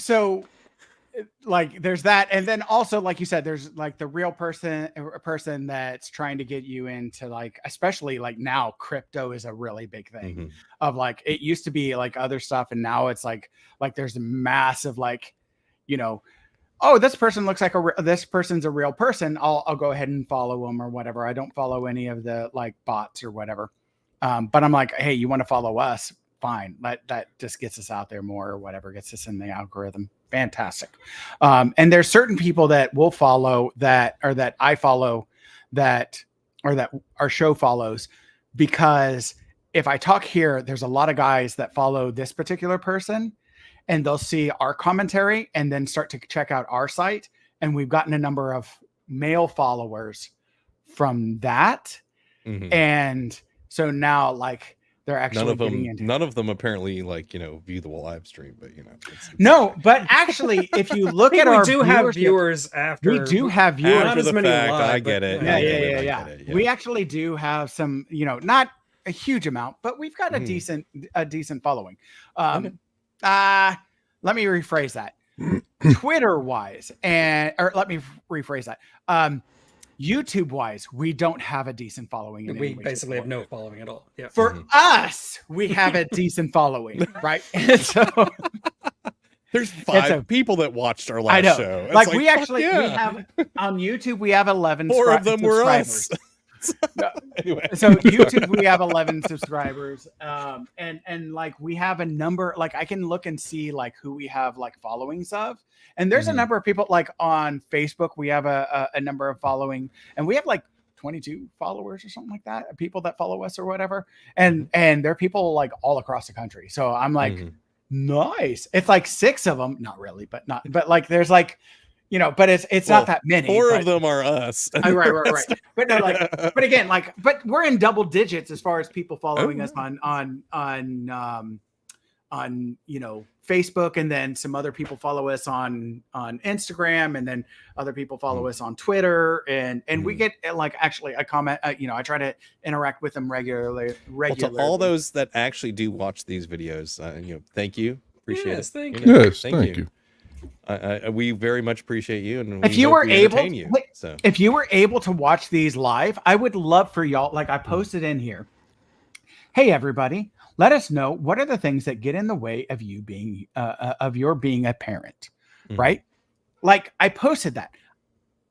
like there's that, and then also like you said, there's like the real person, a person that's trying to get you into like, especially like now, crypto is a really big thing. Mhm. Of like it used to be like other stuff, and now it's like there's a massive like, oh, this person looks like this person's a real person. I'll go ahead and follow them or whatever. I don't follow any of the like bots or whatever. But I'm like, hey, you want to follow us? Fine. That just gets us out there more or whatever, gets us in the algorithm. Fantastic. And there's certain people that will follow that I follow that our show follows, because if I talk here, there's a lot of guys that follow this particular person and they'll see our commentary and then start to check out our site. And we've gotten a number of male followers from that. Mhm. And so now like they're actually getting into None of them apparently like view the live stream, but it's no, but actually, if you look at we our do have viewership- viewers after. we do have viewers. Not after as the many fact. live, I but- get it. Yeah, I Yeah, get it, yeah. I get it, We actually do have some, not a huge amount, but we've got Mhm. a decent following. Okay. Let me rephrase that. Twitter wise, or let me rephrase that. YouTube wise, we don't have a decent following. In We any way, basically shape, have or no following at all. Yeah. form. For us, we have a decent following, right? And so There's 5 people that watched our last I know. show. It's Like we fuck actually yeah. we have on YouTube we have 11 4 of them were subscribers. us. Anyway. So YouTube we have 11 subscribers, and like we have a number, like I can look and see like who we have like followings of, and there's a Mhm. number of people like on Facebook we have a number of following, and we have like 22 followers or something like that, people that follow us or whatever, and there are people like all across the country. So I'm like, Mhm. nice. It's like 6 of them, not really, but like there's like, but it's Well, not that many. 4 but- of them are us. right. But no, like, but again, like, but we're in double digits as far as people following Oh, us on Facebook, and then some other people follow us on Instagram, and then other people follow us on Twitter, and we get like actually a comment. I try to interact with them regularly. Well, to all those that actually do watch these videos, thank you, appreciate Yes, it. thank You know, Yes, thank you. We very much appreciate you, and If we you hope were we able, entertain you. So if you were able to watch these live, I would love for y'all. Like I posted in here. Hey everybody, let us know what are the things that get in the way of you being of your being a parent, right? Like I posted that.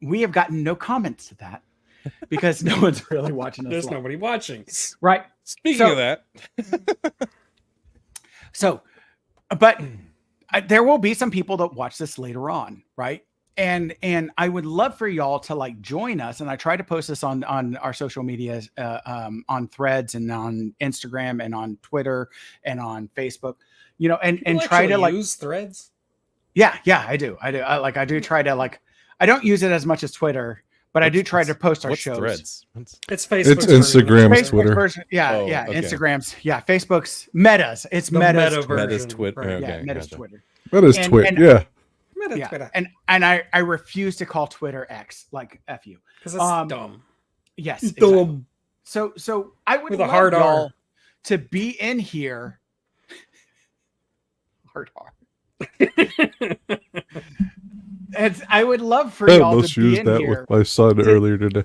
We have gotten no comments to that because no one's really watching us. There's live. nobody watching. Right. speaking of that, So, but there will be some people that watch this later on, right? And I would love for y'all to like join us. And I try to post this on our social medias, on Threads and on Instagram and on Twitter and on Facebook, and try to like use Threads. Yeah, I do. I do try to like. I don't use it as much as Twitter, but I do try to post our what's shows. Threads? It's Facebook. It's Instagram's Facebook's Twitter. version, yeah, Oh, okay. Instagram's, Facebook's Metas. It's The Meta's meta Twitter. Meta's version, Twitter. right. Okay, Yeah, Meta's gotcha. Twitter. That is And- Twit. and- Yeah. Meta Yeah, Twitter. and I refuse to call Twitter X, like F you. Because it's dumb. Yes, exactly. Dumb. So I would With a love hard R. y'all to be in here. Hard R. And I would love for I y'all almost to be used in that here with my son earlier today.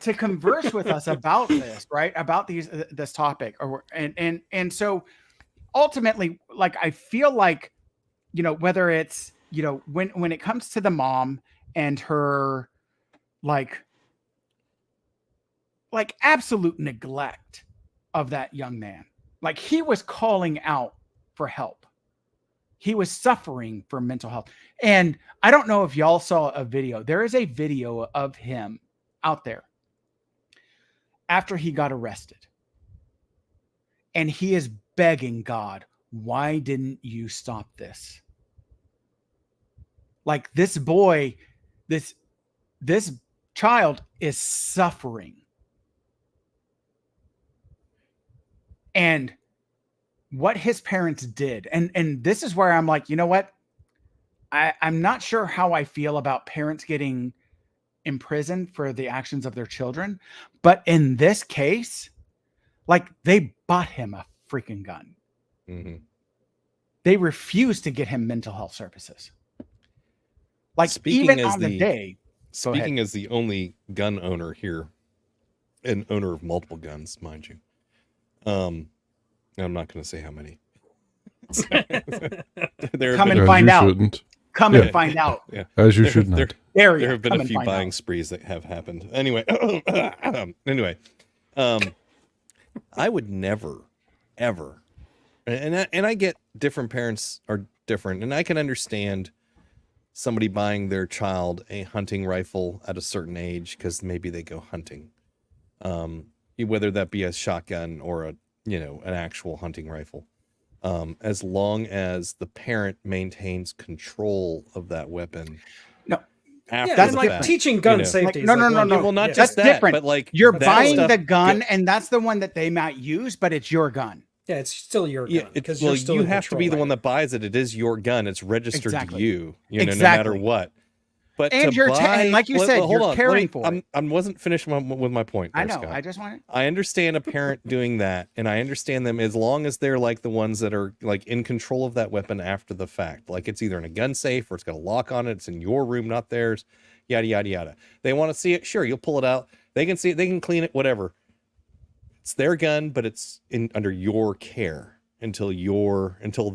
to converse with us about this, right? About this topic, and so ultimately, like I feel like, whether it's when it comes to the mom and her like absolute neglect of that young man, like he was calling out for help. He was suffering from mental health. And I don't know if y'all saw a video. There is a video of him out there after he got arrested. And he is begging God, why didn't you stop this? Like this boy, this child is suffering. And what his parents did, and this is where I'm like, you know what? I'm not sure how I feel about parents getting imprisoned for the actions of their children, but in this case, like they bought him a freaking gun. Mhm. They refused to get him mental health services. Like Speaking even as on the day. Go ahead. Speaking as the only gun owner here, and owner of multiple guns, mind you. I'm not going to say how many. There have Come been, and As find you out. shouldn't. Come Yeah. and find out. yeah, As you there, should there, not. There there have been come a and few find buying out. sprees that have happened. Anyway, I would never, ever, and I get different parents are different, and I can understand somebody buying their child a hunting rifle at a certain age because maybe they go hunting, whether that be a shotgun or an actual hunting rifle. As long as the parent maintains control of that weapon. No. After Yeah, That's it's the like fact, teaching gun you know. safety. Like, no. Well, not yeah. just That's that, different. but like You're that buying stuff the gun, go- and that's the one that they might use, but it's your gun. Yeah, it's still your Yeah, gun. it's, You're well, still you in have to control be the of one it. that buys it. It is your gun. It's registered Exactly. to you, no matter Exactly. what. But And to you're buy, and like you said, hold you're on. caring for it. I wasn't finished with my point. I there, know. Scott. I just want I understand a parent doing that, and I understand them as long as they're like the ones that are like in control of that weapon after the fact. Like it's either in a gun safe or it's got a lock on it. It's in your room, not theirs. Yada yada yada. They want to see it. Sure, you'll pull it out. They can see it. They can clean it. Whatever. It's their gun, but it's under your care until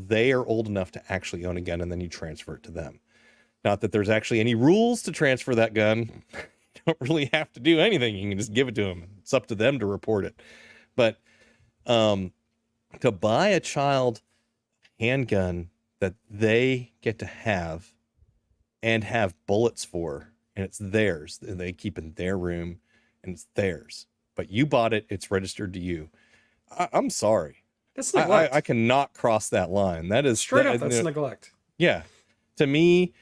they are old enough to actually own a gun, and then you transfer it to them. Not that there's actually any rules to transfer that gun. You don't really have to do anything. You can just give it to them. It's up to them to report it. But to buy a child handgun that they get to have and have bullets for, and it's theirs, and they keep in their room, and it's theirs. But you bought it. It's registered to you. I'm sorry. That's neglect. I cannot cross that line. That is Straight up, that's neglect. Yeah. To me,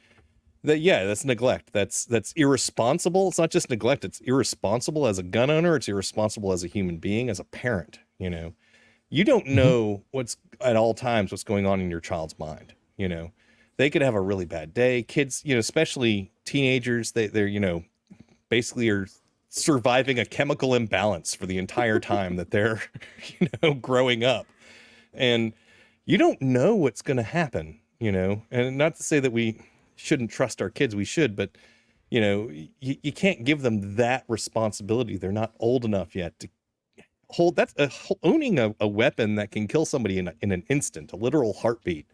that's neglect. That's irresponsible. It's not just neglect. It's irresponsible as a gun owner. It's irresponsible as a human being, as a parent. You don't know what's at all times what's going on in your child's mind. You know, they could have a really bad day. Kids, you know, especially teenagers, they're, you know, basically are surviving a chemical imbalance for the entire time that they're, you know, growing up. And you don't know what's going to happen, you know, and not to say that we shouldn't trust our kids, we should, but you know, you can't give them that responsibility. They're not old enough yet to hold. That's owning a weapon that can kill somebody in an instant, a literal heartbeat,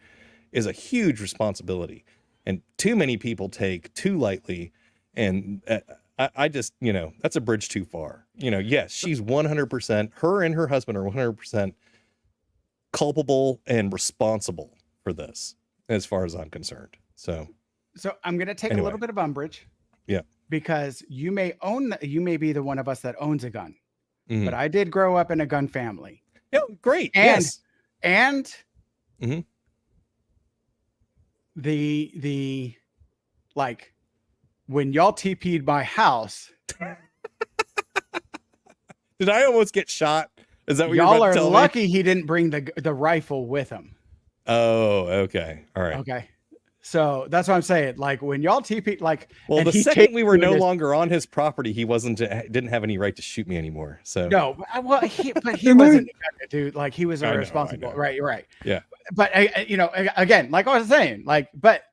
is a huge responsibility. And too many people take too lightly. And I just, you know, that's a bridge too far. You know, yes, she's 100%, her and her husband are 100% culpable and responsible for this, as far as I'm concerned. So I'm going to take a little bit of umbrage. Yeah. Because you may be the one of us that owns a gun, Mhm. but I did grow up in a gun family. Yeah, great. And, yes. and Mhm. the like when y'all TP'd my house, Did I almost get shot? Is that what you're y'all about are to tell lucky me? he didn't bring the rifle with him. Oh, okay. All right. Okay. So that's what I'm saying. Like when y'all TP, like, Well, and the he second we were chased you no in his- longer on his property, he didn't have any right to shoot me anymore. So No, well, he Am I- wasn't a dude. Like he was I know, I irresponsible. know. Right. Yeah. But you know, again, like I was saying, like, but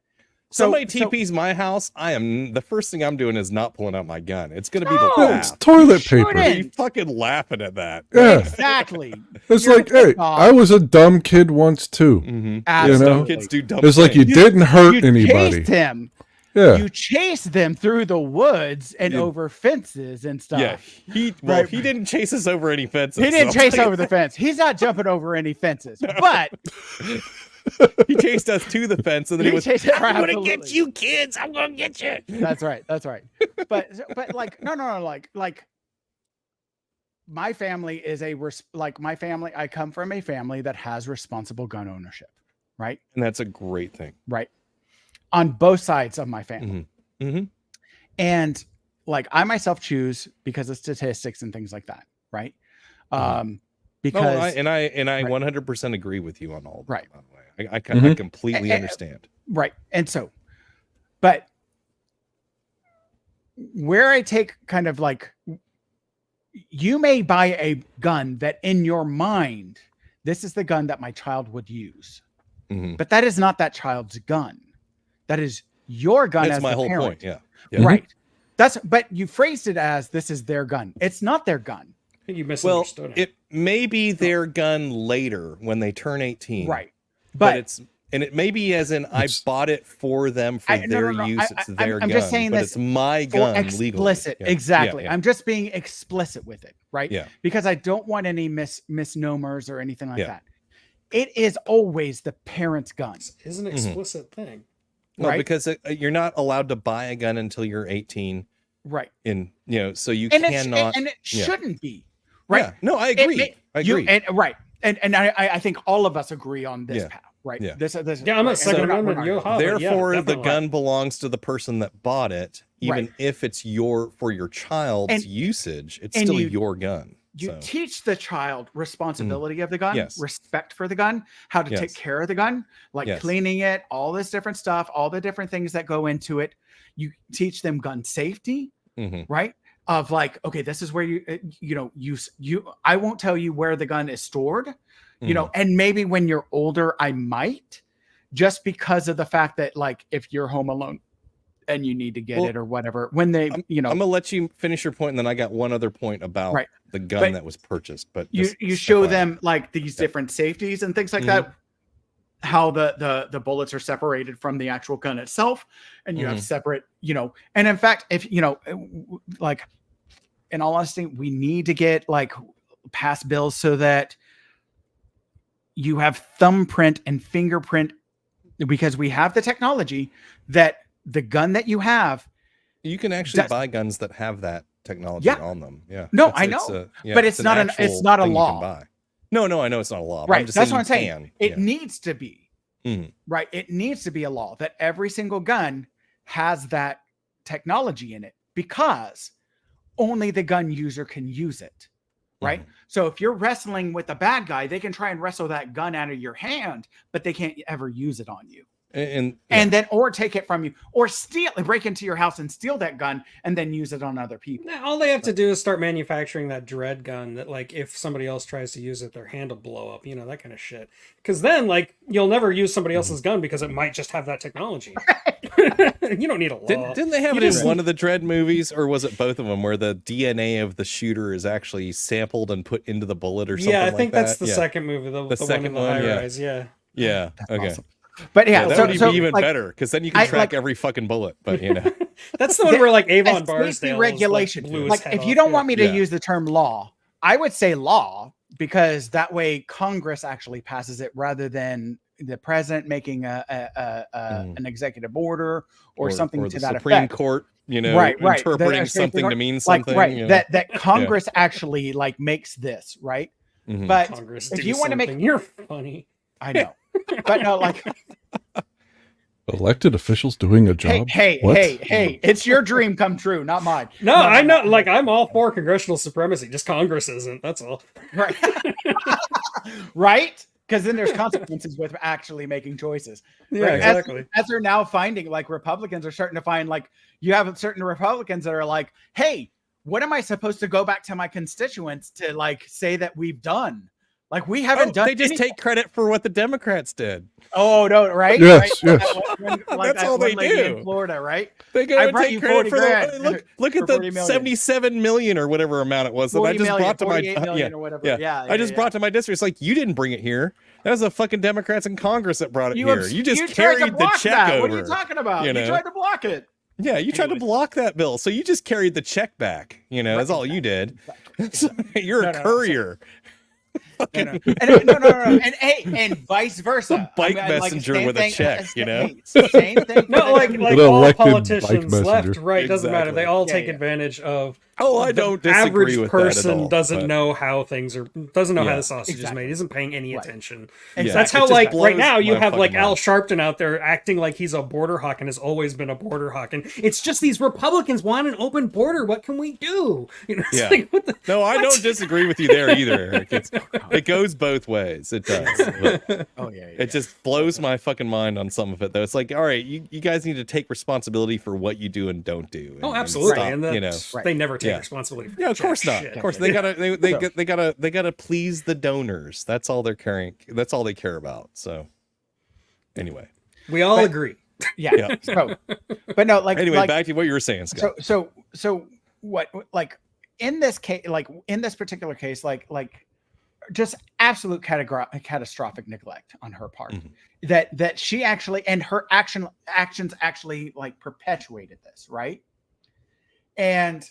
somebody TPs my house, the first thing I'm doing is not pulling out my gun. It's gonna be the No, It's laugh. toilet You paper. shouldn't. You fucking laughing at that. Yeah. exactly. It's You're like, a hey, dog. I was a dumb kid once too. Mm-hmm. Absolutely. know? Kids do dumb It's like you things. didn't hurt You anybody. chased him. Yeah. You chased them through the woods and Yeah. over fences and stuff. Yeah, he Right. didn't chase us over any fences. He didn't so- chase over the fence. He's not jumping over any fences. But He chased us to the fence, and then he was, chased- "I'm gonna absolutely. get you, kids! I'm gonna get you!" That's right. But like no, like my family is my family. I come from a family that has responsible gun ownership, right? And that's a great thing. Right. On both sides of my family. Mm-hmm. And like I myself choose because of statistics and things like that, right? Because I right. 100% agree with you on all that. Right. By the way, I Mhm. completely understand. right. And so, but where I take kind of like, you may buy a gun that in your mind, this is the gun that my child would use, Mhm. but that is not that child's gun. That is your gun. That's as my the whole parent. point. Yeah. Right. But you phrased it as this is their gun. It's not their gun. You Well, misunderstood him. it may be their gun later when they turn 18. Right. But it may be as in I It's- bought it for them for their use. It's their I'm gun. just saying but this it's my for gun explicit. legally. Yeah. Exactly. Yeah. I'm just being explicit with it. Right. Yeah. Because I don't want any misnomers or anything like Yeah. that. It is always the parent's gun. It's an explicit thing. No, right? because you're not allowed to buy a gun until you're 18. Right. So you And cannot. it yeah. shouldn't be. Right. Yeah. No, I agree. I agree. And I think all of us agree on this Yeah. path. Right. Yeah. This Yeah, I'm right, a Second and we're not- Amendment. we're not- Yo, Therefore, yeah, the definitely. gun belongs to the person that bought it, even Right. if it's for your child's And- usage. It's and still you- your gun. You So, teach the child responsibility of the gun, Yes. respect for the gun, how to Yes. take care of the gun, like Yes. cleaning it, all this different stuff, all the different things that go into it. You teach them gun safety, mhm. right? Of like, okay, this is where I won't tell you where the gun is stored, and maybe when you're older, I might, just because of the fact that like if you're home alone and you need to get Well, it or whatever, when they, I'm gonna let you finish your point, and then I got one other point about Right. the gun But that was purchased. But you just show FYI. them like these different safeties and things like Mhm. that, how the bullets are separated from the actual gun itself, and you Mhm. have separate, and in fact, if like in all honesty, we need to get like pass bills so that you have thumbprint and fingerprint, because we have the technology that the gun that you have. You can actually That's- buy guns that have that technology Yeah. on them. Yeah. No, It's- I it's know. a- But it's an not it's actual not a thing you can law. buy. No, I know it's not a law. but Right. I'm just That's saying what I'm saying. you can. It Yeah. needs to be. Mhm. Right. It needs to be a law that every single gun has that technology in it, because only the gun user can use it. Right. Mhm. So if you're wrestling with a bad guy, they can try and wrestle that gun out of your hand, but they can't ever use it on you. And then or take it from you or break into your house and steal that gun and then use it on other people. All they have to do is start manufacturing that dread gun that, like, if somebody else tries to use it, their hand will blow up, you know, that kind of shit. Because then, like, you'll never use somebody else's gun because it might just have that technology. You don't need a law. Didn't they have it in one of the Dread movies, or was it both of them, where the DNA of the shooter is actually sampled and put into the bullet or something? Yeah, I like think that? that's the second movie, the one second in the one, high rise. Yeah. Yeah. Okay. Awesome. But yeah, that would be even better, because then you can track every fucking bullet. But you know, that's the one where like Avon Barsdale regulation. Like if you don't want me to use the term law, I would say law, because that way Congress actually passes it rather than the president making an executive order or something to that Supreme effect. Court, you know, interpreting something to mean something. You know? That Congress actually like makes this right. Mm-hmm. But Congress if you want to make, you're funny. I know, but no, like elected officials doing a job. Hey, it's your dream come true, not mine. No, I'm not. Like, I'm all for congressional supremacy. Just Congress isn't. That's all. Right. Right? Because then there's consequences with actually making choices. Yeah, right? exactly. As they're now finding, like Republicans are starting to find, like you have certain Republicans that are like, hey, what am I supposed to go back to my constituents to like say that we've done? Like we haven't done. They just take credit for what the Democrats did. Oh no! Right? Yes, right? yes. That's all they do in Florida, right? They go and take credit for the look at the 77 million or whatever amount it was that I just brought to my or whatever. I just brought to my district. It's like, you didn't bring it here. That was the fucking Democrats in Congress that brought it here. You just carried the check over. What are you talking about? You tried to block it. Yeah, you tried to block that bill, so you just carried the check back. You know, that's all you did. You're a courier. No. And vice versa. Bike messenger with a check, you know. Same thing. No, like all politicians, left, right, doesn't matter. They all take advantage of. Oh, I don't disagree with that at all. Average person doesn't know how things are. Doesn't know how the sausage is made. Isn't paying any attention. Exactly. That's how, like, right now you have like Al Sharpton out there acting like he's a border hawk and has always been a border hawk, and it's just these Republicans want an open border. What can we do? You know, like, no, I don't disagree with you there either, Eric. It goes both ways. It does. But it just blows my fucking mind on some of it, though. It's like, all right, you guys need to take responsibility for what you do and don't do. Oh, absolutely. And you know, they never take responsibility for of course not. Of course, they gotta please the donors. That's all they're caring. That's all they care about. So anyway, we all agree. Yeah. So, but no, like anyway, back to what you were saying, Scott. So what, like in this case, like in this particular case, like just absolute catastrophic neglect on her part. That she actually, and her actions actually like perpetuated this, right? And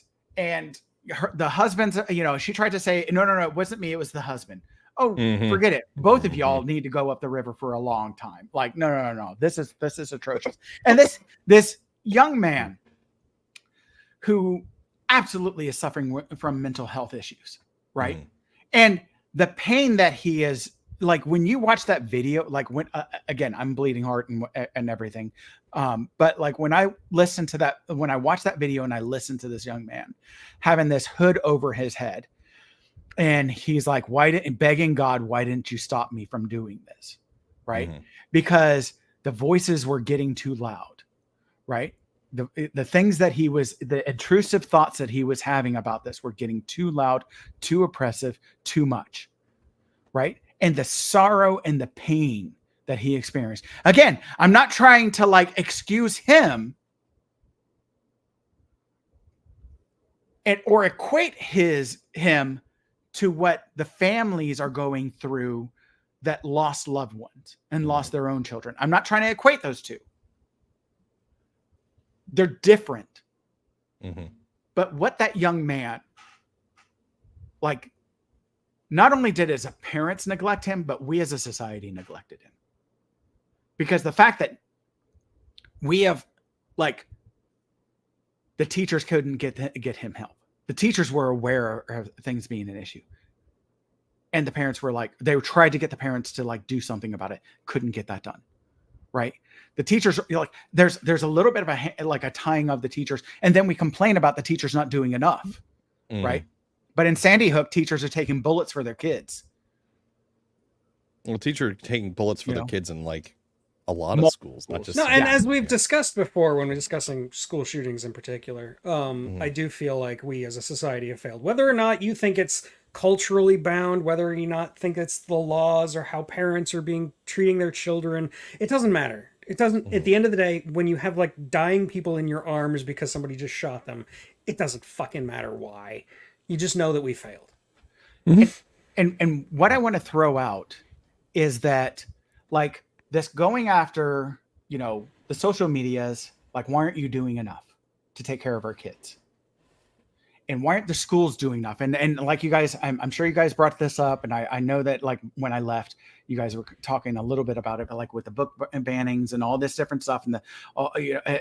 the husband's, you know, she tried to say, no, it wasn't me, it was the husband. Oh, forget it. Both of y'all need to go up the river for a long time. Like, no. This is atrocious. And this young man who absolutely is suffering from mental health issues, right? And the pain that he is, like, when you watch that video, like when again, I'm bleeding heart and everything, but like when I listen to that, when I watch that video and I listen to this young man having this hood over his head, and he's like, begging God, why didn't you stop me from doing this, right? Because the voices were getting too loud, right? The things that the intrusive thoughts that he was having about this were getting too loud, too oppressive, too much, right? And the sorrow and the pain that he experienced. Again, I'm not trying to like excuse him or equate him to what the families are going through that lost loved ones and lost their own children. I'm not trying to equate those two. They're different. But what that young man, like, not only did his parents neglect him, but we as a society neglected him. Because the fact that we have, like, the teachers couldn't get him help. The teachers were aware of things being an issue. And the parents were like, they tried to get the parents to like do something about it. Couldn't get that done. Right. The teachers, like, there's a little bit of a tying of the teachers. And then we complain about the teachers not doing enough. Right. But in Sandy Hook, teachers are taking bullets for their kids. Well, teachers are taking bullets for their kids in like a lot of Multiple schools, not just No, and Yeah. as we've discussed before when we're discussing school shootings in particular, Mm-hmm. I do feel like we as a society have failed. Whether or not you think it's culturally bound, whether you not think it's the laws or how parents are being treating their children, it doesn't matter. It doesn't. Mm-hmm. At the end of the day, when you have like dying people in your arms because somebody just shot them, it doesn't fucking matter why. You just know that we failed. And what I want to throw out is that, like, this going after, you know, the social medias, like, why aren't you doing enough to take care of our kids? And why aren't the schools doing enough? And like you guys, I'm sure you guys brought this up, and I know that, like, when I left, you guys were talking a little bit about it, but like with the book bannings and all this different stuff, and the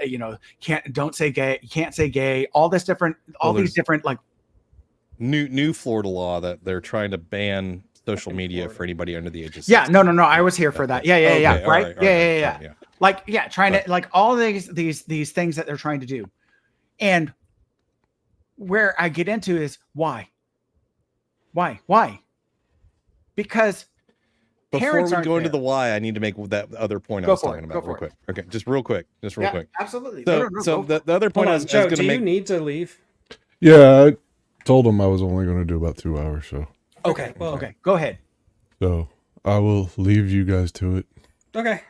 you know, don't say gay, you can't say gay, all this different, all these different, like, new Florida law that they're trying to ban social media for anybody under the age of 16. yeah, no, I was here for that. Yeah, Okay, yeah, all right, all yeah. Like, yeah, trying Right. to, like, all these things that they're trying to do. And where I get into is why? Because Before parents we aren't go into there. the why, I need to make that other point I Go was for talking it, about go real for quick. Okay, just real quick. Yeah, absolutely. So, No, so go for it. the other point Hold I on, was Joe, going to do make. you need to leave? Yeah, I told him I was only going to do about 2 hours, so Okay, well- okay, go ahead. I will leave you guys to it. Okay.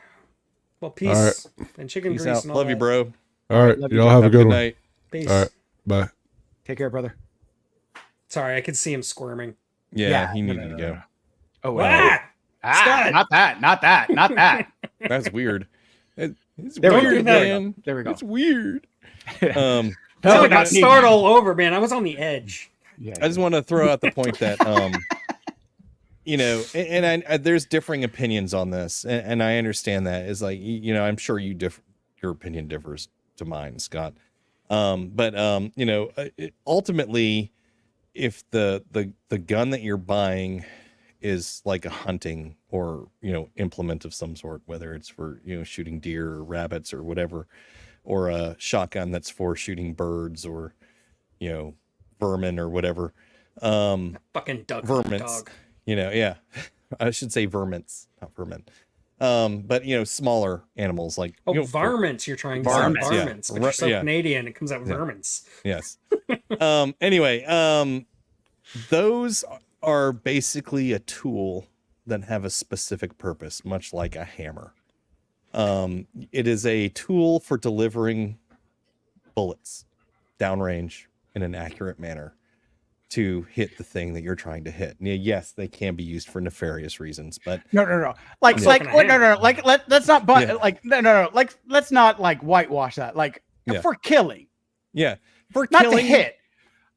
Well, peace and chicken Peace grease out. and all Love you, that. bro. All right, Love you, y'all Joe. have a Have good one. night. Peace. All right, bye. Take care, brother. Sorry, I could see him squirming. Yeah, he no, needed no, to no, go. no. Oh, Ah! Scott! not that. That's weird. It's There we go, weird, there we go, man. there we go. It's weird. No, So I not got me. start all over, man. I was on the edge. Yeah, I just want to throw out the point that, you know, and I there's differing opinions on this, and I understand that. Is like, you know, I'm sure your opinion differs to mine, Scott. But you know, ultimately, if the gun that you're buying is like a hunting or, you know, implement of some sort, whether it's for, you know, shooting deer or rabbits or whatever, or a shotgun that's for shooting birds or, you know, vermin or whatever. Fucking duck Vermints. dog. You know, yeah. I should say vermints, not vermin. But, you know, smaller animals like, Oh, you know, varmints. You're trying to say Varmints, yeah. varmints, but you're so Yeah. Canadian, it comes out Yeah. vermints. Yes. Anyway, those are basically a tool that have a specific purpose, much like a hammer. It is a tool for delivering bullets downrange in an accurate manner to hit the thing that you're trying to hit. Now, yes, they can be used for nefarious reasons, but No. Like, I'm like, fucking wait, no. hammer. Like, let's not, Yeah. like, no. Like, let's not, like, whitewash that. Like, Yeah. for killing, yeah, for not killing. to hit.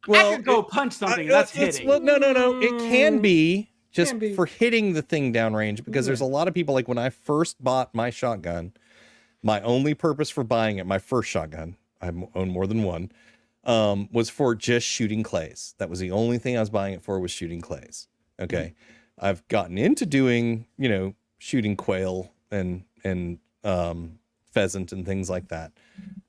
Well, I could go it- punch something. I- That's it's- hitting. well, no. It can be just Can be. for hitting the thing downrange, because there's a lot of people, like when I first bought my shotgun, my only purpose for buying it, my first shotgun, I own more than one, was for just shooting clays. That was the only thing I was buying it for, was shooting clays. Okay. I've gotten into doing, you know, shooting quail and pheasant and things like that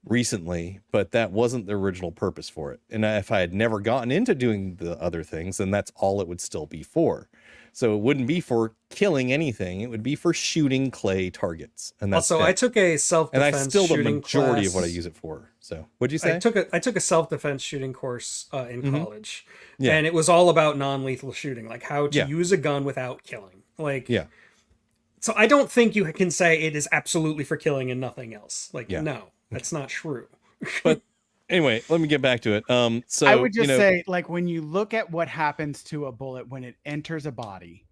recently, but that wasn't the original purpose for it. And if I had never gotten into doing the other things, then that's all it would still be for. So it wouldn't be for killing anything. It would be for shooting clay targets. And that's Also, it. I took a And self-defense I still the shooting majority of what I class. use it for. So what'd you say? I took a self-defense shooting course in Mhm. college, Yeah. and it was all about non-lethal shooting, like how to Yeah. use a gun without killing. Like, Yeah. So I don't think you can say it is absolutely for killing and nothing else. Like, Yeah. no, that's not true. But anyway, let me get back to it. So I would just you know, say, like, when you look at what happens to a bullet when it enters a body,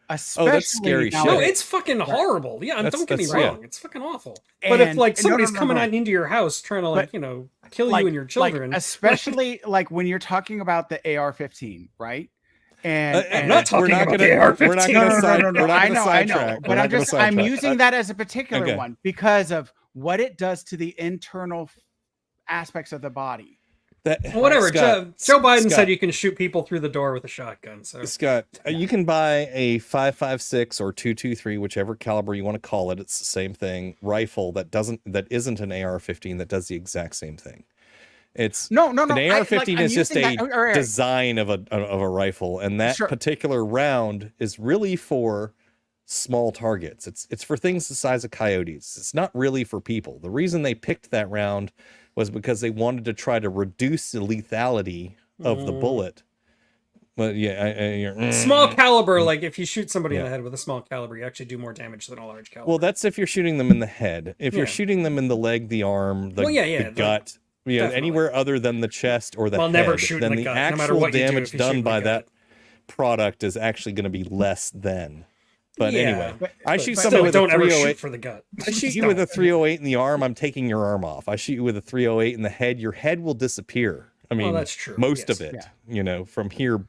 especially scary now- shit. No, it's fucking horrible. Yeah, and That's- don't get me that's- yeah. wrong. It's fucking awful. But if And- like no, somebody's no, coming no. on into your house trying to like, But, you know, kill like, you and your children. especially like when you're talking about the AR-15, right? And, I'm not talking we're not about gonna, the AR-15. We're not No, gonna no, side, no, no, we're not I gonna know, sidetrack. We're but not gonna I'm sidetrack. using that as a particular Okay. one because of what it does to the internal aspects of the body. That, Well, whatever. Scott, Joe Biden Scott, said you can shoot people through the door with a shotgun. So Scott, you can buy a 5.56 or 2.23, whichever caliber you want to call it. It's the same thing. Rifle that isn't an AR-15 that does the exact same thing. It's No. an AR-15 is just a or- design of a rifle, and that Sure. particular round is really for small targets. It's for things the size of coyotes. It's not really for people. The reason they picked that round was because they wanted to try to reduce the lethality of the bullet. But yeah, small caliber, like if you shoot somebody in the head with a small caliber, you actually do more damage than a large caliber. Well, that's if you're shooting them in the head. If you're shooting them in the leg, the arm, the gut, anywhere other than the chest or the head, never shoot then in the gut, actual no matter what damage you do, done by that product is actually going to be less than. But anyway, I shoot somebody with a 308 for the gut. I shoot you with a 308 in the arm, I'm taking your arm off. I shoot you with a 308 in the head, your head will disappear. I mean, that's true. Most of it, from here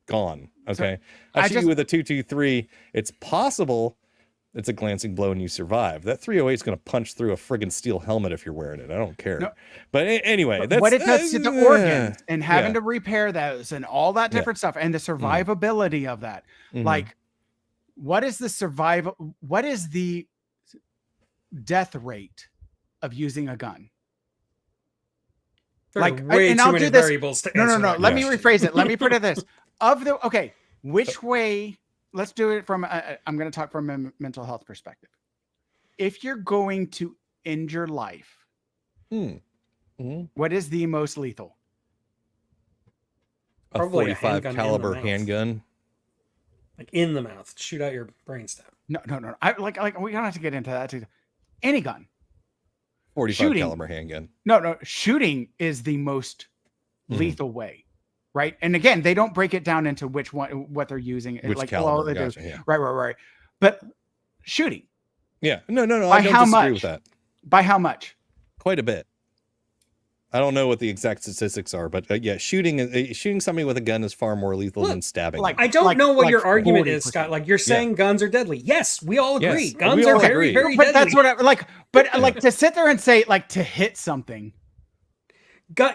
gone. Okay. So I shoot you with a 223. It's possible it's a glancing blow and you survive. That 308 is going to punch through a friggin' steel helmet if you're wearing it. I don't care. No. But anyway, that's what it does to the organs and having to repair those and all that different stuff and the survivability of that. Like, what is the death rate of using a gun? There like, way and too I'll many do this. Variables to answer. No. Let me rephrase it. Let me put it this: which way? Let's do it from. I'm going to talk from a mental health perspective. If you're going to end your life, what is the most lethal? A 45 caliber handgun. Like in the mouth, shoot out your brainstem. No. I like we don't have to get into that too. Any gun. 45 caliber handgun. No. Shooting is the most lethal way, right? And again, they don't break it down into which one, what they're using. Which like, caliber? Gotcha, yeah. Right. But shooting. Yeah. No. By I don't how disagree much? with that. By how much? Quite a bit. I don't know what the exact statistics are, but shooting somebody with a gun is far more lethal than stabbing. I don't know what your argument is, Scott. Like you're saying guns are deadly. Yes, we all agree. Guns are very, very deadly. But that's what I like. But like to sit there and say like to hit something.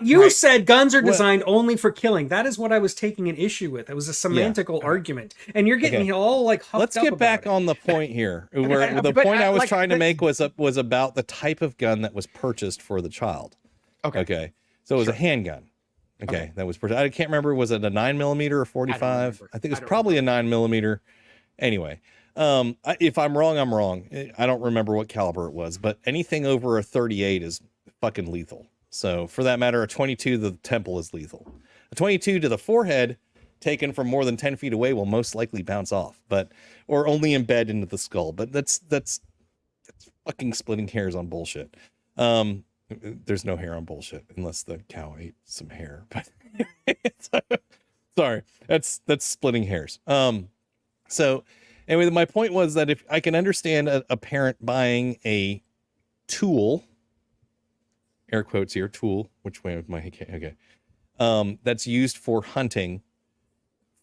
You said guns are designed only for killing. That is what I was taking an issue with. It was a semantical argument, and you're getting all like huffed Let's get back on the point here. Where the point I was trying to make was about the type of gun that was purchased for the child. Okay. So it was a handgun. Okay. That was, I can't remember. Was it a 9mm or 45? I think it was probably a 9mm. Anyway, if I'm wrong, I'm wrong. I don't remember what caliber it was, but anything over a 38 is fucking lethal. So for that matter, a 22 to the temple is lethal. A 22 to the forehead taken from more than 10 feet away will most likely bounce off, or only embed into the skull. But that's fucking splitting hairs on bullshit. There's no hair on bullshit unless the cow ate some hair. But sorry, that's splitting hairs. So anyway, my point was that if I can understand a parent buying a tool, air quotes here, tool, which way of my okay, that's used for hunting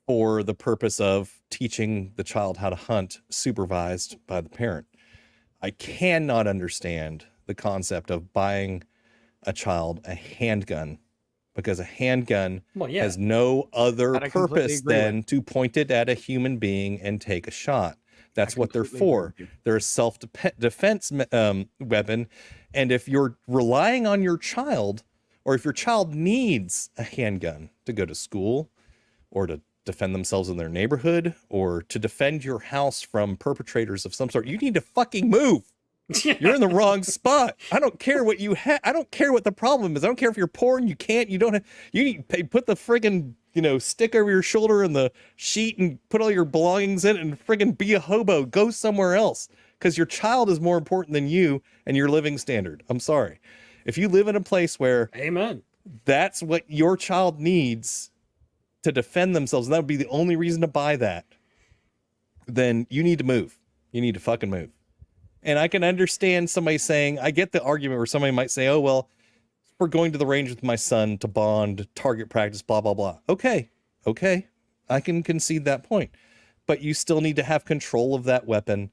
for the purpose of teaching the child how to hunt, supervised by the parent. I cannot understand the concept of buying a child a handgun, because a handgun has no other purpose than to point it at a human being and take a shot. That's what they're for. They're a self-defense weapon. And if you're relying on your child, or if your child needs a handgun to go to school or to defend themselves in their neighborhood or to defend your house from perpetrators of some sort, you need to fucking move. You're in the wrong spot. I don't care what you have. I don't care what the problem is. I don't care if you're poor and you can't, you don't have, you need to put the friggin', stick over your shoulder in the sheet and put all your belongings in it and friggin' be a hobo. Go somewhere else, because your child is more important than you and your living standard. I'm sorry. If you live in a place where Amen, that's what your child needs to defend themselves, and that would be the only reason to buy that, then you need to move. You need to fucking move. And I can understand somebody saying, I get the argument where somebody might say, oh, well, we're going to the range with my son to bond, target practice, blah, blah, blah. Okay. I can concede that point. But you still need to have control of that weapon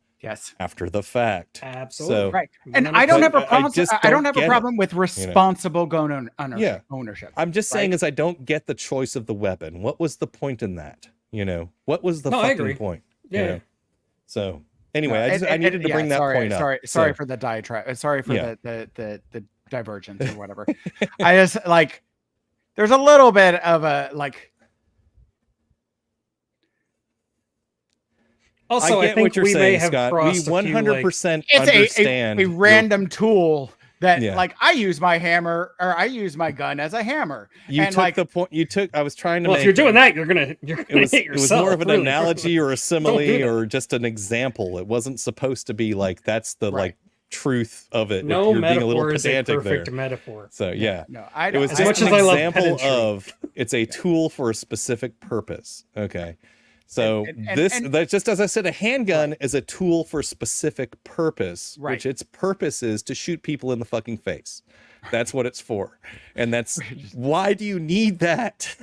after the fact. Absolutely. So, right. And I don't have a problem. I don't have a problem with responsible gun ownership. I'm just saying is I don't get the choice of the weapon. What was the point in that? What was the fucking point? Yeah. So anyway, I needed to bring that point up. Sorry for the diatribe. Sorry for the divergence or whatever. I just there's a little bit of a Also, I get think what you're we may saying, have Scott. We crossed a few, 100% It's understand a random tool that Yeah. like I use my hammer or I use my gun as a hammer. You and took like, the point. You took. I was trying to Well, make. if you're doing that, you're gonna It was. hit It was yourself. more of an really. analogy or a simile do that. or just an example. It wasn't supposed to be like that's the Right. like truth of it. No You're being a little metaphor is a pedantic perfect there. metaphor. So yeah. no, I It was As just much an as I love example pedantry. of it's a tool for a specific purpose. Okay. So that's just as I said, a handgun is a tool for a specific purpose, Right. which its purpose is to shoot people in the fucking face. That's what it's for. And that's why do you need that?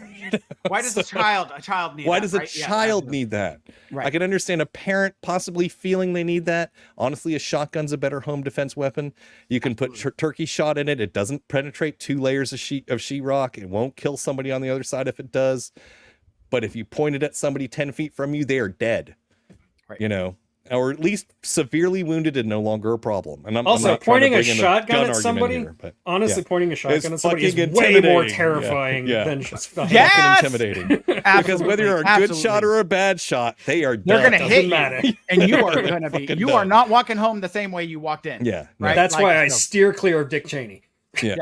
why does a child need Why that, does a right? Yeah, child absolutely. need that? Right. I can understand a parent possibly feeling they need that. Honestly, a shotgun's a better home defense weapon. You can put turkey shot in it. It doesn't penetrate 2 layers of sheetrock. It won't kill somebody on the other side if it does. But if you point it at somebody 10 feet from you, they are dead. Right. You know, or at least severely wounded and no longer a problem. And I'm Also, not trying to pointing a bring in shotgun gun at argument somebody, here, but honestly, yeah. pointing a shotgun at somebody is fucking way more intimidating. terrifying Yeah. than It's just fucking Yes! intimidating. Because Absolutely. whether you're a good Absolutely. shot or a bad shot, they are They're done. gonna hit matter. you, and you are gonna be. Fucking You done. are not walking home the same way you walked in. Yeah, Right? That's Like, why I so- steer clear of Dick Cheney. Yeah.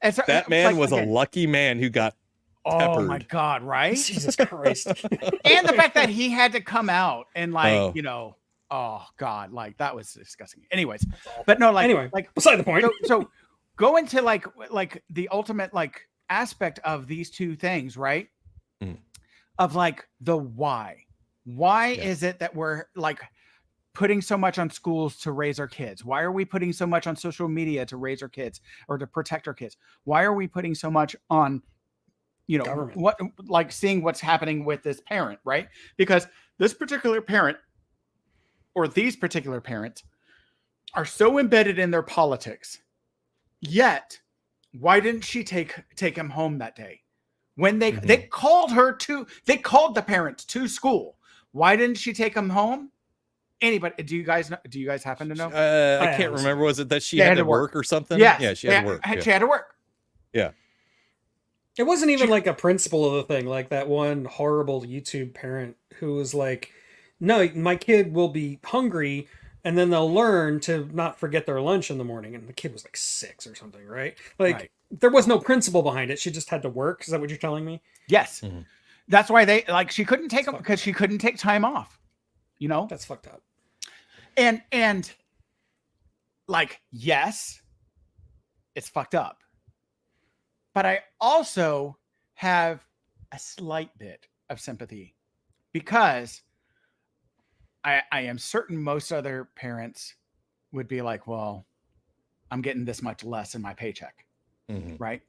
And so, That man like, was a again, lucky man who got Oh my peppered. god! Right? Jesus Christ. And the fact that he had to come out and like Oh. you know, oh god, like that was disgusting. Anyways, but no, like Anyway, like beside the point. so go into like the ultimate like aspect of these two things, right? Mm. Of like the why. Why Yeah. is it that we're like putting so much on schools to raise our kids? Why are we putting so much on social media to raise our kids or to protect our kids? Why are we putting so much on, you know, Government. what like seeing what's happening with this parent, right? Because this particular parent or these particular parents are so embedded in their politics. Yet, why didn't she take him home that day? When they called the parents to school. Why didn't she take him home? Anybody? Do you guys know? Do you guys happen to know? I I can't was- remember. Was it that she They had to work or something? Yes. Yeah, she had to work. She had to work. Yeah. It wasn't even like a principle of the thing, like that one horrible YouTube parent who was like, no, my kid will be hungry and then they'll learn to not forget their lunch in the morning. And the kid was like 6 or something, right? Like Right. there was no principle behind it. She just had to work. Is that what you're telling me? Yes. Mhm. That's why they like she couldn't take him Fuck. because she couldn't take time off. You know? That's fucked up. And like, yes, it's fucked up. But I also have a slight bit of sympathy because I am certain most other parents would be like, well, I'm getting this much less in my paycheck, Mhm. right?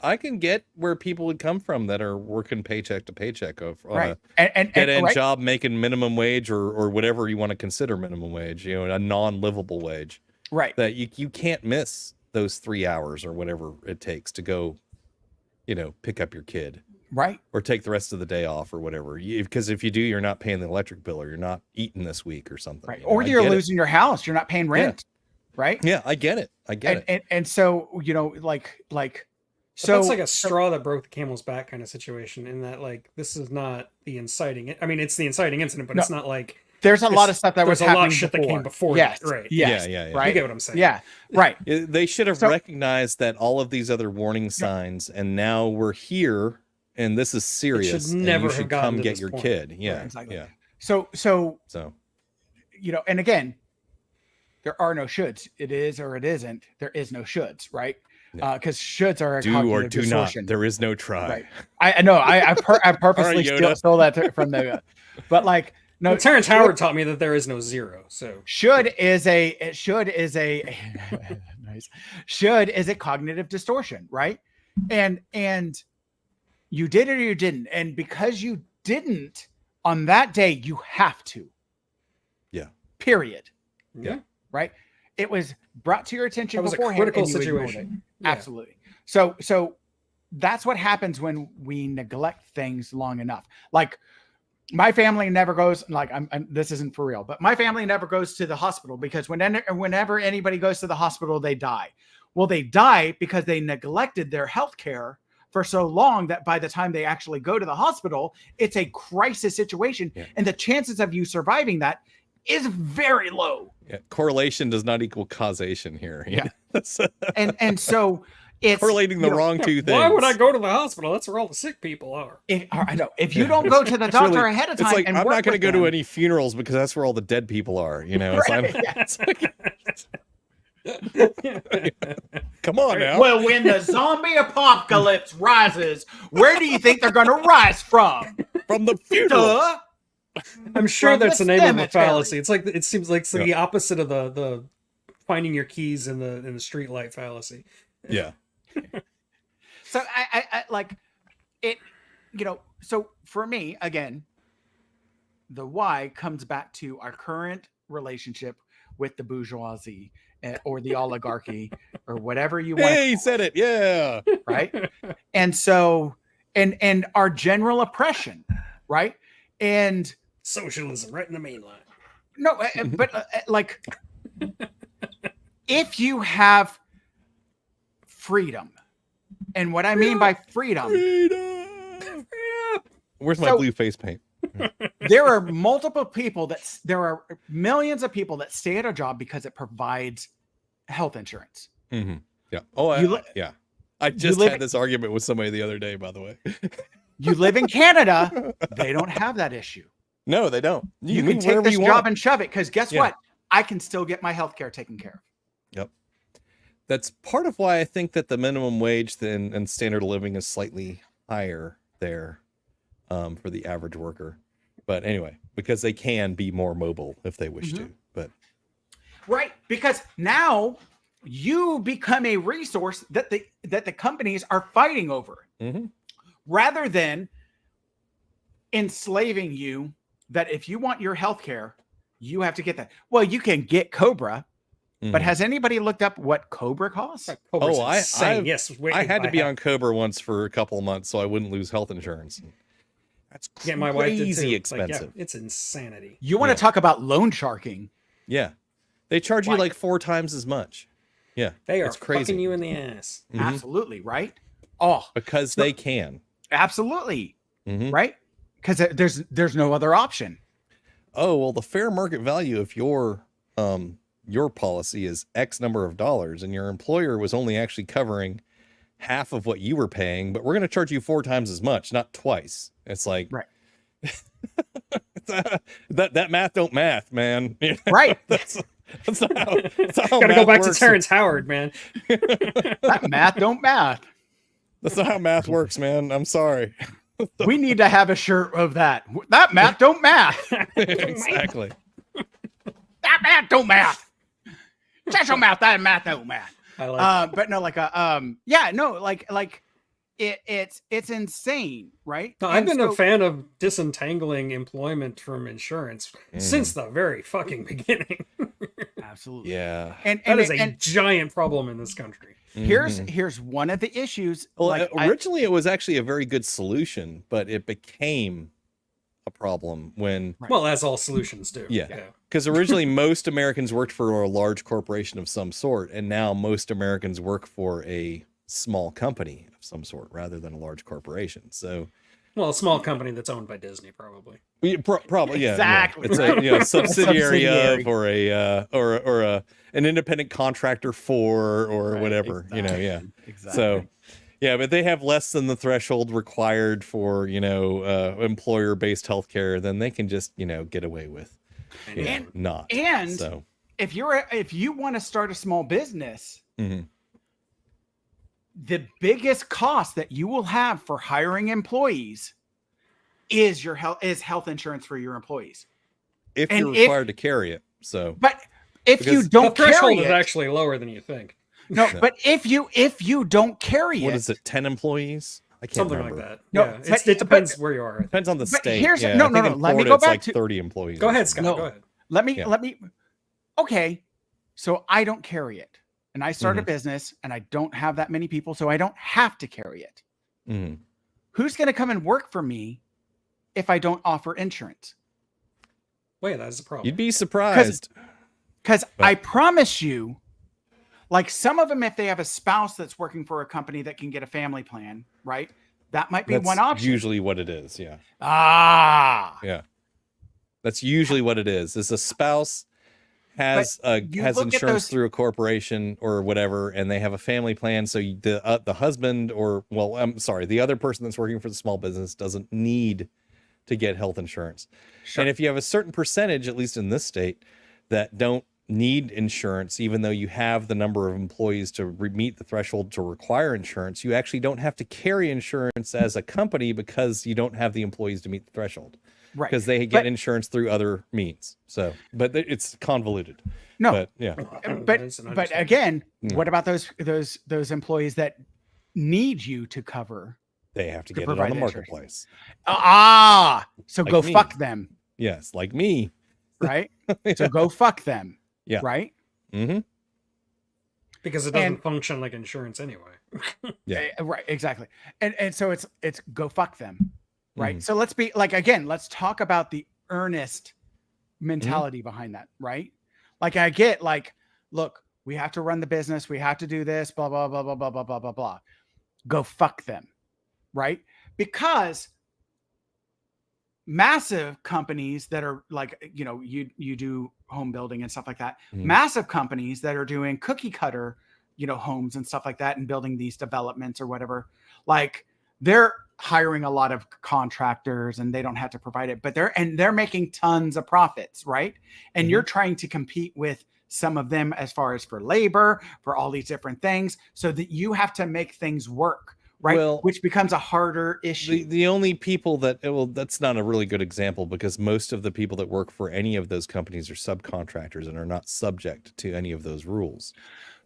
I can get where people would come from that are working paycheck to paycheck on Right. a And dead-end right? job making minimum wage or whatever you want to consider minimum wage, you know, a non-livable wage. Right. That you can't miss those 3 hours or whatever it takes to go, you know, pick up your kid Right. or take the rest of the day off or whatever. Because if you do, you're not paying the electric bill or you're not eating this week or something. Right. you know, Or I you're get it. losing your house. You're not paying rent. Right. Yeah, I get it. I get it. And so, you know, like So that's like a straw that broke the camel's back kind of situation in that like this is not the inciting. I mean, it's the inciting incident, but No. it's not like there's a lot of stuff that was there's a lot happening of shit that came before Yes. that, right. Yes. Yeah. you Right. get what I'm saying. Yeah. Right. They should have So- recognized that all of these other warning signs, and now we're here, and this is serious. and never you have should gotten come to get this your point. kid. Yeah, Right, exactly. yeah. So, So you know, and again, there are no shoulds. It is or it isn't. There is no shoulds, right? Yeah. Because shoulds are a do or cognitive do distortion. not. There is no try. Right. I know. I purposely Yoda. stole that from the, but like no. Well, Terrence should- Howard taught me that there is no zero. So Should is a nice. Should is a cognitive distortion, right? And you did it or you didn't, and because you didn't on that day, you have to. Yeah. Period. yeah, Right. It was brought to your attention that was a beforehand, critical and you ignored it. situation. Yeah. Absolutely. So that's what happens when we neglect things long enough. Like my family never goes like I'm this isn't for real, but my family never goes to the hospital because whenever anybody goes to the hospital, they die. Well, they die because they neglected their health care for so long that by the time they actually go to the hospital, it's a crisis situation. Yeah. And the chances of you surviving that is very low. Yeah. Correlation does not equal causation here. Yeah. That's And so it's correlating the wrong two things. Why would I go to the hospital? That's where all the sick people are. I know if you don't go to the doctor really, ahead of time, it's like and I'm work not going to with go to them- any funerals because that's where all the dead people are. You know, so Right, yeah. it's like, come on now. Well, when the zombie apocalypse rises, where do you think they're going to rise from? From the funeral. Duh. I'm sure From that's the the name of a cemetery. fallacy. It's like it seems like it's the opposite of the finding your keys in the street light fallacy. Yeah. So I like it, so for me, again, the why comes back to our current relationship with the bourgeoisie or the oligarchy or whatever you want. Hey, he said it. Yeah. Right. And so, and our general oppression, right. And Socialism right in the main line. no, but like, if you have freedom, and what I mean by freedom, Where's my So- blue face paint? there are multiple people there are millions of people that stay at a job because it provides health insurance. Mm-hmm. Yeah. Oh, yeah. I just live- had this argument with somebody the other day, by the way. You live in Canada, they don't have that issue. No, they don't. You move can take wherever this you job want. and shove it because guess Yeah. what? I can still get my health care taken care of. Yep. That's part of why I think that the minimum wage and standard of living is slightly higher there for the average worker. But anyway, because they can be more mobile if they wish to. But Right, because now you become a resource that the companies are fighting over, Mhm. rather than enslaving you. That if you want your health care, you have to get that. Well, you can get Cobra, but Mhm. has anybody looked up what Cobra costs? Cobra's I- insane. I've- Yes, I had to be on Cobra once for a couple of months so I wouldn't lose health insurance. That's Yeah, my wife did crazy too. expensive. It's insanity. You want Yeah. to talk about loan sharking? Yeah. They charge you Like- like 4 times as much. Yeah. They are it's crazy. fucking you in the ass. Mhm. Absolutely, right? Oh, Because they can. absolutely, Mhm. right? Because there's no other option. Oh, well, the fair market value of your policy is X number of dollars, and your employer was only actually covering half of what you were paying, but we're going to charge you 4 times as much, not twice. It's like, Right. that math don't math, man. Right. that's not how Gotta go math back to works. Terrence Howard, man. That math don't math. That's not how math works, man. I'm sorry. We need to have a shirt of that. That math don't math. Exactly. That math don't math. Shut your mouth. That math don't math. I like But no, it's insane, right? No, I've And been so- a fan of disentangling employment from insurance since the very fucking beginning. Absolutely. Yeah. And That is a and giant problem in this country. here's one of the issues. Well, like, originally it was actually a very good solution, but it became a problem when, Right. Well, as all solutions do. Yeah. because originally most Americans worked for a large corporation of some sort, and now most Americans work for a small company of some sort rather than a large corporation. So, Well, a small company that's owned by Disney, probably. probably, yeah, Exactly. it's a subsidiary Subsidiary. of, or an independent contractor for, or Right, whatever, yeah. Exactly. So, yeah, but they have less than the threshold required for, employer-based healthcare, then they can just, get away with And- not. and So, if you want to start a small business, mhm. the biggest cost that you will have for hiring employees is health insurance for your employees. if and you're if- required to carry it. So, But if you Because don't the threshold carry is it, actually lower than you think. no, but if you don't carry what it, is it, 10 employees? I can't Something remember. like that. No, Yeah, but- it depends where you are. Depends on the But state. here's- yeah, no, I think no, in let me Florida go it's back like to- 30 employees. Go or ahead, something. Scott. No. Go ahead. let me okay, so I don't carry it, and I start a business and I don't have that many people, so I don't have to carry it. Mhm. Who's going to come and work for me if I don't offer insurance? Wait, that's a problem. You'd be surprised. Because I promise you Like some of them, if they have a spouse that's working for a company that can get a family plan, right? That might be That's one option. usually what it is. Yeah. Ah, Yeah. That's usually what it is. Is a spouse has you has look at insurance those- through a corporation or whatever, and they have a family plan. So the husband, or well, I'm sorry, the other person that's working for the small business doesn't need to get health insurance. Sure. And if you have a certain percentage, at least in this state, that don't need insurance, even though you have the number of employees to meet the threshold to require insurance, you actually don't have to carry insurance as a company because you don't have the employees to meet the threshold. right. Because they get But- insurance through other means. So, but it's convoluted. No, But yeah, but That's an but understatement. again, Mm. what about those employees that need you to cover? they have to To get it on provide the the insurance. marketplace. So Like go me. fuck them, Yes, like me. right? So go fuck them. Yeah. Right. Mm-hmm. Because it doesn't And- function like insurance anyway. Yeah. Right. Exactly. And so it's go fuck them. Right. Mhm. So let's be like, again, let's talk about the earnest mentality behind that. Right. Like I get like, look, we have to run the business. We have to do this, blah, blah, blah, blah, blah, blah, blah, blah, blah. Go fuck them. Right. Because massive companies that are like, you do home building and stuff like that. Mhm. Massive companies that are doing cookie cutter, homes and stuff like that and building these developments or whatever, like they're hiring a lot of contractors and they don't have to provide it, but they're making tons of profits, right? And you're trying to compete with some of them as far as for labor, for all these different things, so that you have to make things work, right? Well, which becomes a harder issue. The only people that, well, that's not a really good example because most of the people that work for any of those companies are subcontractors and are not subject to any of those rules.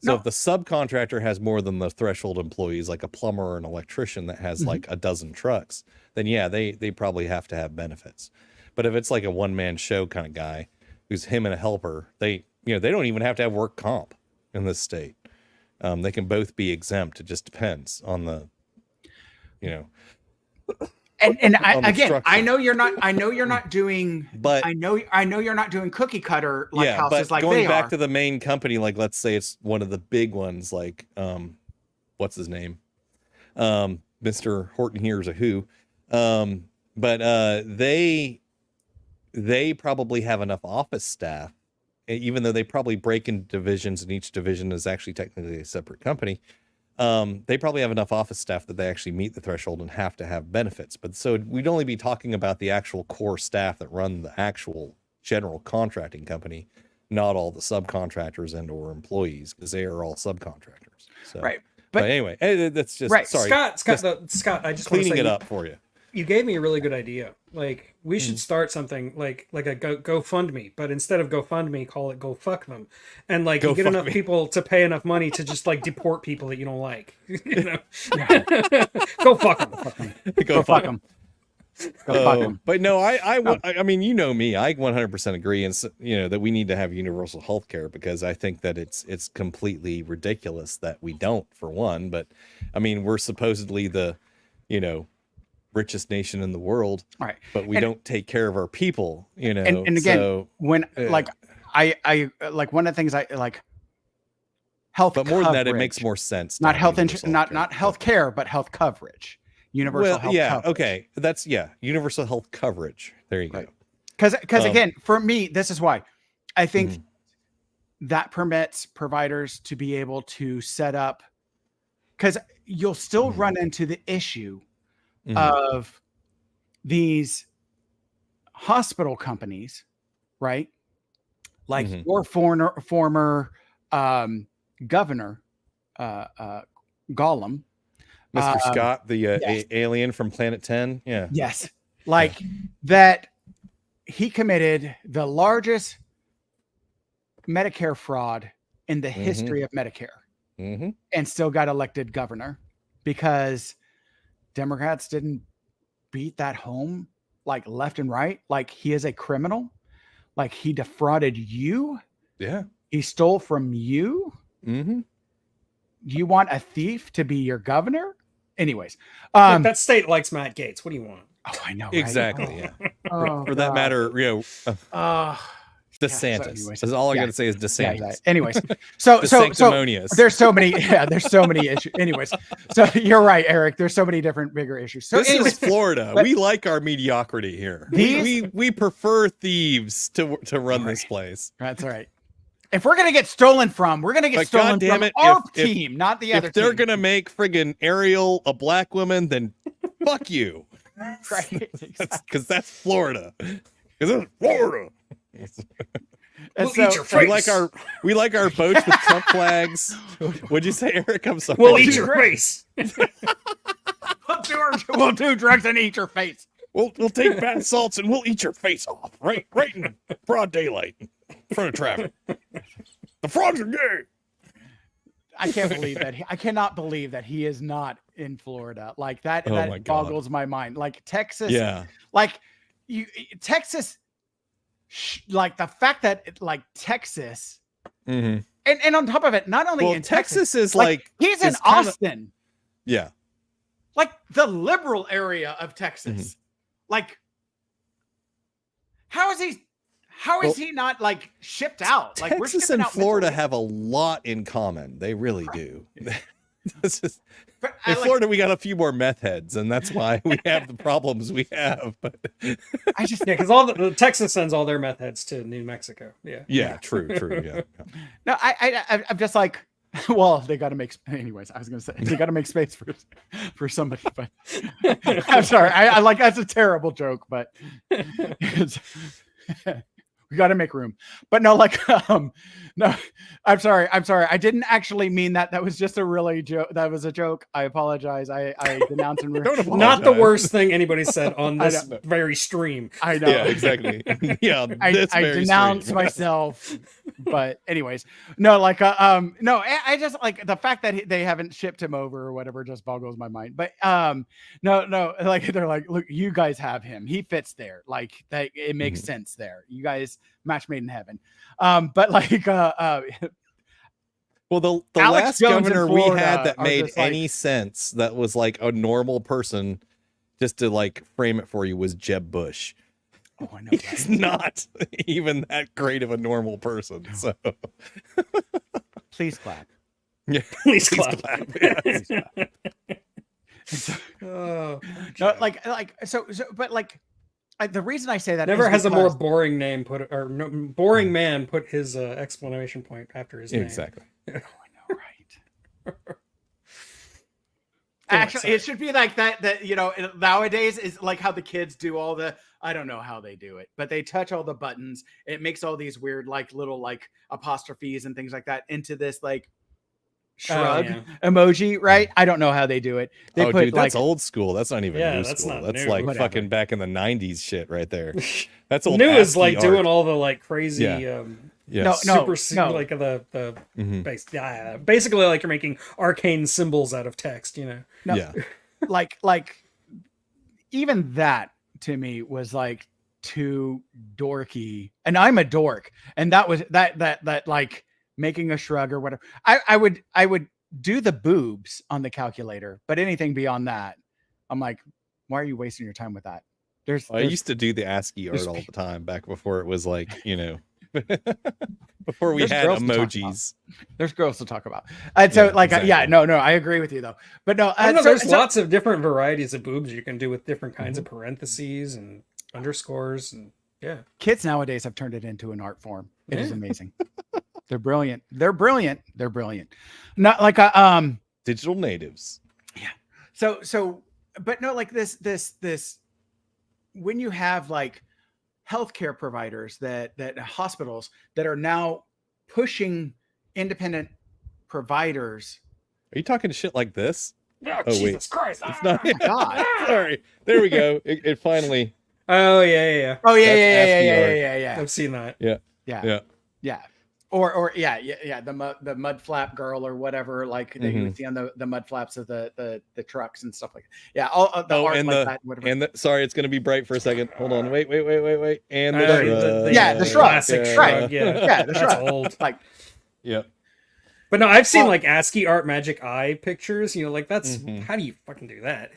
So No. if the subcontractor has more than the threshold employees, like a plumber or an electrician that has like a dozen trucks, then yeah, they probably have to have benefits. But if it's like a one-man show kind of guy who's him and a helper, they don't even have to have work comp in this state. They can both be exempt. It just depends on the, And I, on the again, structure. I know you're not doing, But I know you're not doing cookie cutter like yeah, houses but like going they back are. to the main company, like let's say it's one of the big ones, like what's his name? Mr. Horton here's a who. But they probably have enough office staff, even though they probably break into divisions and each division is actually technically a separate company. They probably have enough office staff that they actually meet the threshold and have to have benefits. But so we'd only be talking about the actual core staff that run the actual general contracting company, not all the subcontractors and or employees, because they are all subcontractors. So, Right. But, But- anyway, that's just Right. sorry, Scott, just I just want to cleaning say it up for you. You gave me a really good idea. Like we should start something like a GoFundMe, but instead of GoFundMe, call it Go Fuck Them, and like Go you get fuck enough me. people to pay enough money to just like deport people that you don't like. Go fuck them. Go fuck them. Go fuck them. But no, I mean, you know me, I 100% agree, and that we need to have universal health care because I think that it's completely ridiculous that we don't, for one. But I mean, we're supposedly the, richest nation in the world, Right. but we And- don't take care of our people, And again, So, when like I like one of the things I like health, but more than that, it coverage. makes more sense. to Not have health universal not health care, but health coverage. Universal health coverage. okay, that's universal health coverage. There you Right. go. Because again, for me, this is why I think Mm-hmm. that permits providers to be able to set up, because you'll still Mm-hmm. run into the issue Mhm. of these hospital companies, right? Like Mhm. your former governor, Gollum. Mr. Scott, the yes. alien from Planet 10. Yeah. Yes. Like that he committed the largest Medicare fraud in the Mhm. history of Medicare Mm-hmm. and still got elected governor because Democrats didn't beat that home like left and right. Like he is a criminal. Like he defrauded you. Yeah. He stole from you. Mm-hmm. You want a thief to be your governor? Anyways. Look, that state likes Matt Gates. What do you want? Oh, I know. Right? Exactly. Yeah. Oh, For that God. matter, DeSantis. anyways. That's all I Yeah. got to say is DeSantis. Yeah. Anyways, so Sanctimonious. there's so many issues. Anyways, so you're right, Eric. There's so many different bigger issues. So This anyways, is Florida. but- We like our mediocrity here. We prefer thieves to run this place. that's all right. If we're gonna get stolen from, we're gonna get But stolen goddamn from it, our if- team, not the other If they're team. gonna make friggin' Ariel a black woman, then fuck you. Right. Because that's Florida. Because it's Florida. And We'll eat your We face. like our boats with Trump flags. What'd you say, Eric? I'm sorry. We'll eat your face. we'll do drugs and eat your face. We'll take bath salts and we'll eat your face off right in broad daylight in front of traffic. The frogs are gay. I can't believe that. I cannot believe that he is not in Florida. Like that. Oh my that God. boggles my mind. Like Texas. Yeah. Like Texas. Like the fact that like Texas. Mm-hmm. And on top of it, not only Well, in Texas is like he's in is kinda- Austin, Yeah. like the liberal area of Texas. Mm-hmm. Like, how is he not like shipped out? Like we're Texas shipping and out Florida mentally. have a lot in common. They really do. This is- But in I, like, Florida, we got a few more meth heads, and that's why we have the problems we have. But I just Yeah, because all the Texas sends all their meth heads to New Mexico. Yeah. yeah, true, yeah. no, I'm just like, well, they got to make. Anyways, I was gonna say they got to make space for somebody, but I'm sorry. I like that's a terrible joke, but it's, we got to make room. But no, like, no, I'm sorry. I didn't actually mean that. That was just a really joke. That was a joke. I apologize. I denounce and Don't apologize. Not the worst thing anybody said on I this know. very stream. I know. Yeah, exactly. Yeah, I this very denounce stream. myself, but anyways, no, like, no, I just like the fact that they haven't shipped him over or whatever just boggles my mind. But no, like they're like, look, you guys have him. He fits there. Like that, it makes sense there. You guys match made in heaven. But like, Well, the Alex last Jones in governor we Florida had that are made just like- any sense that was like a normal person, just to like frame it for you, was Jeb Bush. oh, I know. He's not even that great of a normal person. So Please clap. yeah, Please please clap. clap. Yes. Please clap. Oh, No, like, so, but like, the reason I say that never is has a more because- boring name put or no, boring man put his exclamation point after his name. Exactly. I know, right? Actually, it should be like that. That nowadays is like how the kids do all the. I don't know how they do it, but they touch all the buttons. It makes all these weird, like little, like apostrophes and things like that into this like shrug yeah. emoji, right? I don't know how they do it. They Oh, put dude, like that's old school. That's not even Yeah, new that's school. not That's new. like Whatever. fucking back in the '90s shit right there. That's old. New is ASCII like art. doing all the like crazy Yeah. No, super no. like the Mhm. basically like you're making arcane symbols out of text, you know. No. Yeah. like even that to me was like too dorky, and I'm a dork, and that was that like making a shrug or whatever. I would do the boobs on the calculator, but anything beyond that, I'm like, why are you wasting your time with that? I used to do the ASCII art all the time back before it was like, before we There's had girls to talk emojis. there's girls to talk about. And so Yeah, like, yeah, exactly. no, I agree with you though. But no, I don't know, so- there's so- lots of different varieties of boobs you can do with different kinds Mm-hmm. of parentheses and underscores and yeah. kids nowadays have turned it into an art form. It is Yeah. amazing. They're brilliant. They're brilliant. Not like Digital natives. so but no, like this when you have like healthcare providers that hospitals that are now pushing independent providers. Are you talking shit like this? Oh, Oh, wait. Jesus Christ. It's not. God. Sorry. There we go. It finally. Oh yeah. Oh yeah, That's ASCII yeah. I've seen that. Yeah. Or the mud flap girl or whatever, like that you would see on the mud flaps of the trucks and stuff like that. Yeah, all the Oh, art and like the that, whatever. and the sorry, it's gonna be bright for a second. Hold on. Wait. And Oh, the Yeah, the shrug. Classic Yeah. shrug. Yeah, Yeah, the that's shrug. old. like Yeah. But no, I've seen Well- like ASCII art magic eye pictures. You know, like that's Mhm. how do you fucking do that?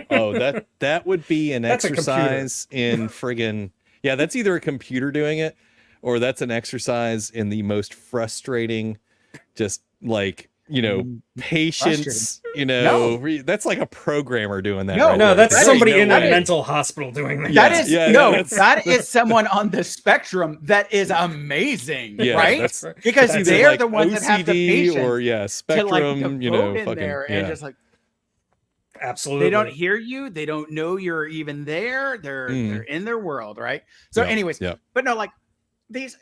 Oh, that would be an That's a computer. exercise in friggin' yeah. That's either a computer doing it, or that's an exercise in the most frustrating, just like, patience, that's like a programmer doing that. No, right No, there. that's There somebody ain't in no a way. mental hospital doing that. That is someone on the spectrum that is amazing, Yeah, right? that's Because that's they're like the ones that have the OCD patience or to spectrum, devote in fucking there and just like Absolutely. they don't hear you, they don't know you're even there. They're in their world, right? So, Yep, anyways, yep. but no, like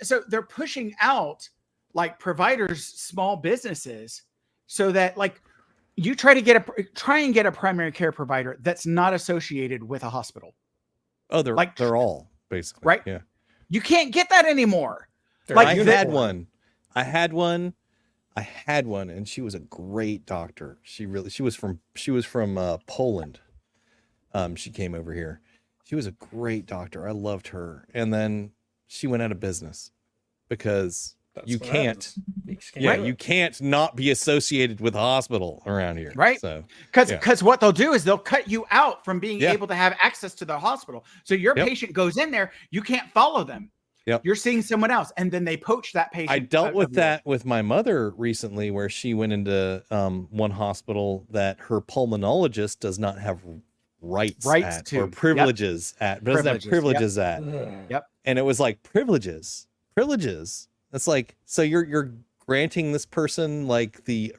so they're pushing out like providers, small businesses, so that like you try and get a primary care provider that's not associated with a hospital. Oh, they're all basically right. Yeah, You can't get that anymore. I had one, and she was a great doctor. She was from Poland. She came over here. She was a great doctor. I loved her. And then she went out of business because you can't not be associated with a hospital around here. Right. So because what they'll do is they'll cut you out from being able to have access to the hospital. So your patient goes in there, you can't follow them. Yep. You're seeing someone else, and then they poach that patient. I dealt with that with my mother recently, where she went into one hospital that her pulmonologist does not have rights at, to or privileges at, but doesn't have privileges at. Yep. And it was like privileges. It's like, so you're granting this person like the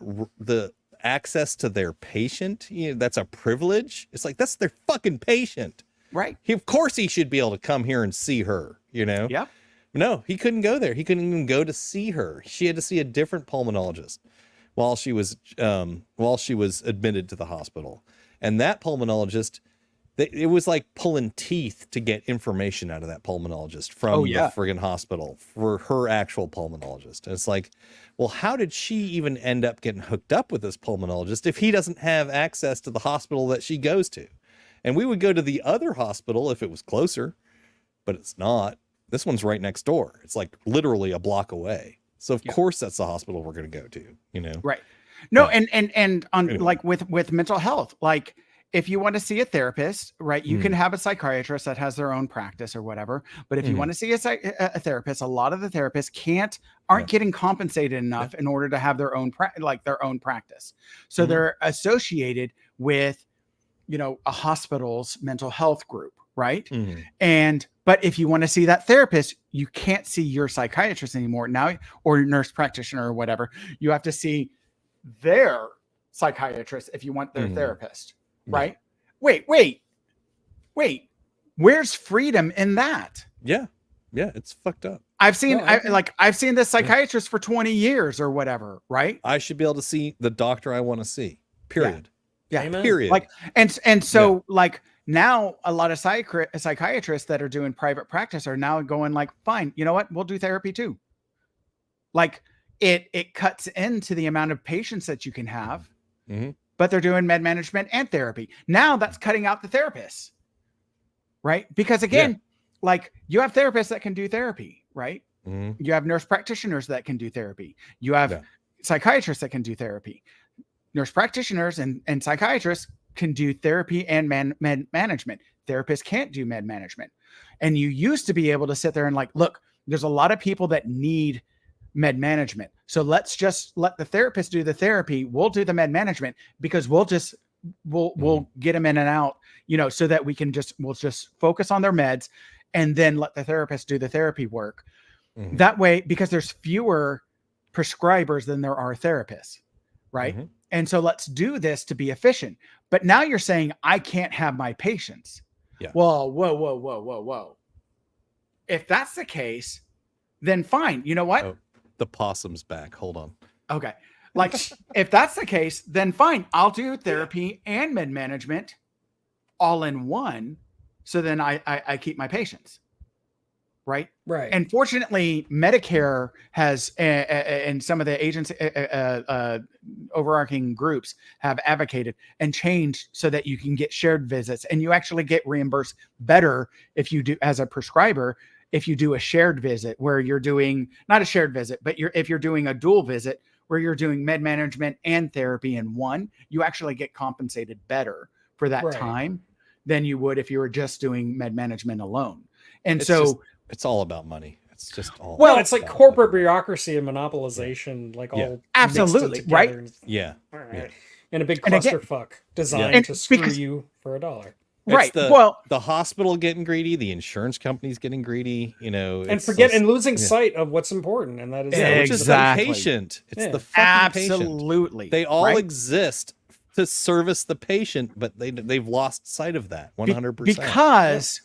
access to their patient. That's a privilege. It's like, that's their fucking patient. Right. Of course he should be able to come here and see her, Yep. No, he couldn't go there. He couldn't even go to see her. She had to see a different pulmonologist while she was admitted to the hospital. And that pulmonologist, it was like pulling teeth to get information out of that pulmonologist from the friggin' hospital for her actual pulmonologist. And it's like, well, how did she even end up getting hooked up with this pulmonologist if he doesn't have access to the hospital that she goes to? And we would go to the other hospital if it was closer, but it's not. This one's right next door. It's like literally a block away. So of course that's the hospital we're going to go to, Right. No, and on like with mental health, like if you want to see a therapist, right, you can have a psychiatrist that has their own practice or whatever. But if you want to see a therapist, a lot of the therapists aren't getting compensated enough in order to have their own practice. So they're associated with a hospital's mental health group, right? But if you want to see that therapist, you can't see your psychiatrist anymore now, or your nurse practitioner or whatever. You have to see their psychiatrist if you want their therapist, right? Wait. Where's freedom in that? Yeah, it's fucked up. I've seen this psychiatrist for 20 years or whatever, right? I should be able to see the doctor I want to see. Period. Yeah. Amen. Period. Like, and so like now a lot of psychiatrists that are doing private practice are now going like, fine, you know what? We'll do therapy too. Like it cuts into the amount of patients that you can have, but they're doing med management and therapy. Now that's cutting out the therapists, right? Because again, like you have therapists that can do therapy, right? You have nurse practitioners that can do therapy. You have psychiatrists that can do therapy. Nurse practitioners and psychiatrists can do therapy and med management. Therapists can't do med management. And you used to be able to sit there and like, look, there's a lot of people that need med management. So let's just let the therapist do the therapy. We'll do the med management because we'll get them in and out, so that we'll just focus on their meds and then let the therapist do the therapy work. That way, because there's fewer prescribers than there are therapists, right? And so let's do this to be efficient. But now you're saying I can't have my patients. Yeah. Well, whoa. If that's the case, then fine. You know what? Oh, the possum's back. Hold on. Okay. Like if that's the case, then fine. I'll do therapy and med management all in one. So then I keep my patients. Right. And fortunately, Medicare has, and some of the agency, overarching groups have advocated and changed so that you can get shared visits and you actually get reimbursed better if you do as a prescriber. If you do a shared visit where you're doing not a shared visit, but if you're doing a dual visit where you're doing med management and therapy in one, you actually get compensated better for that time than you would if you were just doing med management alone. And it's all about money. It's just all. Well, it's like corporate bureaucracy and monopolization, like Yeah. all Absolutely, mixed in right? together. Yeah. All right. Yeah. In a big And again- clusterfuck designed And to screw because- you for $1. It's Right. The, Well- the hospital getting greedy, the insurance companies getting greedy, you know, And it's losing yeah. sight of what's important, and that is Yeah, which is the Exactly. patient. It's Yeah. the fucking patient. Absolutely. They all right? exist to service the patient, but they've lost sight of that 100%. Because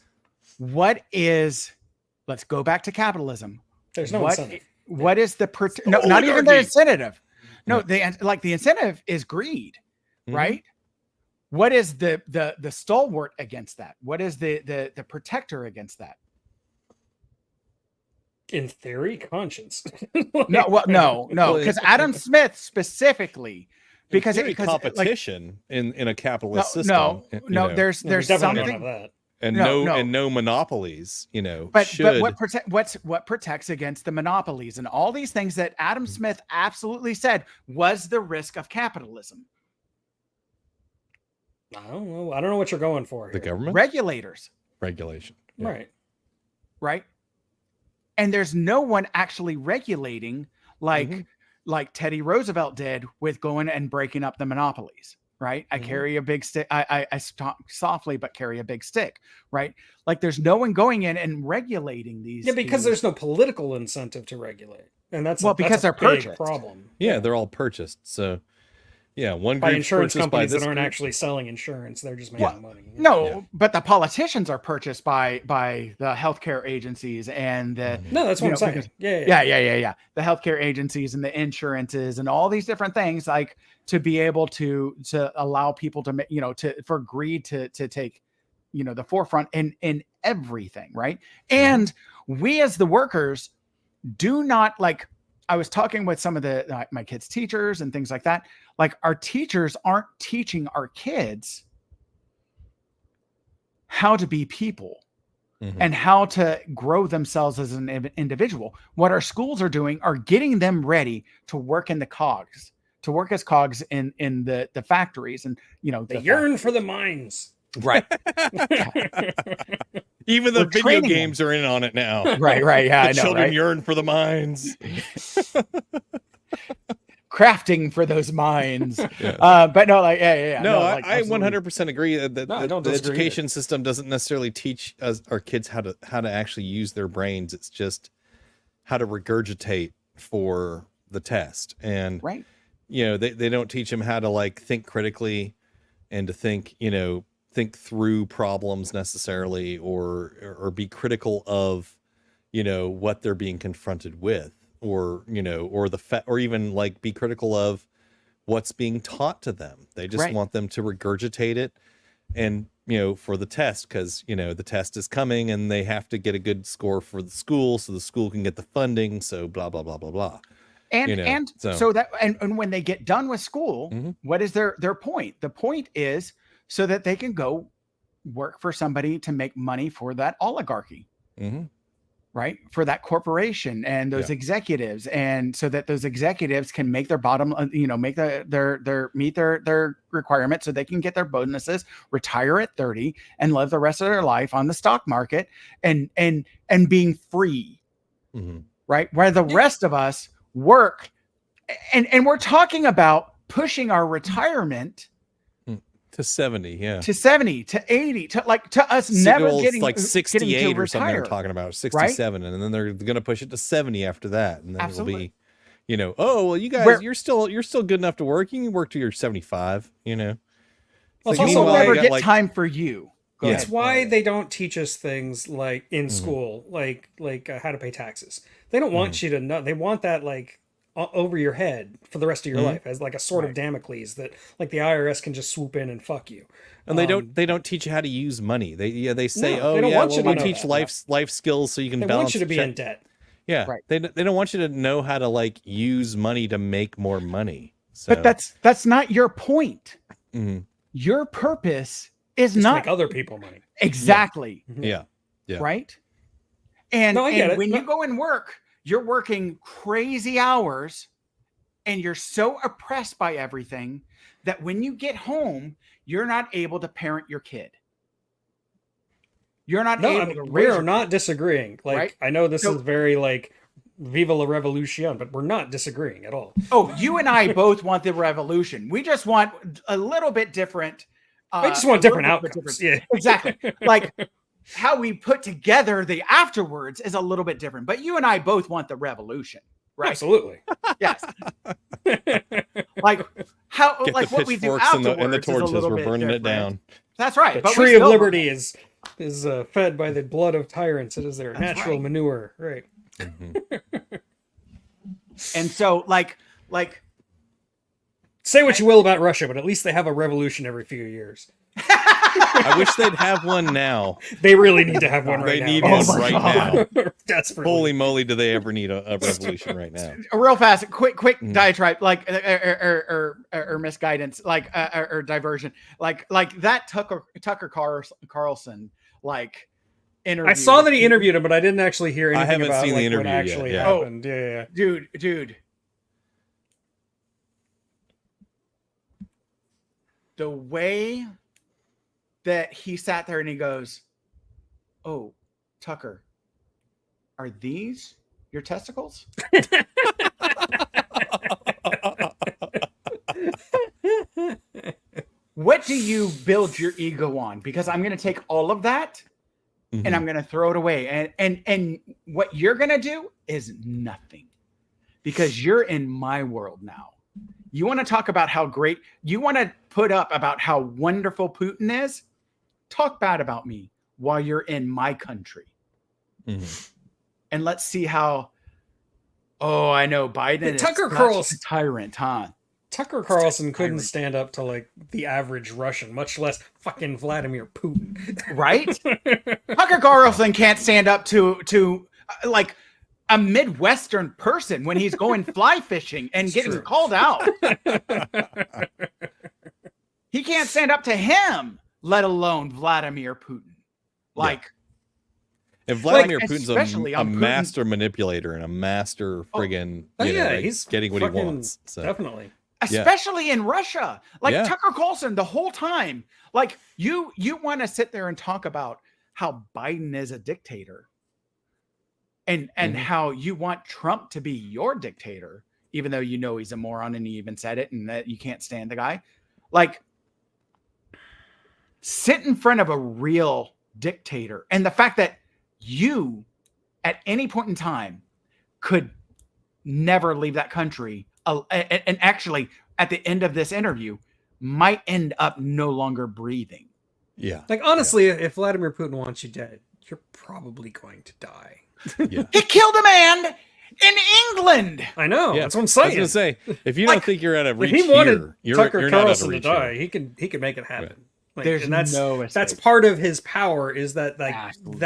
let's go back to capitalism. there's no What incentive. what is the no, not even the oligarchy. incentive. No, Yeah. the incentive is greed, Mhm. right? What is the stalwart against that? What is the protector against that? In theory, conscience. No, well, no, Well, because Adam Smith specifically, because Theory, because like, competition in a capitalist no, system. no, you no, know, there's We definitely don't something. have that. and no, no. no monopolies. You know, But should what protects against the monopolies and all these things that Adam Mm-hmm. Smith absolutely said was the risk of capitalism. I don't know. I don't know what you're going for. the Here. government Regulators, regulation. Yeah. Right. right? And there's no one actually regulating like Mhm. like Teddy Roosevelt did with going and breaking up the monopolies, right? I Mhm. carry a big stick. I talk softly but carry a big stick, right? Like there's no one going in and regulating these. Yeah, because these- there's no political incentive to regulate, and that's Well, that's because a they're big purchased. problem. Yeah, they're all purchased. So, yeah, one By group insurance purchased by companies this that aren't group. actually selling insurance; they're just making Well, money. no, Yeah. but the politicians are purchased by the healthcare agencies and the No, that's what you I'm know, saying. because- Yeah. the healthcare agencies and the insurances and all these different things, like to be able to allow people to make, for greed to take, the forefront in everything, right? And we as the workers do not, like, I was talking with some of my kids' teachers and things like that. Like, our teachers aren't teaching our kids how to be people Mhm. and how to grow themselves as an individual. What our schools are doing are getting them ready to work in the cogs, to work as cogs in the factories, and They yearn for the mines. right, Even the We're video training games are in on it now. right. Yeah, The I know, children right? yearn for the mines. Crafting for those minds. Yeah. But no, like, yeah. No, like, I absolutely. 100% agree that No, I the don't disagree education system doesn't necessarily teach us our kids how to actually use their brains. It's just how to regurgitate for the test. And Right. they don't teach them how to like think critically and to think through problems necessarily or be critical of what they're being confronted with, or or even like be critical of what's being taught to them. They just Right. want them to regurgitate it and for the test, because the test is coming and they have to get a good score for the school so the school can get the funding, so blah blah blah blah blah. And so that and when they get done with school, Mhm. what is their point? The point is so that they can go work for somebody to make money for that oligarchy, Hmm. right? For that corporation and those Yeah. executives, and so that those executives can make their bottom, make their meet their requirements, so they can get their bonuses, retire at 30, and live the rest of their life on the stock market and being free, Hmm. right? Where the rest of us work, and we're talking about pushing our retirement To 70, yeah. to 70, to 80, to us never Well, it's getting like getting 68 to or something they're retire. talking about, 67, and then they're going to push it to 70 after that, and then Absolutely. it'll be oh well, you guys, Where- you're still good enough to work. You can work till you're 75, Well, So it's you also will why never you got, get like- time for you. Go Yeah. ahead. It's why they don't teach us things like in Mhm. school, like how to pay taxes. They don't want you to know. They want that like over your head for the rest of your Mhm. life as like a sword of Damocles that like the IRS can just swoop in and fuck you. and they don't teach you how to use money. They say, No, they don't want you to we know teach that. life skills so you can They balance want you to be check. in debt. Yeah, Right. they don't want you to know how to like use money to make more money. So, But that's not your point. Mhm. Your purpose is Just not make other people money. exactly yeah. Yeah. right. And, No, I get and it. when No. you go and work, you're working crazy hours, and you're so oppressed by everything that when you get home, you're not able to parent your kid. You're not No, able to we raise are your not disagreeing. Like, right? I know this So- is very like Viva la Revolution, but we're not disagreeing at all. Oh, you and I both want the revolution. We just want a little bit different. I just want a little different bit of a outcomes. difference. Yeah. Exactly. Like how we put together the afterwards is a little bit different. But you and I both want the revolution, right? Absolutely. Yes. Like how, Get like the what we do pitchforks afterwards and the is a torches. little We're bit burning it different. down. That's right. The but we tree of still- liberty is fed by the blood of tyrants. It is their That's natural right. manure. Right. And so, like, Say what you will about Russia, but at least they have a revolution every few years. I wish they'd have one now. They really need to have one right They now. need Oh one my right God. now. Desperately. Holy moly, do they ever need a revolution right now? real fast, quick Mm. diatribe, like or misguidance, like or diversion, like that Tucker Carlson like interview. I saw that he interviewed him, but I didn't actually hear anything haven't about seen the like, interview what yet, actually yeah. happened. Yeah. dude. The way that he sat there and he goes, "Oh, Tucker, are these your testicles?" What do you build your ego on? Because I'm going to take all of that and I'm going to throw it away. And what you're going to do is nothing because you're in my world now. You want to talk about how great you want to put up about how wonderful Putin is? Talk bad about me while you're in my country. Mhm. And let's see how. Oh, I know Biden is Tucker such Carlson- a tyrant, huh? Tucker Carlson couldn't Tyrant. stand up to like the average Russian, much less fucking Vladimir Putin. Right? Tucker Carlson can't stand up to like a Midwestern person when he's going fly fishing and It's getting true. called out. He can't stand up to him, let alone Vladimir Putin. Like, And Vladimir Like, Putin's especially a on Putin- master manipulator and a master friggin' you know, like, he's getting what he fucking- wants. So. Definitely. especially in Russia. Like Yeah. Tucker Carlson the whole time. Like you want to sit there and talk about how Biden is a dictator. And Mhm. how you want Trump to be your dictator, even though you know he's a moron and he even said it and that you can't stand the guy. Like sit in front of a real dictator. And the fact that you at any point in time could never leave that country. And actually, at the end of this interview, might end up no longer breathing. Yeah. Like honestly, if Vladimir Putin wants you dead, you're probably going to die. Yeah. He killed a man in England. I know. Yeah. That's what I'm I was saying. gonna say, if you Like, don't think you're out of If reach he wanted here, you're Tucker not out of Carlson to reach die, here. he can make it happen. Right. Like, There's and that's no that's escape. part of his power is that like Absolutely.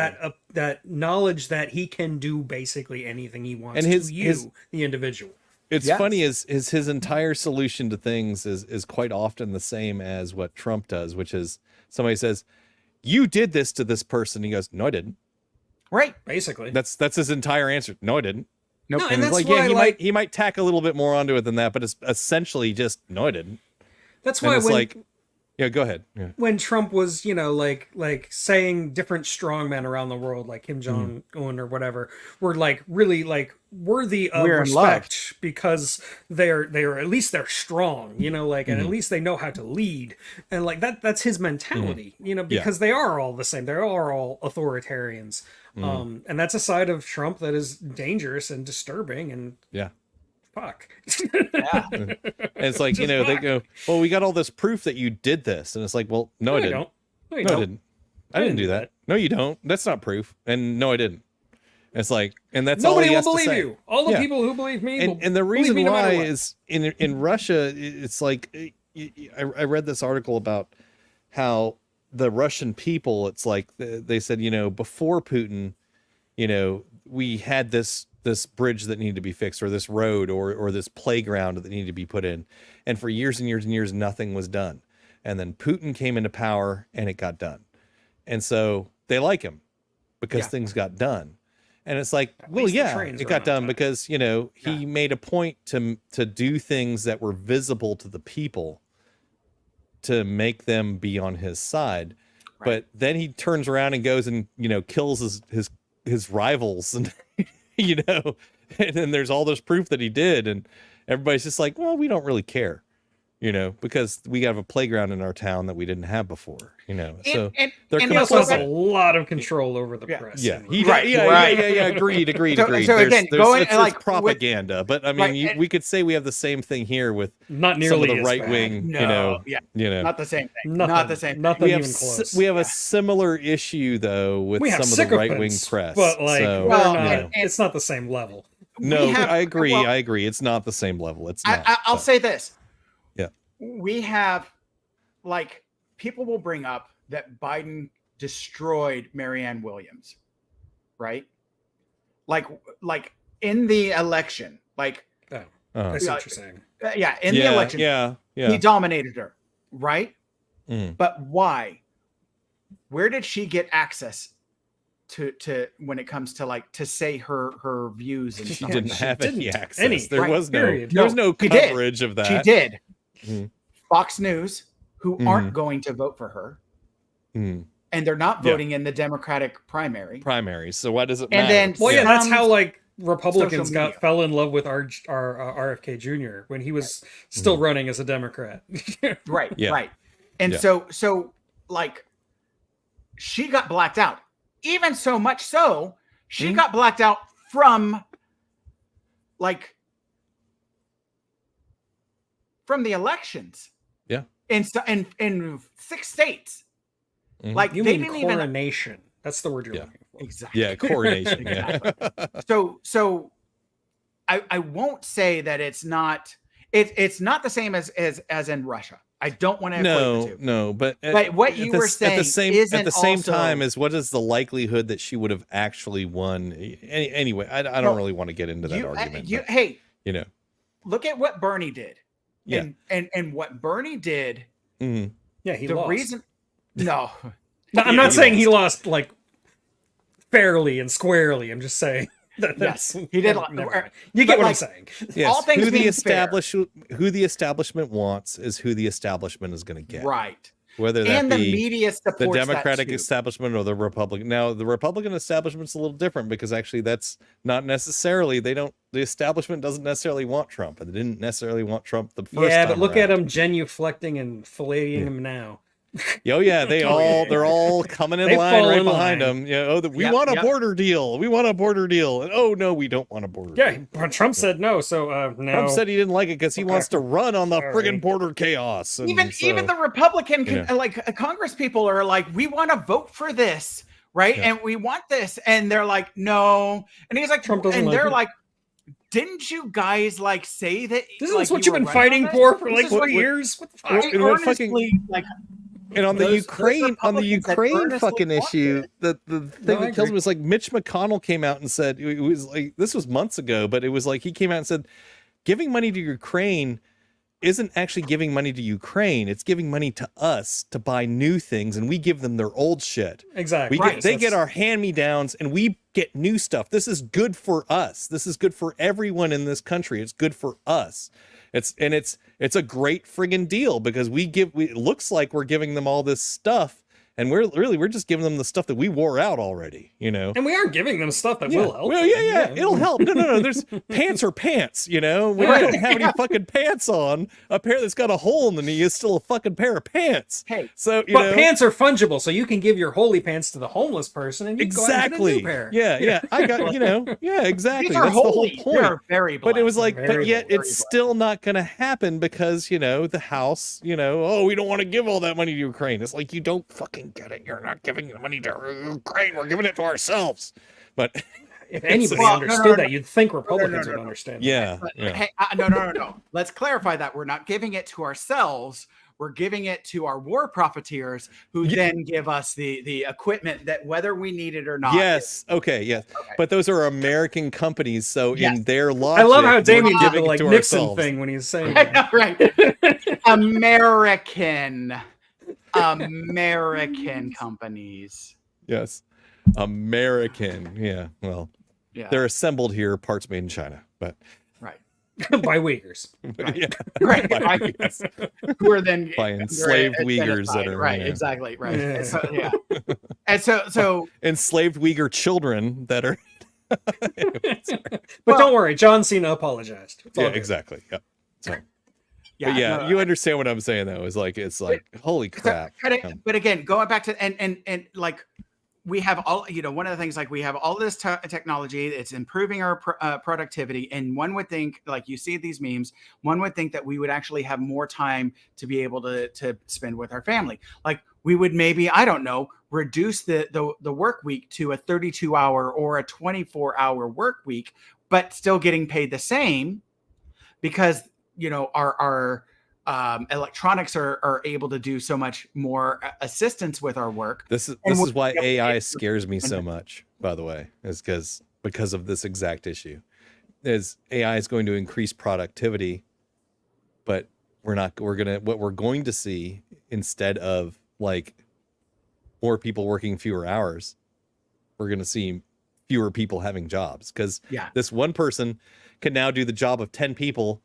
that knowledge that he can do basically anything he wants And his- to you, his- the individual. It's Yes. funny is his entire solution to things is quite often the same as what Trump does, which is somebody says, "You did this to this person." He goes, "No, I didn't." Right. Basically. That's his entire answer. "No, I didn't." Nope. No, and And it's that's like, why yeah, like he might tack a little bit more onto it than that, but it's essentially just, "No, I didn't." that's And why it's when like, yeah, go ahead. Yeah. when Trump was, like saying different strongmen around the world, like Kim Jong Un or whatever, were like really like worthy of We're in love. respect because they're at least they're strong, and at least they know how to lead, and like that's his mentality, because they are all the same, they are all authoritarians, and that's a side of Trump that is dangerous and disturbing and Yeah. fuck. Yeah. And it's like, they go, "Well, we got all this proof that you did this." And it's like, "Well, no, I you didn't. don't. No, you No, I don't. didn't. I didn't do that. No, you don't. That's not proof." And no, I didn't. And it's like, and that's all Nobody he will has to believe say. you. All the Yeah. people who believe me, will And the believe reason me no matter why what. is in Russia, it's like I read this article about how the Russian people, it's like they said, before Putin, we had this bridge that needed to be fixed, or this road, or this playground that needed to be put in, and for years and years and years nothing was done. And then Putin came into power and it got done. And so they like him because Yeah. things got done. And it's like, well, least the yeah, trains it run got on done time. because, he made a point to do things that were visible to the people to make them be on his side. But then he turns around and goes and, kills his rivals and, and then there's all this proof that he did. And everybody's just like, well, we don't really care, because we have a playground in our town that we didn't have before, so they're He also has a lot of control over the press. Yeah. Agreed. So again, it's propaganda, but I mean, we could say we have the same thing here with not some nearly of the right wing, not the same thing. Not the same thing. Nothing we have even close. we have a similar issue though with some of the right wing press, but like, so, it's not the same level. No, I agree. I agree. It's not the same level. It's not. I'll say this. Yeah. We have, like, people will bring up that Biden destroyed Marianne Williams, right? Like in the election, like. I see what you're saying. In the election. Yeah. He dominated her, right? Mm. But why? Where did she get access to when it comes to like to say her views and She stuff? didn't have any access. Any. There Right, was period. no coverage of that. She did. Mhm. Fox News, who aren't going to vote for her, Mm. and they're not voting in the Democratic primary. Primaries. So why does it And matter? then- Well, yeah, that's how Some like Republicans social media. fell in love with our RFK Jr. when he was still running as a Democrat. Right, Yeah. right. And Yeah. so like she got blacked out. Even so much so, she got blacked out from the elections. Yeah. In 6 states. Mhm. Like You they mean didn't even coronation? That's the word you're Yeah. looking for. exactly. Yeah, coronation. Exactly. Yeah. So I won't say that it's not the same as in Russia. I don't want to equate the two. No, but what you were saying at the same also- time is what is the likelihood that she would have actually won? Anyway, I don't Well, really want to get into that argument. But, hey, you know, look at what Bernie did. Yeah. And what Bernie did, mhm. Yeah, he the lost. reason no. No, I'm Yeah, not he saying he lost like fairly and squarely. I'm just saying that Yes, that's, he did. never mind. You get but, what I'm like, saying. Yes, all things who the being fair. who the establishment wants is who the establishment is going to get, Right. whether that And the be media supports the that Democratic too. establishment or the Republican. Now, the Republican establishment's a little different because actually that's not necessarily the establishment doesn't necessarily want Trump, and they didn't necessarily want Trump the first Yeah, time but look at around. him genuflecting and filleting him now. Oh yeah, they're all coming in They line fall right in behind line. them. We Yep, want a yep. border deal. We want a border deal. And oh no, we don't want a border Yeah, deal. but Trump said no, so now Trump said he didn't like it because he wants to run on the Sorry. friggin' border chaos. And Even so- the Republican you know. Congress people are like, we want to vote for this, right? Yeah. And we want this, and they're like, no. And he's like, Trump doesn't and like they're it. like, didn't you guys like say that? Isn't like, this what you you've were been running fighting on for this? like This is 3 years? What the fuck? I And what fucking- earnestly, like, And on the Those Ukraine Republicans that earnestly fucking want issue, the thing I that kills agree. me was like Mitch McConnell came out and said it was like this was months ago, but it was like he came out and said giving money to Ukraine isn't actually giving money to Ukraine; it's giving money to us to buy new things, and we give them their old shit. Exactly. They get our hand-me-downs, and we get new stuff. This is good for us. This is good for everyone in this country. It's good for us. It's a great friggin' deal because it looks like we're giving them all this stuff, and we're just giving them the stuff that we wore out already, you know. And we are giving them stuff that will help. Well, them. yeah, it'll help. No. There's pants are pants, you know. When you don't have any fucking pants on, a pair that's got a hole in the knee is still a fucking pair of pants. Hey, So you But know, pants are fungible, so you can give your holy pants to the homeless person, and you can go out and get a exactly. new pair. Yeah. I got yeah, exactly. these are That's holy. the whole point. They're very blessed. But it was like, Very but yet very it's blessed. still not going to happen because, the House, oh, we don't want to give all that money to Ukraine. It's like, you don't fucking get it. You're not giving the money to Ukraine. We're giving it to ourselves. But If anybody Well, understood no. that, you'd think Republicans no. would understand. yeah. But, yeah. hey, no. Let's clarify that we're not giving it to ourselves. We're giving it to our war profiteers, who then give us the equipment that whether we need it or not. Yes. Okay. Yes. Okay. But those are American companies. So Yes. in their logic, I love how we're Damien did giving the it like to Nixon ourselves. thing when he's saying I that. know, right? American companies. Yes. American. Yeah. Well, Yeah. they're assembled here, parts made in China. But Right. by Uyghurs. Yeah. Right. By, yes, Who are then by enslaved under Uyghurs that genocide. are right. you know, Exactly. Right. Yeah. And so, yeah. And so enslaved Uyghur children that are. Anyway, sorry. But Well- don't worry, John Cena apologized. It's all Yeah, good. exactly. Yeah. So, yeah, but yeah, no, you understand what I'm saying though. Is like it's like holy crap. But again, going back to and like we have all, one of the things, like we have all this technology, it's improving our productivity, and one would think, like you see these memes, one would think that we would actually have more time to be able to spend with our family. Like we would maybe, I don't know, reduce the work week to a 32-hour or a 24-hour work week, but still getting paid the same, because our electronics are able to do so much more assistance with our work. This is why AI scares me so much, by the way, is because of this exact issue. Is AI is going to increase productivity, but what we're going to see, instead of like more people working fewer hours, we're going to see fewer people having jobs, because this one person can now do the job of 10 people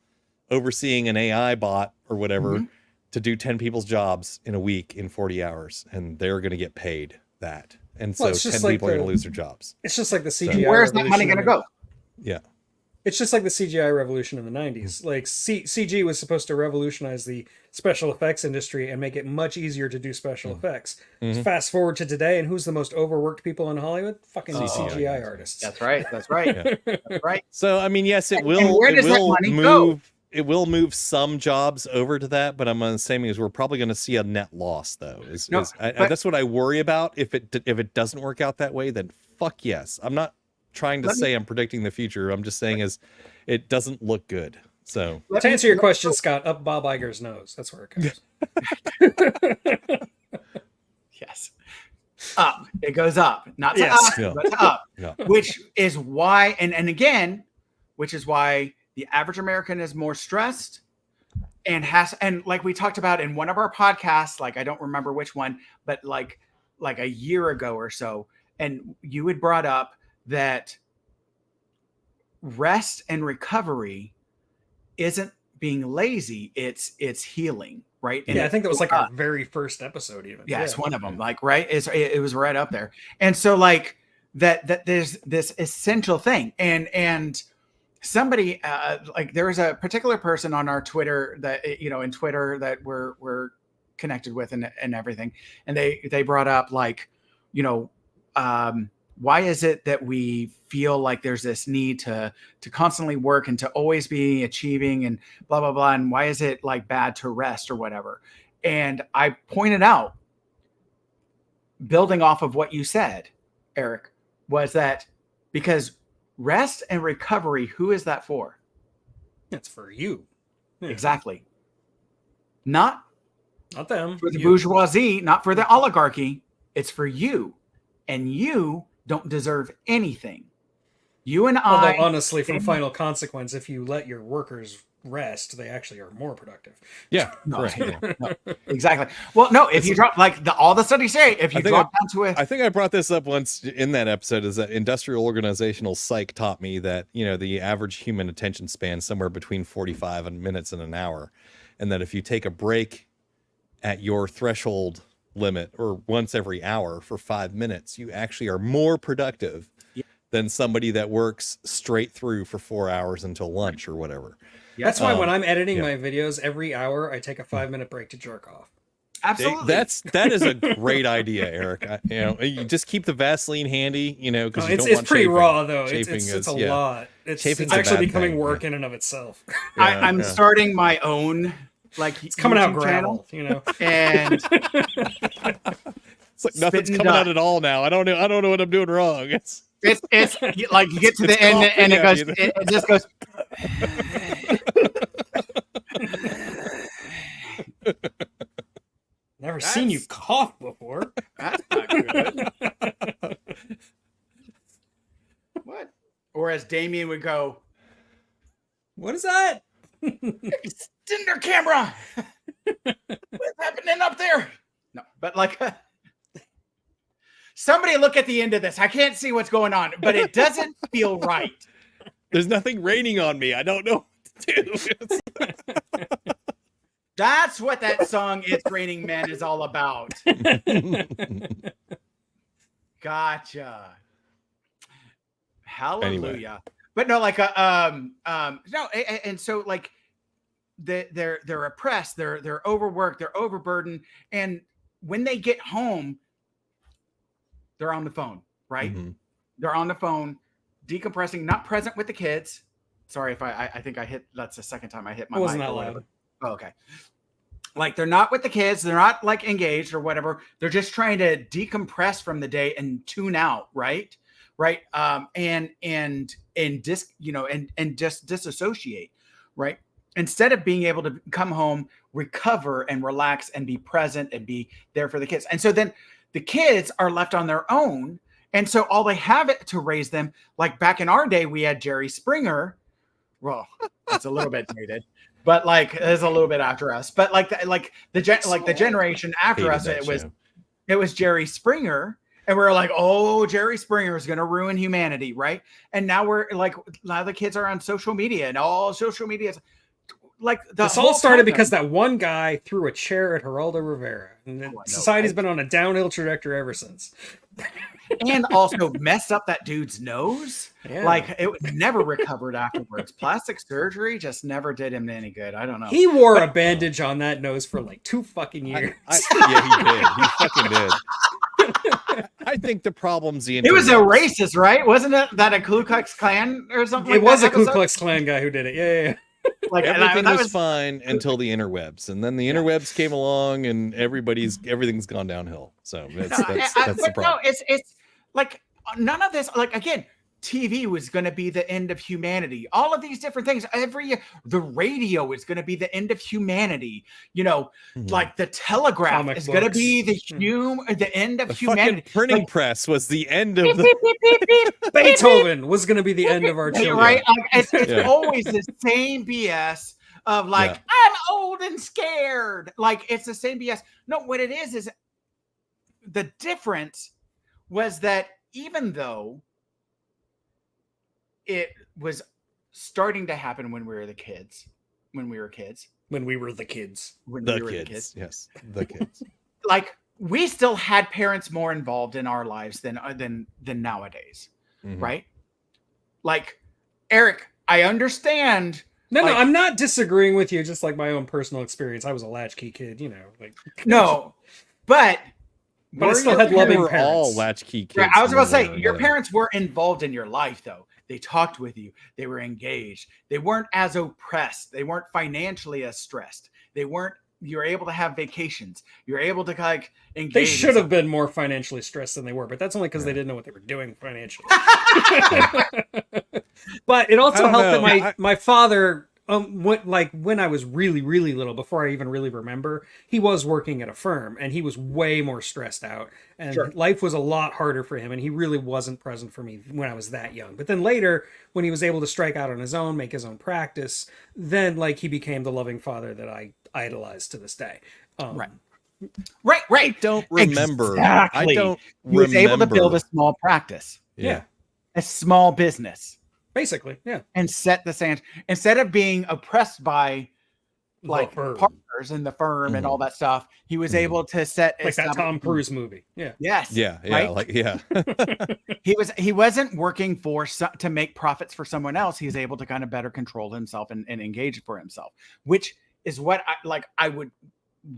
overseeing an AI bot or whatever to do 10 people's jobs in a week in 40 hours, and they're going to get paid that. And so 10 people are going to lose their jobs. It's just like the CGI. Where's that money going to go? Yeah. It's just like the CGI revolution in the 90s. Like CG was supposed to revolutionize the special effects industry and make it much easier to do special effects. Fast forward to today, and who's the most overworked people in Hollywood? Fucking CGI artists. That's right. That's right. That's right. So I mean, yes, it And will. where It does that will money move. go? It will move some jobs over to that, but I'm saying is we're probably going to see a net loss, though. That's what I worry about. If it doesn't work out that way, then fuck yes. I'm not trying to say I'm predicting the future. I'm just saying it doesn't look good. So To answer your question, Scott, up Bob Iger's nose. That's where it goes. Yes. Up. It goes up. Not to Yes. up, but to up. Yeah. Which is why, and again, which is why the average American is more stressed and like we talked about in one of our podcasts, like I don't remember which one, but like a year ago or so, and you had brought up that rest and recovery isn't being lazy, it's healing, right? And I think that was like our very first episode even. Yeah, it's one of them, like, right? It was right up there. And so like that there's this essential thing, and somebody like there was a particular person on our Twitter that in Twitter that we're connected with and everything, and they brought up like why is it that we feel like there's this need to constantly work and to always be achieving and blah blah blah, and why is it like bad to rest or whatever? And I pointed out, building off of what you said, Eric, was that because rest and recovery, who is that for? It's for you. Yeah. Exactly. Not them. For the bourgeoisie, not for the oligarchy. It's for you. And you don't deserve anything. You and Although, I... honestly, for final consequence, if you let your workers rest, they actually are more productive. Yeah. No, Right. no, exactly. Well, no, if you drop, like all the studies say, if you drop down to I think I brought this up once in that episode, is that industrial organizational psych taught me that, the average human attention span is somewhere between 45 minutes and an hour. And that if you take a break at your threshold limit or once every hour for 5 minutes, you actually are more productive than somebody that works straight through for 4 hours until lunch or whatever. That's why when I'm editing my videos, every hour I take a 5-minute break to jerk off. Absolutely. That is a great idea, Eric. You just keep the Vaseline handy, because it's pretty chafing. raw though. Chafing It's a lot. It's Chafing's a actually bad becoming thing, work in and of itself. I'm starting my own it's coming out YouTube gravel, channel, and it's like nothing's spitting coming duck. out at all now. I don't know what I'm doing wrong. it's like you get to the end and it goes, it just goes. Never seen you cough before. That's not good. What? Or as Damien would go, What is that? Tinder camera. What's happening up there? No, but like somebody look at the end of this. I can't see what's going on, but it doesn't feel right. There's nothing raining on me. I don't know what to Dude, That's what that song "It's Raining Men" is all about. Gotcha. Hallelujah. Anyway. But no, like no, and so like they're oppressed, they're overworked, they're overburdened, and when they get home, they're on the phone, right? Mhm. They're on the phone, decompressing, not present with the kids. Sorry if I think I hit. That's the second time I hit my. It wasn't mic that or loud. whatever. Oh, okay. Like they're not with the kids, they're not like engaged or whatever. They're just trying to decompress from the day and tune out, right? Right. And just disassociate, right? Instead of being able to come home, recover and relax and be present and be there for the kids. And so then the kids are left on their own. And so all they have it to raise them, like back in our day, we had Jerry Springer. Well, that's a little bit dated, but like it's a little bit after us. But the generation after Hated us, that show. it was Jerry Springer, and we're like, oh, Jerry Springer is going to ruin humanity, right? And now now the kids are on social media, and all social media is like this all started because that one guy threw a chair at Geraldo Rivera, and then society's been on a downhill trajectory ever since. And also messed up that dude's nose. Yeah. Like it was never recovered afterwards. Plastic surgery just never did him any good. I don't know. He wore a bandage on that nose for like 2 fucking years. Yeah, he did. He fucking did. I think the problem's the It was a racist, right? Wasn't it that a Ku Klux Klan or something? It was a Ku episode? Klux Klan guy who did it. Yeah. Like Everything that was fine until the interwebs, and then the interwebs came along, and everything's gone downhill. So that's the problem. No, it's like none of this. Like again, TV was going to be the end of humanity. All of these different things. The radio is going to be the end of humanity. You know, like the telegraph Comic is going to books. be the end of The humanity. fucking printing Like, press was the end of beep, the. beep, beep, beep, beep, Beethoven was going to be the end of our children. right? It's Yeah. always the same BS of like, Yeah. I'm old and scared. Like it's the same BS. No, what it is the difference was that even though it was starting to happen when we were kids, When we were the kids. Yes, the kids. like we still had parents more involved in our lives than nowadays, Mhm. right? Like Eric, I understand. No, Like- I'm not disagreeing with you. Just like my own personal experience. I was a latchkey kid, like. No, but But I were still your had loving We were all parents. latchkey kids. Yeah, I was about to one say way or your another. parents were involved in your life, though. They talked with you. They were engaged. They weren't as oppressed. They weren't financially as stressed. You're able to have vacations. You're able to like engage. They in should have stuff. been more financially stressed than they were, but that's only because they didn't know what they were doing financially. But it also I don't helped know. that my father, when I was really, really little, before I even really remember, he was working at a firm and he was way more stressed out, and Sure. life was a lot harder for him, and he really wasn't present for me when I was that young. But then later, when he was able to strike out on his own, make his own practice, then he became the loving father that I idolize to this day. Right. I Right. don't remember. Exactly. I don't He was able to remember. build a small practice, Yeah. a small business, Basically, yeah. and set the standard instead of being oppressed by like firm. partners in the firm and all that stuff. He was able to set Like that Tom Cruise movie. Yeah. Yes. Yeah, right? He wasn't working to make profits for someone else. He's able to kind of better control himself and engage for himself, which is what I would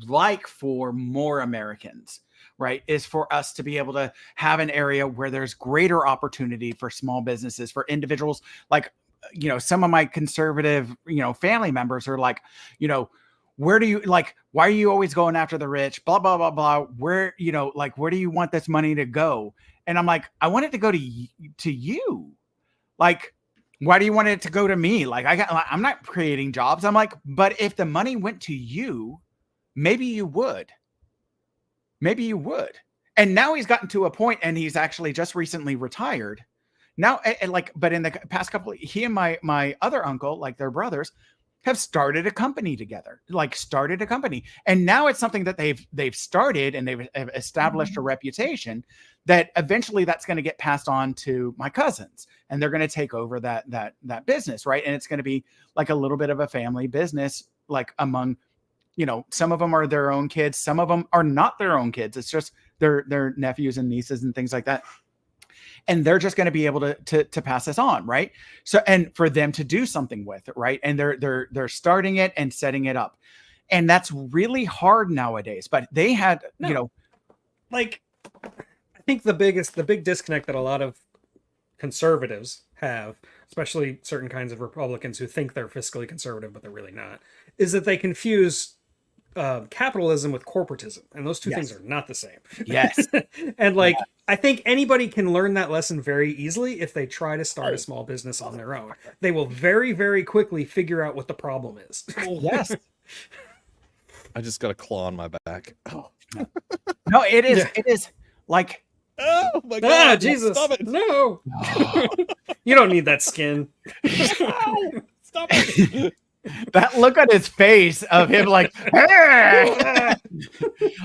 like for more Americans, right? Is for us to be able to have an area where there's greater opportunity for small businesses, for individuals. Like, some of my conservative, family members are like, where do you why are you always going after the rich? Blah, blah, blah, blah. Where, where do you want this money to go? And I'm like, I want it to go to you. Like, why do you want it to go to me? I'm not creating jobs. I'm like, but if the money went to you, maybe you would. And now he's gotten to a point, and he's actually just recently retired. Now, but in the past couple, he and my other uncle, like they're brothers, have started a company together, and now it's something that they've started, and they've established a reputation that eventually that's going to get passed on to my cousins, and they're going to take over that business, right? And it's going to be like a little bit of a family business, like among, some of them are their own kids, some of them are not their own kids. It's just their nephews and nieces and things like that. And they're just going to be able to pass this on, right? So, and for them to do something with it, right? And they're starting it and setting it up, and that's really hard nowadays. But they had, like, I think the big disconnect that a lot of conservatives have, especially certain kinds of Republicans who think they're fiscally conservative but they're really not, is that they confuse capitalism with corporatism, and those two things are not the same. Yes. And like, I think anybody can learn that lesson very easily if they try to start a small business on their own. They will very, very quickly figure out what the problem is. Yes. I just got a claw on my back. Oh. No, it is. It is like, oh my God! Jesus! Stop it! No, you don't need that skin. Ow, stop it! That look on his face of him, like,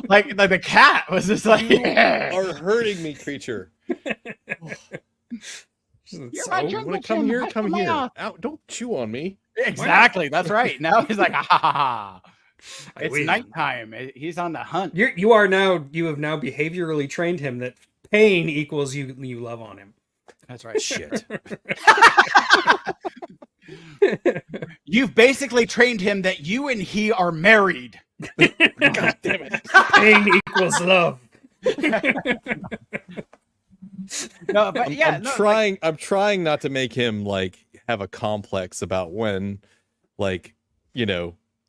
like the cat was just like, are hurting me, creature. Come here, come here. Ow, don't chew on me. Exactly. That's right. Now he's like, ha ha ha. It's win. nighttime. He's on the hunt. You have now behaviorally trained him that pain equals you love on him. That's right. Shit. You've basically trained him that you and he are married. God damn it. Pain equals love. No, but I'm trying not to make him like have a complex about when, like,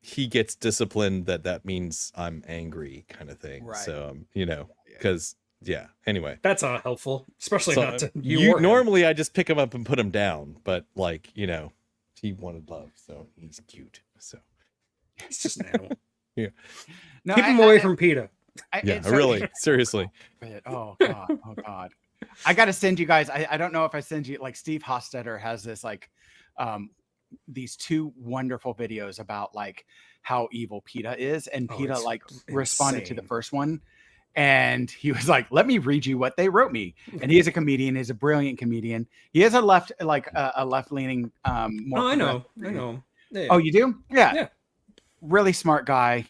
he gets disciplined, that means I'm angry kind of thing. Right. So, because anyway. That's not helpful, especially So, not to you. Normally I just pick him up and put him down, but like, he wanted love, so he's cute. So He's just an animal. Yeah. No, Keep him away from PETA. Really, seriously. Oh God. I got to send you guys. I don't know if I send you, like, Steve Hofstetter has this, like, these two wonderful videos about like how evil PETA is, and PETA like responded to the first one, and he was like, let me read you what they wrote me. And he is a comedian. He's a brilliant comedian. He is a left-leaning I know. Yeah. Oh, you do? Yeah. Really smart guy,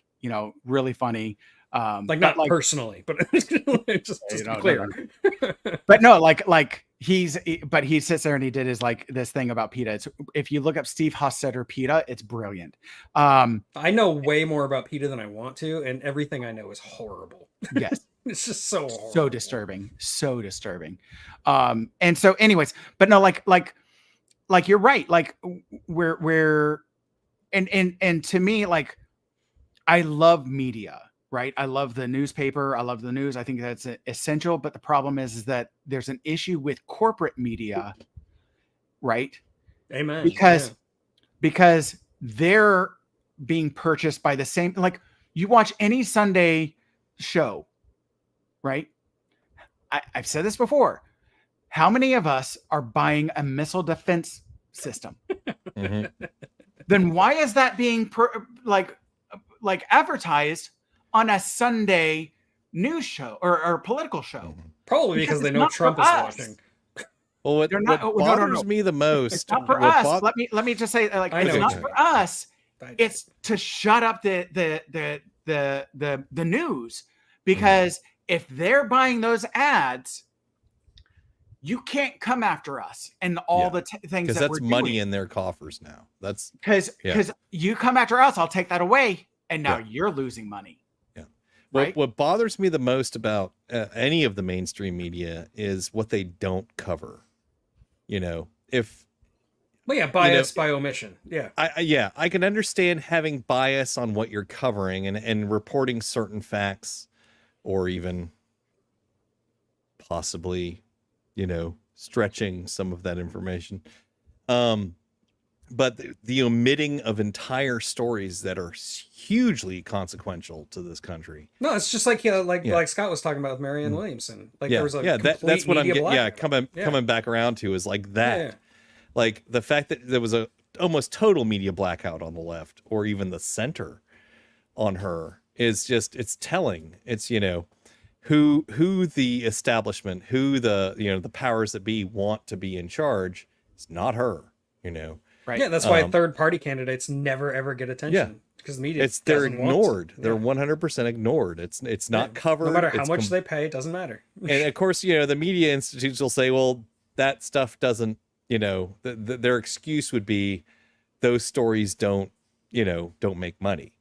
really funny. Not personally, but just to be clear. But no, he sits there and he did his, like, this thing about PETA. If you look up Steve Hofstetter PETA, it's brilliant. I know way more about PETA than I want to, and everything I know is horrible. Yes. It's just so horrible. So disturbing. And so anyways, but no, like you're right. Like we're and to me, like, I love media. Right. I love the newspaper. I love the news. I think that's essential. But the problem is that there's an issue with corporate media. Right. Amen. Because they're being purchased by the same, like, you watch any Sunday show. Right. I've said this before. How many of us are buying a missile defense system? Mm-hmm. Then why is that being advertised on a Sunday news show or political show? Probably because they know Trump is watching. Well, what bothers me the most, it's not for us. Let me just say, like, it's not for us. It's to shut up the news, because if they're buying those ads, you can't come after us and all the things that we're doing. That's money in their coffers now. That's because you come after us, I'll take that away, and now you're losing money. Right? What bothers me the most about any of the mainstream media is what they don't cover. Bias by omission. Yeah. I can understand having bias on what you're covering and reporting certain facts, or even possibly, stretching some of that information. But the omitting of entire stories that are hugely consequential to this country. No, it's just like Scott was talking about with Marianne Williamson. Like, there was that's what I'm getting. Coming back around to is like that. Yeah. Like the fact that there was a almost total media blackout on the left, or even the center on her, is just, it's telling. It's, you know, who the establishment, who the, you know, the powers that be want to be in charge. It's not her, you know. Right. Yeah, that's why third party candidates never ever get attention. Because the media, they're ignored. They're 100% ignored. It's not covered. No matter how much they pay, it doesn't matter. And of course, you know, the media institutes will say, well, that stuff doesn't, you know, their excuse would be those stories don't make money.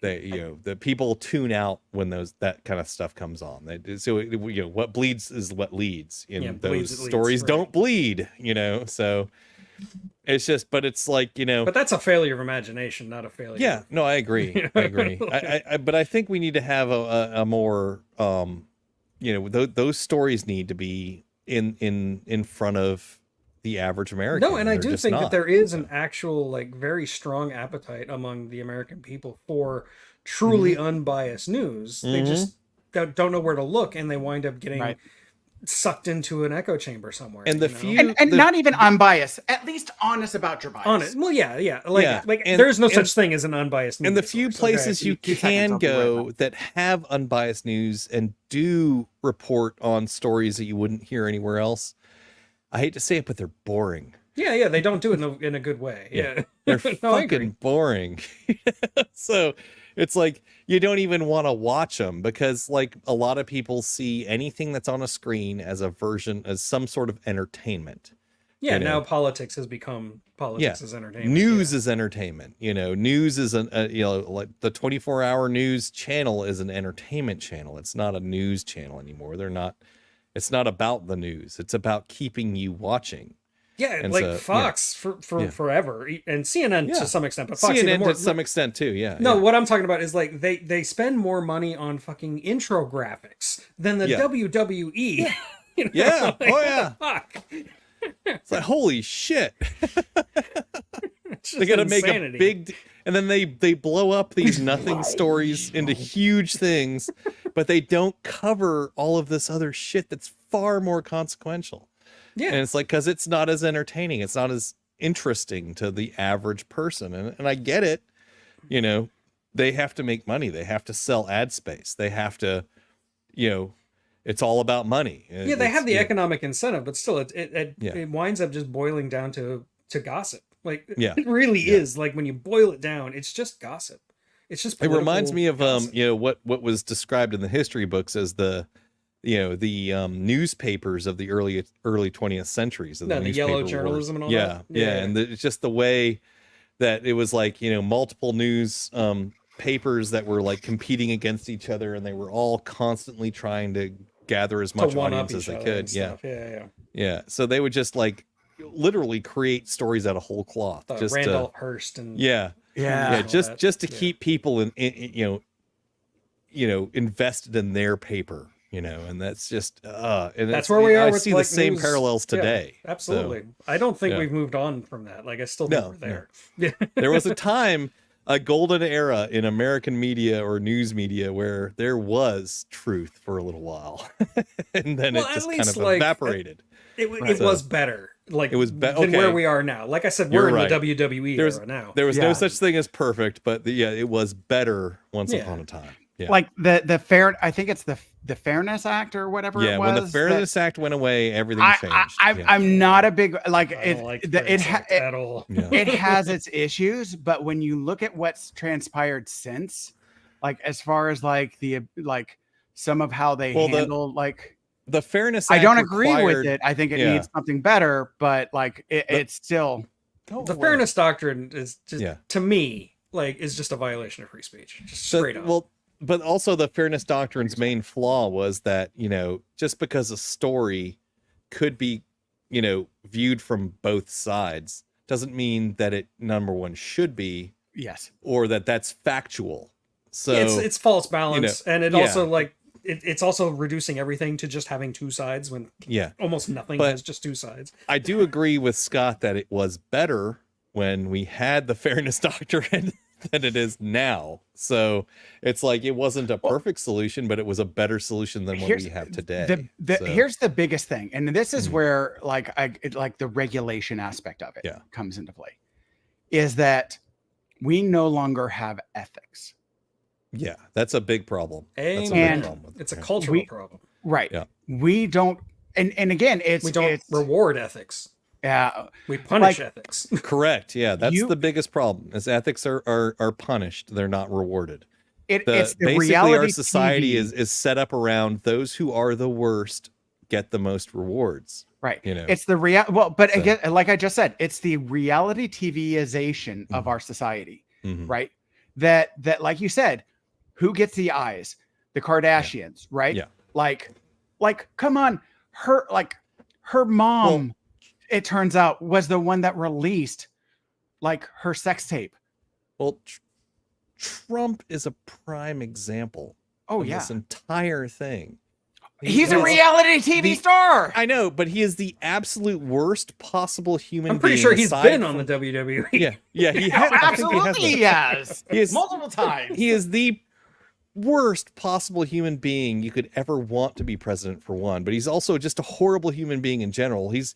They, you know, the people tune out when that kind of stuff comes on. So, you know, what bleeds is what leads. And those stories don't bleed, you know, so it's just, but it's like, you know, but that's a failure of imagination, not a failure. Yeah, no, I agree. I agree. But I think we need to have a more, you know, those stories need to be in front of the average American. No, and I do think that there is an actual, like, very strong appetite among the American people for truly unbiased news. They just don't know where to look, and they wind up getting sucked into an echo chamber somewhere. And not even unbiased, at least honest about your bias. Honest. Well, yeah. Like there's no such thing as an unbiased news. And the few places you can go that have unbiased news and do report on stories that you wouldn't hear anywhere else, I hate to say it, but they're boring. Yeah, they don't do it in a good way. Yeah. They're fucking boring. So it's like you don't even want to watch them, because like a lot of people see anything that's on a screen as as some sort of entertainment. Yeah, you know? Now politics has become as entertainment. News is entertainment. You know, news is you know, like the 24-hour news channel is an entertainment channel. It's not a news channel anymore. It's not about the news. It's about keeping you watching. Yeah, and like so, Fox for forever, and CNN to some extent, but Fox CNN to some extent too. Yeah. No, what I'm talking about is like they spend more money on fucking intro graphics than the WWE. Yeah. You know? Yeah. Like, oh yeah. Fuck. It's like, holy shit. They got to make a big, and then they blow up these nothing stories into huge things, but they don't cover all of this other shit that's far more consequential. Yeah. And it's like, because it's not as entertaining. It's not as interesting to the average person. And I get it. You know, they have to make money. They have to sell ad space. They have to, you know, it's all about money. Yeah, they have the economic incentive, but still it winds up just boiling down to gossip. Like, it really is. Like, when you boil it down, it's just gossip. It's just it reminds me of gossip. You know, what was described in the history books as the newspapers of the early 20th centuries. The yellow journalism and all that. Yeah. And it's just the way that it was like, you know, multiple news papers that were like competing against each other, and they were all constantly trying to gather as much audience as they could. Yeah. So they would just like literally create stories out of whole cloth. Just Randolph Hearst and just to keep people in you know, invested in their paper. You know, and that's just and that's where we are. I with see the same parallels today. Yeah, absolutely. So, I don't think we've moved on from that. Like, I still think we're there. No. There was a time, a golden era in American media or news media, where there was truth for a little while, and then it just kind of evaporated. It was better. Like, it was than where we are now. Like I said, we're in the WWE era now. There was no such thing as perfect, but it was better once upon a time. Yeah. Like the fair, I think it's the Fairness Act or whatever it was. When the Fairness Act went away, everything changed. I'm not a big at all. It has its issues, but when you look at what's transpired since, like as far as like some of how they handle the Fairness Act, I don't agree with it. I think it needs something better, but like it's still the Fairness Doctrine is just to me is just a violation of free speech, just straight up. Well, but also the Fairness Doctrine's main flaw was that, you know, just because a story could be, you know, viewed from both sides doesn't mean that it, number one, should be. Yes. Or that's factual. So it's false balance. You know, and it also it's also reducing everything to just having two sides when almost nothing has just two sides. I do agree with Scott that it was better when we had the Fairness Doctrine than it is now. So it's like it wasn't a perfect solution, but it was a better solution than what we have today. Here's the biggest thing, and this is where the regulation aspect of it comes into play. is that we no longer have ethics. Yeah, that's a big problem. That's a Amen. big problem with It's a it. cultural problem. Right. Yeah. We don't, and again, We don't reward ethics. Yeah. We punish Like- ethics. Correct. Yeah, that's You- the biggest problem. Is ethics are punished. They're not rewarded. It's the Basically, reality our society TV. is set up around those who are the worst get the most rewards. Right. You know. It's the well, but So- again, like I just said, it's the reality TVization of our society, Mhm. right? That like you said, who gets the eyes? The Kardashians, right? Yeah. Like come on, her mom, it turns out, was the one that released like her sex tape. Well, Trump is a prime example Oh of yeah. this entire thing. He's a is- reality TV the- star. I know, but he is the absolute worst possible human I'm pretty being sure he's aside been on from- the WWE. Yeah, he has. I think he has Absolutely, been. yes. He is- Multiple times. He is the worst possible human being you could ever want to be president, for one, but he's also just a horrible human being in general. He's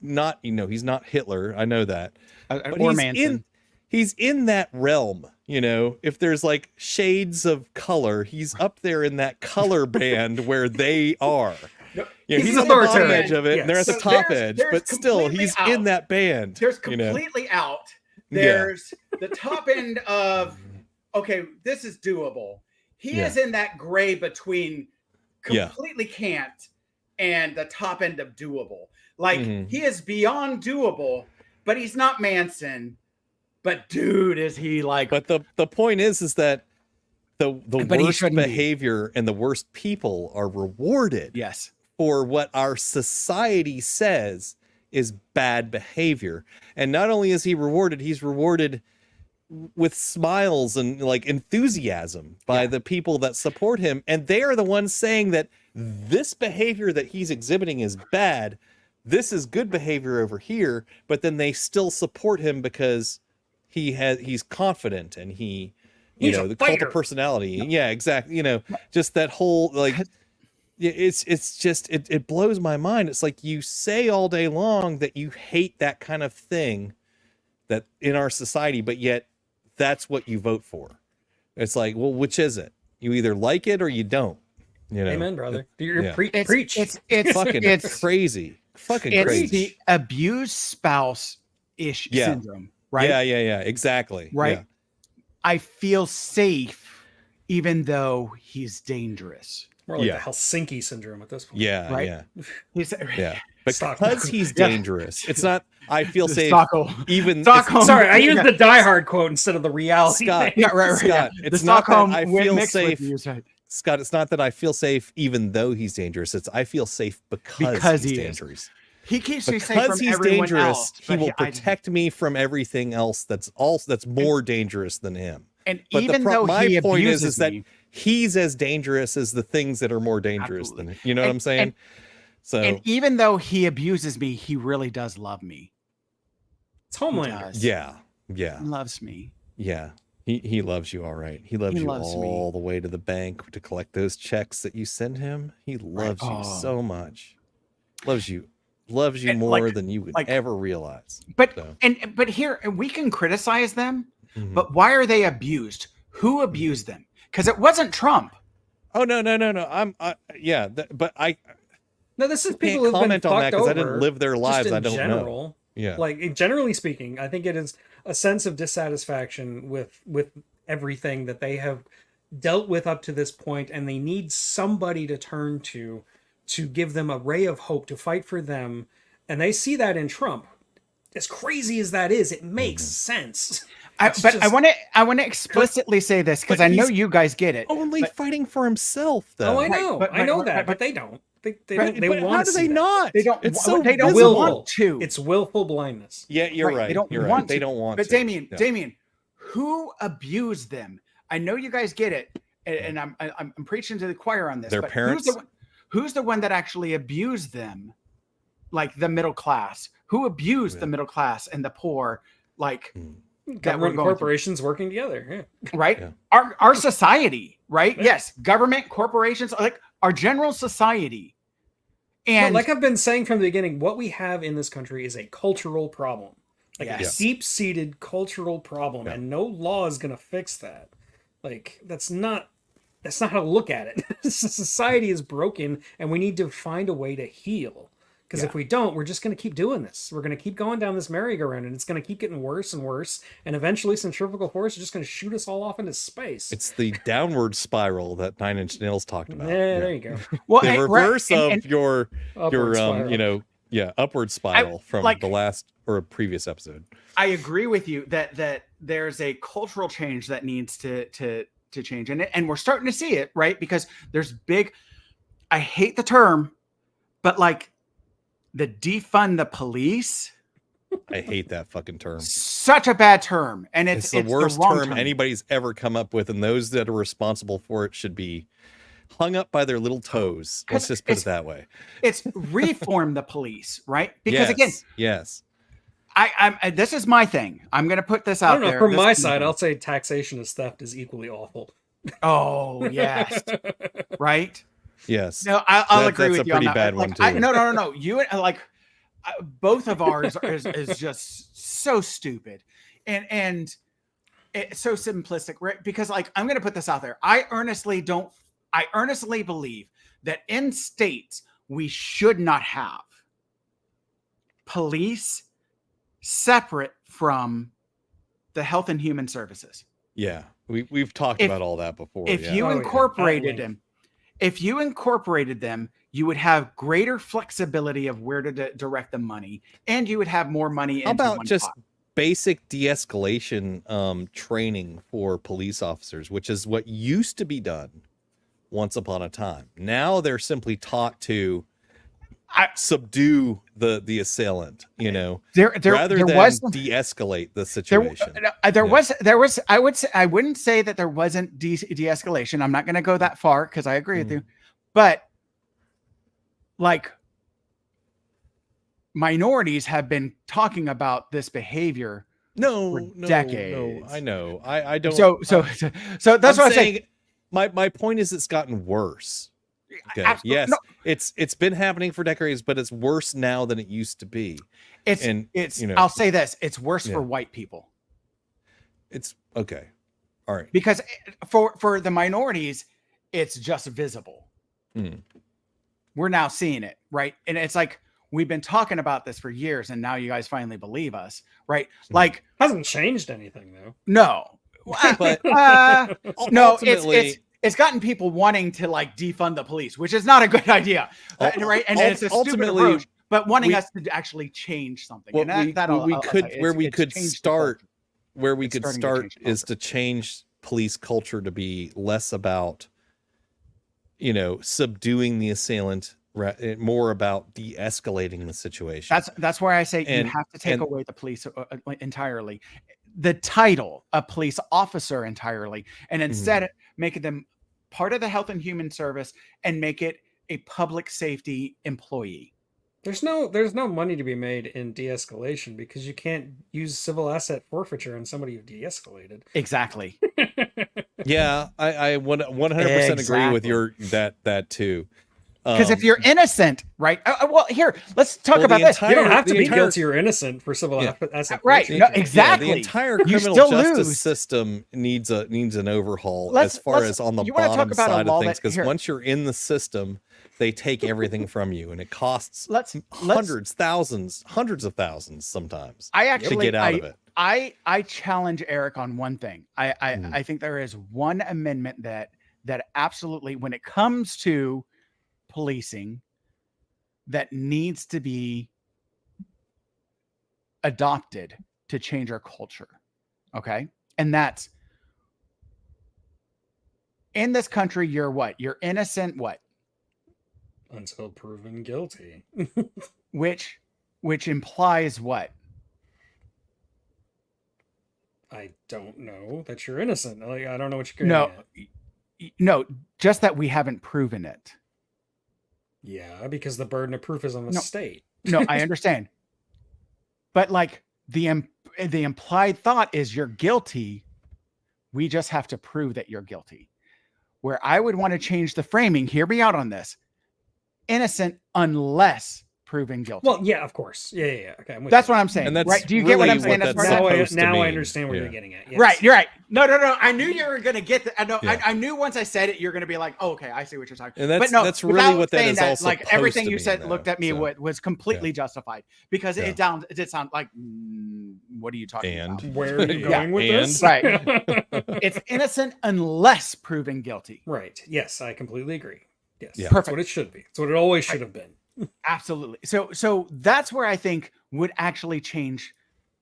not, he's not Hitler. I know that. But or he's Manson. he's in that realm, if there's like shades of color, he's up there in that color band where they are. He's on the bottom authoritarian. edge of it, and they're at the Yes. top There's- edge, there's but still, completely he's out. in that band. There's you know? completely out. Yeah. There's the top end of, okay, this is doable. He Yeah. is in that gray between Yeah. completely can't and the top end of doable. Like Mhm. he is beyond doable, but he's not Manson. But dude, is he like? But the point is that the But he worst shouldn't be. behavior and the worst people are rewarded yes, for what our society says is bad behavior. And not only is he rewarded, he's rewarded with smiles and like enthusiasm by the people that support him. And they are the ones saying that this behavior that he's exhibiting is bad. This is good behavior over here, but then they still support him because he's confident and he's the cult fighter. of personality. Yeah, exactly. Just that whole like it's just it blows my mind. It's like you say all day long that you hate that kind of thing that in our society, but yet that's what you vote for. It's like, well, which is it? You either like it or you don't. Amen, brother. You're Yeah. preach. It's Fucking it's crazy. Fucking it's crazy. the abused spouse ish Yeah. syndrome, right? Yeah, exactly. Right. Yeah. I feel safe even though he's dangerous. More like Yeah. the Helsinki syndrome at this point. Yeah, Right? yeah, He's yeah. Stockholm. Because he's Yeah. dangerous. It's not I feel safe Stockholm. even Stockholm. Sorry, I used Yeah. the Die Hard quote instead of the reality. Scott, thing. Yeah, right. Scott, Yeah. it's The not that Stockholm I went feel mixed with safe. you, right? Scott, it's not that I feel safe even though he's dangerous. It's I feel safe because he he's is. dangerous. He keeps me safe Because from he's everyone dangerous, else. he but will protect me from everything else that's more dangerous than him. And But even though my he point abuses is that me, he's as dangerous as the things that are more dangerous than him. You know what I'm saying? and even though he abuses me, he really does love me. It's He Homelander. does. yeah. He loves me. Yeah. He loves you all right. He loves He you loves me. all the way to the bank to collect those checks that you send him. He loves you Oh. so much. Loves you And, more like- than you would like- ever realize. But So. but here we can criticize them, Mhm. but why are they abused? Who abused them? Because it wasn't Trump. Oh no. But I No, this is can't people who've been comment on that fucked because I over. didn't live their Just lives. in I don't know. general, Yeah. like generally speaking, I think it is a sense of dissatisfaction with everything that they have dealt with up to this point, and they need somebody to turn to give them a ray of hope, to fight for them, and they see that in Trump. As crazy as that is, it makes sense. It's But just- I want to explicitly say this because But I know he's you guys get it. Only fighting for himself, though. Oh, I Right, know, but- I know but- that, but- but they don't. They Right, don't. They But want how to do see they that. not? They don't. It's so They don't visible. want to. It's willful blindness. Yeah, you're Right, right. they don't You're want right. They to. don't want But to. Damien, Yeah. Damien, who abused them? I know you guys get it, and I'm preaching to the choir on this. Their but parents? Who's the one that actually abused them? Like the middle class. Who abused the middle class and the poor? Like that we're Government going corporations working together. Yeah. right? Yeah. Our society, right? Yeah. Yes, government, corporations, like our general society. But And like I've been saying from the beginning, what we have in this country is a cultural problem. Like a Yes. deep-seated cultural problem, Yeah. and no law is going to fix that. Like that's not how to look at it. Society is broken, and we need to find a way to heal. Because if we don't, we're just going to keep doing this. We're going to keep going down this merry-go-round, and it's going to keep getting worse and worse. And eventually, centrifugal force is just going to shoot us all off into space. It's the downward spiral that Nine Inch Nails talked about. Yeah, there you go. Well, The and- reverse right, of and- your Upward spiral. upward spiral from like- the last or a previous episode. I agree with you that there's a cultural change that needs to change, and we're starting to see it, right? Because there's big. I hate the term, but like the defund the police, I hate that fucking term. such a bad term, and It's the worst wrong term anybody's ever come up with, and those that are responsible for it should be hung up by their little toes. Let's just put It's- it that way. It's reform the police, right? Because again, yes. I this is my thing. I'm going to put this I out don't know. there. From This my is side, thing. I'll say taxation as theft is equally awful. Oh yes, right. Yes. No, I'll That- agree that's with a you on pretty that. bad Like, one, too. No. You like both of ours is just so stupid, and it's so simplistic, right? Because like I'm going to put this out there. I earnestly believe that in states we should not have police separate from the health and human services. Yeah. We've talked If- about all that before. If yeah. you Oh, yeah. incorporated At them, if you incorporated them, you would have greater flexibility of where to direct the money, and you would have more money. How into about one just pot. basic de-escalation training for police officers, which is what used to be done once upon a time. Now they're simply taught to subdue the assailant, there rather than was de-escalate the there, situation. there Yeah. was I would say I wouldn't say that there wasn't de-escalation. I'm not going to go that far because I agree with you, but like minorities have been talking about this behavior. No, for decades. I know. I don't. So that's what I'm saying. My point is, it's gotten worse. Okay. Absolutely. Yes, No. it's been happening for decades, but it's worse now than it used to be. It's I'll say this: it's worse Yeah. for white people. It's okay. All right. Because for the minorities, it's just visible. Mm. We're now seeing it, right? And it's like we've been talking about this for years, and now you guys finally believe us, right? Like, Hasn't changed anything though. no, But no, ultimately, it's gotten people wanting to like defund the police, which is not a good idea, right? And it's a stupid ultimately, approach, but wanting we- us to actually change something. what And we that'll- I'll could tell you, where it's- we it's could changed the start culture. where we It's could starting to start change the is to change police culture to be less about subduing the assailant, more about de-escalating the situation. That's where I say you And- have to take and- away the police entirely, the title, a police officer entirely, and Mm-hmm. instead making them part of the health and human service and make it a public safety employee. There's no money to be made in de-escalation because you can't use civil asset forfeiture on somebody you've de-escalated. Exactly. Yeah, I 100% agree with Exactly. that too. Because if you're innocent, right? Well, here, let's talk Well, about the this. entire- You don't have to the be entire- guilty or innocent for civil Yeah. asset Right. forfeiture. No, exactly. the entire You criminal still justice lose. system needs an overhaul Let's- as far let's- as on the you wanna talk bottom about a side law of things, that- because here. once you're in the system, they take everything from you, and it costs Let's hundreds of thousands sometimes I to actually get out of it. I challenge Eric on one thing. Mhm. I think there is one amendment that absolutely, when it comes to policing, that needs to be adopted to change our culture. Okay? And that's in this country, you're what? You're innocent, what? Until proven guilty. Which implies what? I don't know that you're innocent. Like, I don't know what you're getting No, at. no, just that we haven't proven it. Yeah, because the burden of proof is on the No. state. No, I understand. But like the implied thought is you're guilty. We just have to prove that you're guilty. Where I would want to change the framing, hear me out on this. Innocent unless proven guilty. Well, yeah, of course. Yeah. Okay, I'm with That's you. what I'm saying. And that's right? Do you get what I'm really saying? what That's that's part of Now, that? supposed to I mean. understand where Yeah. you're getting at. Yes. Right, you're right. No. I knew you were gonna get that. Yeah. I knew once I said it, you're gonna be like, oh, okay, I see what you're talking. And that's- but no, that's really without what that saying is all Like supposed everything to you mean, said though, looked at me so. was completely justified because Yeah. it did sound like, what are you talking And about? Where are you Yeah. going with And- this? Right. It's innocent unless proven guilty. Right. Yes, I completely agree. Yes. Yeah. That's Perfect. what it should be. It's what it always should have been. Absolutely. So that's where I think would actually change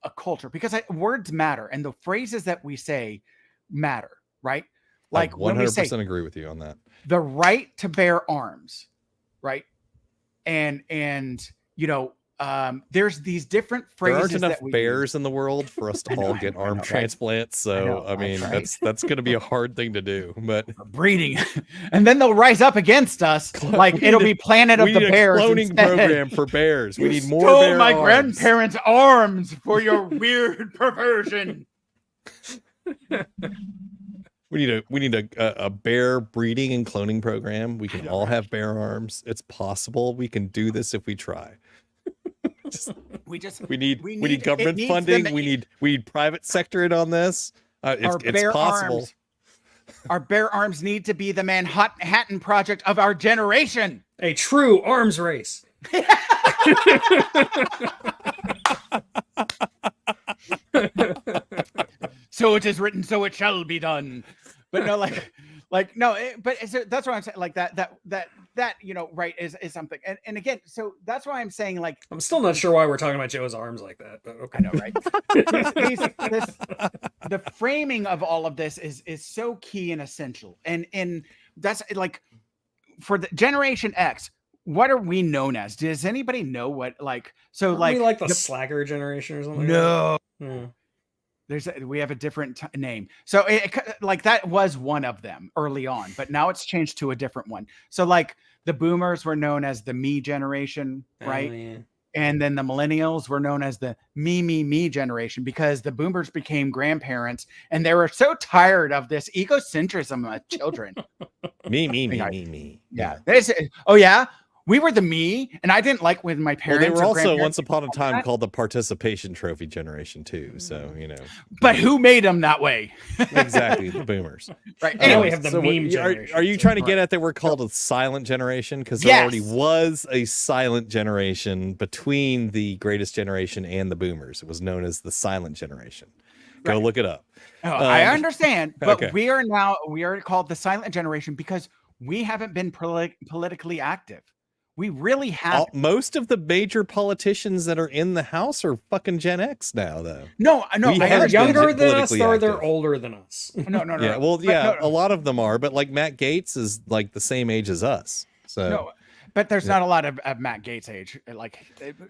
a culture because words matter and the phrases that we say matter, right? Like I when we say 100% agree with you on that. the right to bear arms, right? And there's these different There phrases aren't enough that we bears in the world for us to I know, all I get know, I arm know, right? transplants. So I mean, right? that's going to be a hard thing to do. But use breeding, and then they'll rise up against us. Like We it'll need be Planet of we the need a Bears cloning instead. program for bears. We You need more stole bear my arms. grandparents' arms for your weird perversion. We need a bear breeding and cloning program. We can all have bear arms. It's possible. We can do this if we try. We We need it government needs funding. them- we need private sector in on this. It's bear possible. arms. Our bear arms need to be the Manhattan Project of our generation. A true arms race. So it is written, so it shall be done. But no, that's what I'm saying. Like that, right, is something. And again, so that's why I'm saying, like, I'm still not sure why we're talking about Joe's arms like that, but okay. I know, right? The framing of all of this is so key and essential. And that's like for the Generation X, what are we known as? Does anybody know what Aren't we like the Slacker generation or something? no. Hmm. We have a different name. So like that was one of them early on, but now it's changed to a different one. So like the boomers were known as the me generation, right? Oh, yeah. And then the millennials were known as the me generation because the boomers became grandparents and they were so tired of this egocentrism of children. Me. Yeah. They say, oh yeah, we were the me, and I didn't like when my Well, parents. they were or also grandparents once upon a did time that. called the participation trophy generation too. So But who made them that way? exactly the boomers. Right. Now we Anyways, have the So meme are generation. you trying to get at that we're called a silent generation? Because there already Yes. was a silent generation between the greatest generation and the boomers. It was known as the silent generation. Go Right. look it up. I understand, but okay. we are called the silent generation because we haven't been politically active. We really haven't. Most of the major politicians that are in the House are fucking Gen X now, though. No, We I haven't They're understand. been younger than us, politically or they're active. older than us. No. Yeah, well, But yeah, no. a lot of them are, but like Matt Gaetz is like the same age as us. So No, but there's not a lot of Matt Gaetz age.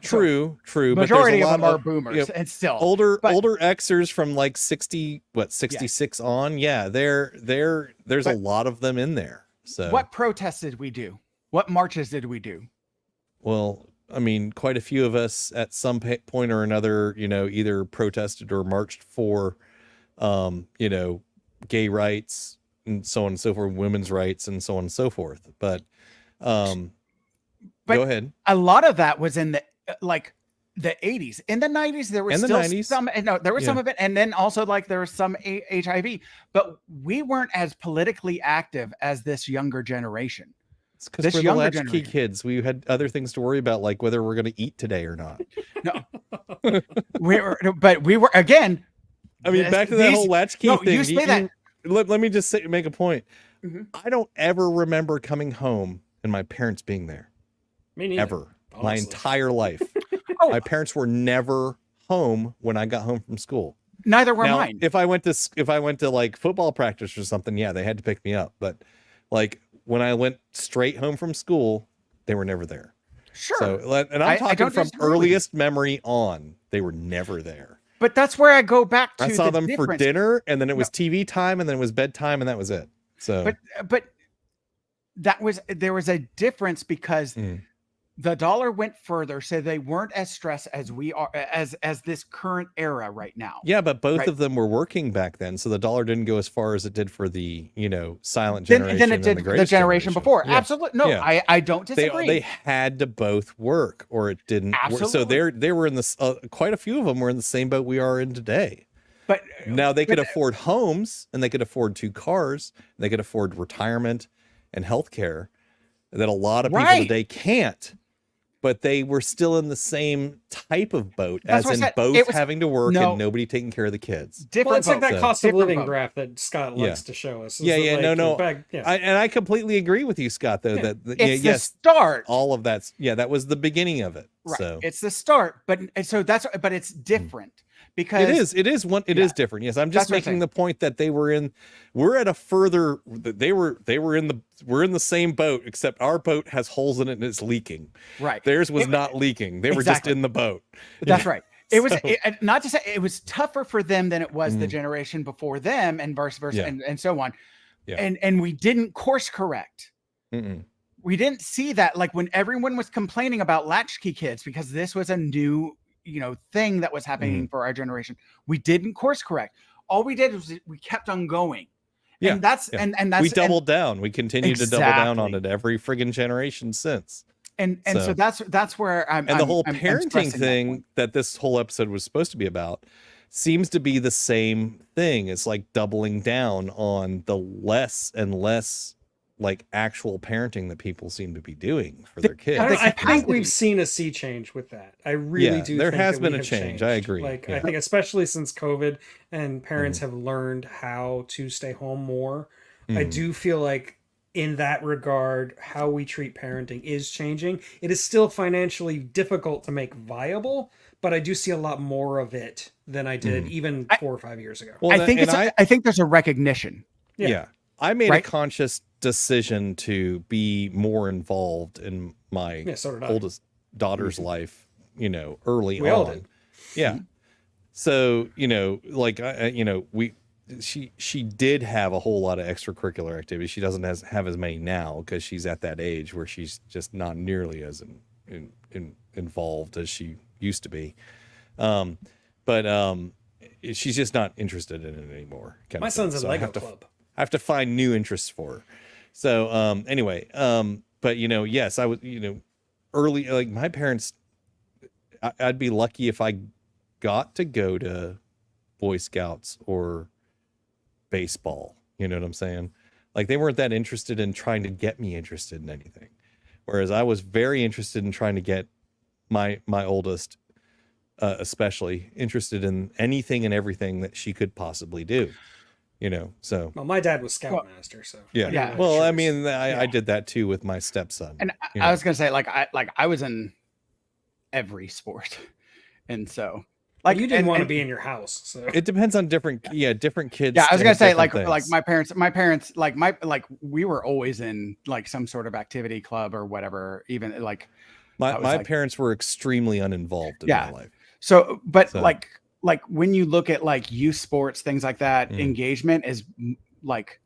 true. Majority but of there's a them lot are boomers, you know, and still older but- Xers from like 66 on. Yeah, there's a But- lot of them in there. So What protests did we do? What marches did we do? well, I mean, quite a few of us at some point or another, either protested or marched for, gay rights and so on and so forth, women's rights and so on and so forth. But go ahead. A lot of that was in the the 80s. In the 90s, there was In the still 90s. some. No, there was some Yeah. of it, and then also there was some HIV. But we weren't as politically active as this younger generation. It's because This we're the younger latchkey generation. kids. We had other things to worry about, like whether we're going to eat today or not. But we were again. I mean, back to that these- whole latchkey no, thing. you say that. Let me just make a point. Mhm. I don't ever remember coming home and my parents being there. Me neither. Ever. My honestly. entire life. Oh. My parents were never home when I got home from school. Neither were Now, mine. if I went to like football practice or something, yeah, they had to pick me up. But like when I went straight home from school, they were never there. Sure. So, and I I'm talking don't from disagree with you. earliest memory on, they were never there. But that's where I go back to. I saw the them for difference. dinner, and then it was TV time, and then it was bedtime, and that was it. So, But there was a difference because Mm. the dollar went further, so they weren't as stressed as we are as this current era right now. Yeah, but both Right. of them were working back then, so the dollar didn't go as far as it did for the silent Then, generation then it and did the the greatest generation before. Yeah. Absolutely. No, Yeah. I don't They disagree. they had to both work, or it didn't work. So Absolutely. they were in this. Quite a few of them were in the same boat we are in today. but Now they could but- afford homes, and they could afford 2 cars, and they could afford retirement and health care that a lot of people Right. today can't. But they were still in the same type of boat, That's as what I in said. both It was- having to work no. and nobody taking care of the kids. different. Well, it's like boats. that So- cost of Different living vote. graph that Scott Yeah. likes to show us. Yeah, yeah, no. Yeah. And I completely agree with you, Scott. Though Yeah. that It's the yes, start. all of that's that was the beginning of it. Right. So It's the start, but it's different because it is Yeah. different. Yes, I'm just That's what I'm making saying. the point that we're at a further. We're in the same boat, except our boat has holes in it and it's leaking. right. Theirs was It- not leaking. They were just Exactly. in the boat. That's right. It was So- not to say it was tougher for them than it was the Mhm. generation before them, and vice versa, Yeah. and so on. Yeah. And we didn't course correct. Mm-mm. We didn't see that, like when everyone was complaining about latchkey kids because this was a new thing that was happening for our generation. We didn't course correct. All we did was we kept on going. Yeah, And that's yeah. and that's We doubled down. We continue to double down on Exactly. it every friggin' generation since. and so So- that's where I'm And the I'm- whole I'm parenting stressing that thing point. that this whole episode was supposed to be about seems to be the same thing. It's like doubling down on the less and less like actual parenting that people seem to be doing for their kids. I think capacity. we've seen a sea change with that. I really Yeah, do. there think has that been we a have change. changed. I agree. Like Yeah. I think, especially since COVID, and parents Mm-hmm. have learned how to stay home more. I Mhm. do feel like, in that regard, how we treat parenting is changing. It is still financially difficult to make viable, but I do see a lot more of it than I did even 4 or 5 years ago. Well, I think and I think there's a recognition. yeah. I made Right? a conscious decision to be more involved in my Yeah, so did I. oldest daughter's life, early We on. all did. Yeah. So, like she did have a whole lot of extracurricular activities. She doesn't have as many now because she's at that age where she's just not nearly as involved as she used to be. But she's just not interested in it anymore. kind My of thing. son's in So I Lego have to Club. I have to find new interests for her. So anyway, but yes, I was early, like my parents, I'd be lucky if I got to go to Boy Scouts or baseball. You know what I'm saying? Like they weren't that interested in trying to get me interested in anything. Whereas I was very interested in trying to get my oldest, especially interested in anything and everything that she could possibly do. So Well, my dad was scoutmaster, so yeah. I didn't Yeah. have a Well, I choice. mean, I did that too with my stepson. And you I know. was gonna say, I was in every sport, and so Like you didn't and- want to and- be in your house, so It depends on different kids. Yeah, I was gonna have say, different like things. my parents, we were always in like some sort of activity club or whatever. Even like I was my like- parents were extremely uninvolved in Yeah. my life. so, but So- like when you look at like youth sports, things like that, Mhm. engagement is like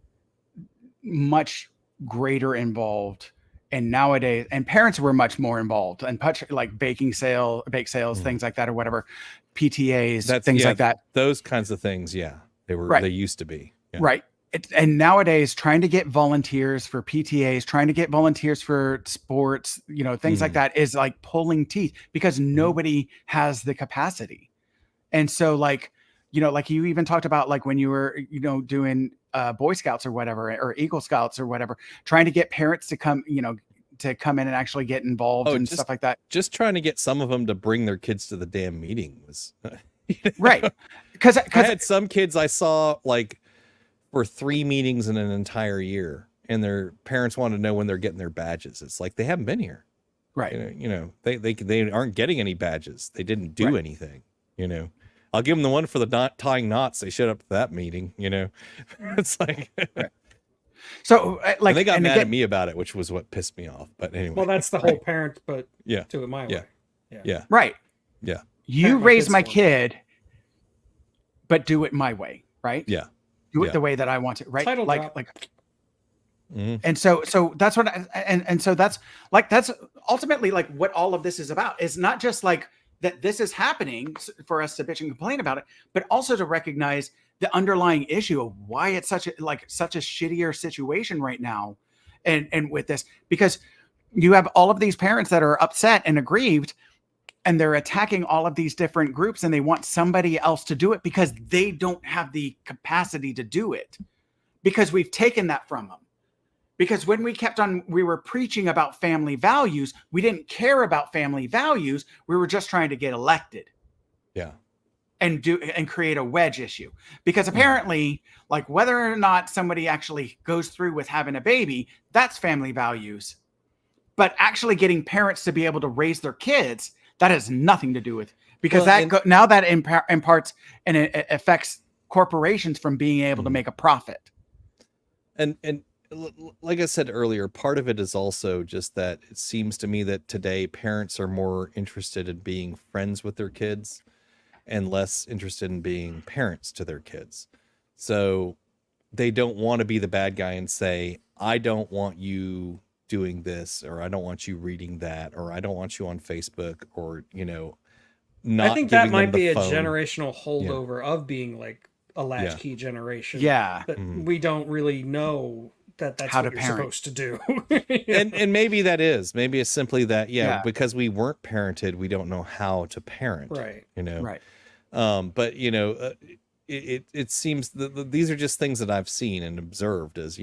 much greater involved. And nowadays, and parents were much more involved, and like bake sales, Mhm. things like that, or whatever, PTAs, That's things yeah, like that. Those kinds of things, yeah, Right. they used to be. Yeah. Right. And nowadays, trying to get volunteers for PTAs, trying to get volunteers for sports, things like Mhm. that is like pulling teeth because nobody has the capacity. And so, like you even talked about like when you were, doing Boy Scouts or whatever, or Eagle Scouts or whatever, trying to get parents to come, to come in and actually get involved Oh, and just- stuff like that. Just trying to get some of them to bring their kids to the damn meeting was Right. Because I had some kids I saw like for 3 meetings in an entire year, and their parents wanted to know when they're getting their badges. It's like they haven't been here. right. They aren't getting any badges. They didn't do Right. anything. I'll give them the one for the tying knots. They showed up to that meeting. It's like So like and they got and mad again, at me about it, which was what pissed me off. But anyway, well, that's the whole parent, but yeah, do it my Yeah. way. yeah, right. yeah, You Parent my raise kids my for me. kid, but do it my way, right? yeah. Do it Yeah. the way that I want to, right? Title like drop. like And so that's what and so that's ultimately like what all of this is about. It's not just like that this is happening for us to bitch and complain about it, but also to recognize the underlying issue of why it's such a shittier situation right now. And with this, because you have all of these parents that are upset and aggrieved, and they're attacking all of these different groups, and they want somebody else to do it because they don't have the capacity to do it, because we've taken that from them. Because when we were preaching about family values, we didn't care about family values. We were just trying to get elected. Yeah. And create a wedge issue. Because apparently, like, whether or not somebody actually goes through with having a baby, that's family values. But actually getting parents to be able to raise their kids, that has nothing to do with, because now that imparts and it affects corporations from being able to make a profit. And like I said earlier, part of it is also just that it seems to me that today parents are more interested in being friends with their kids and less interested in being parents to their kids. So they don't want to be the bad guy and say, I don't want you doing this, or I don't want you reading that, or I don't want you on Facebook, or, not. I think that might be a phone. Generational holdover of being like a latchkey generation. Yeah. That we don't really know that's how what to you're parent. supposed to do. and maybe that is, maybe it's simply that, because we weren't parented, we don't know how to parent. Right. Right. But it seems these are just things that I've seen and observed as,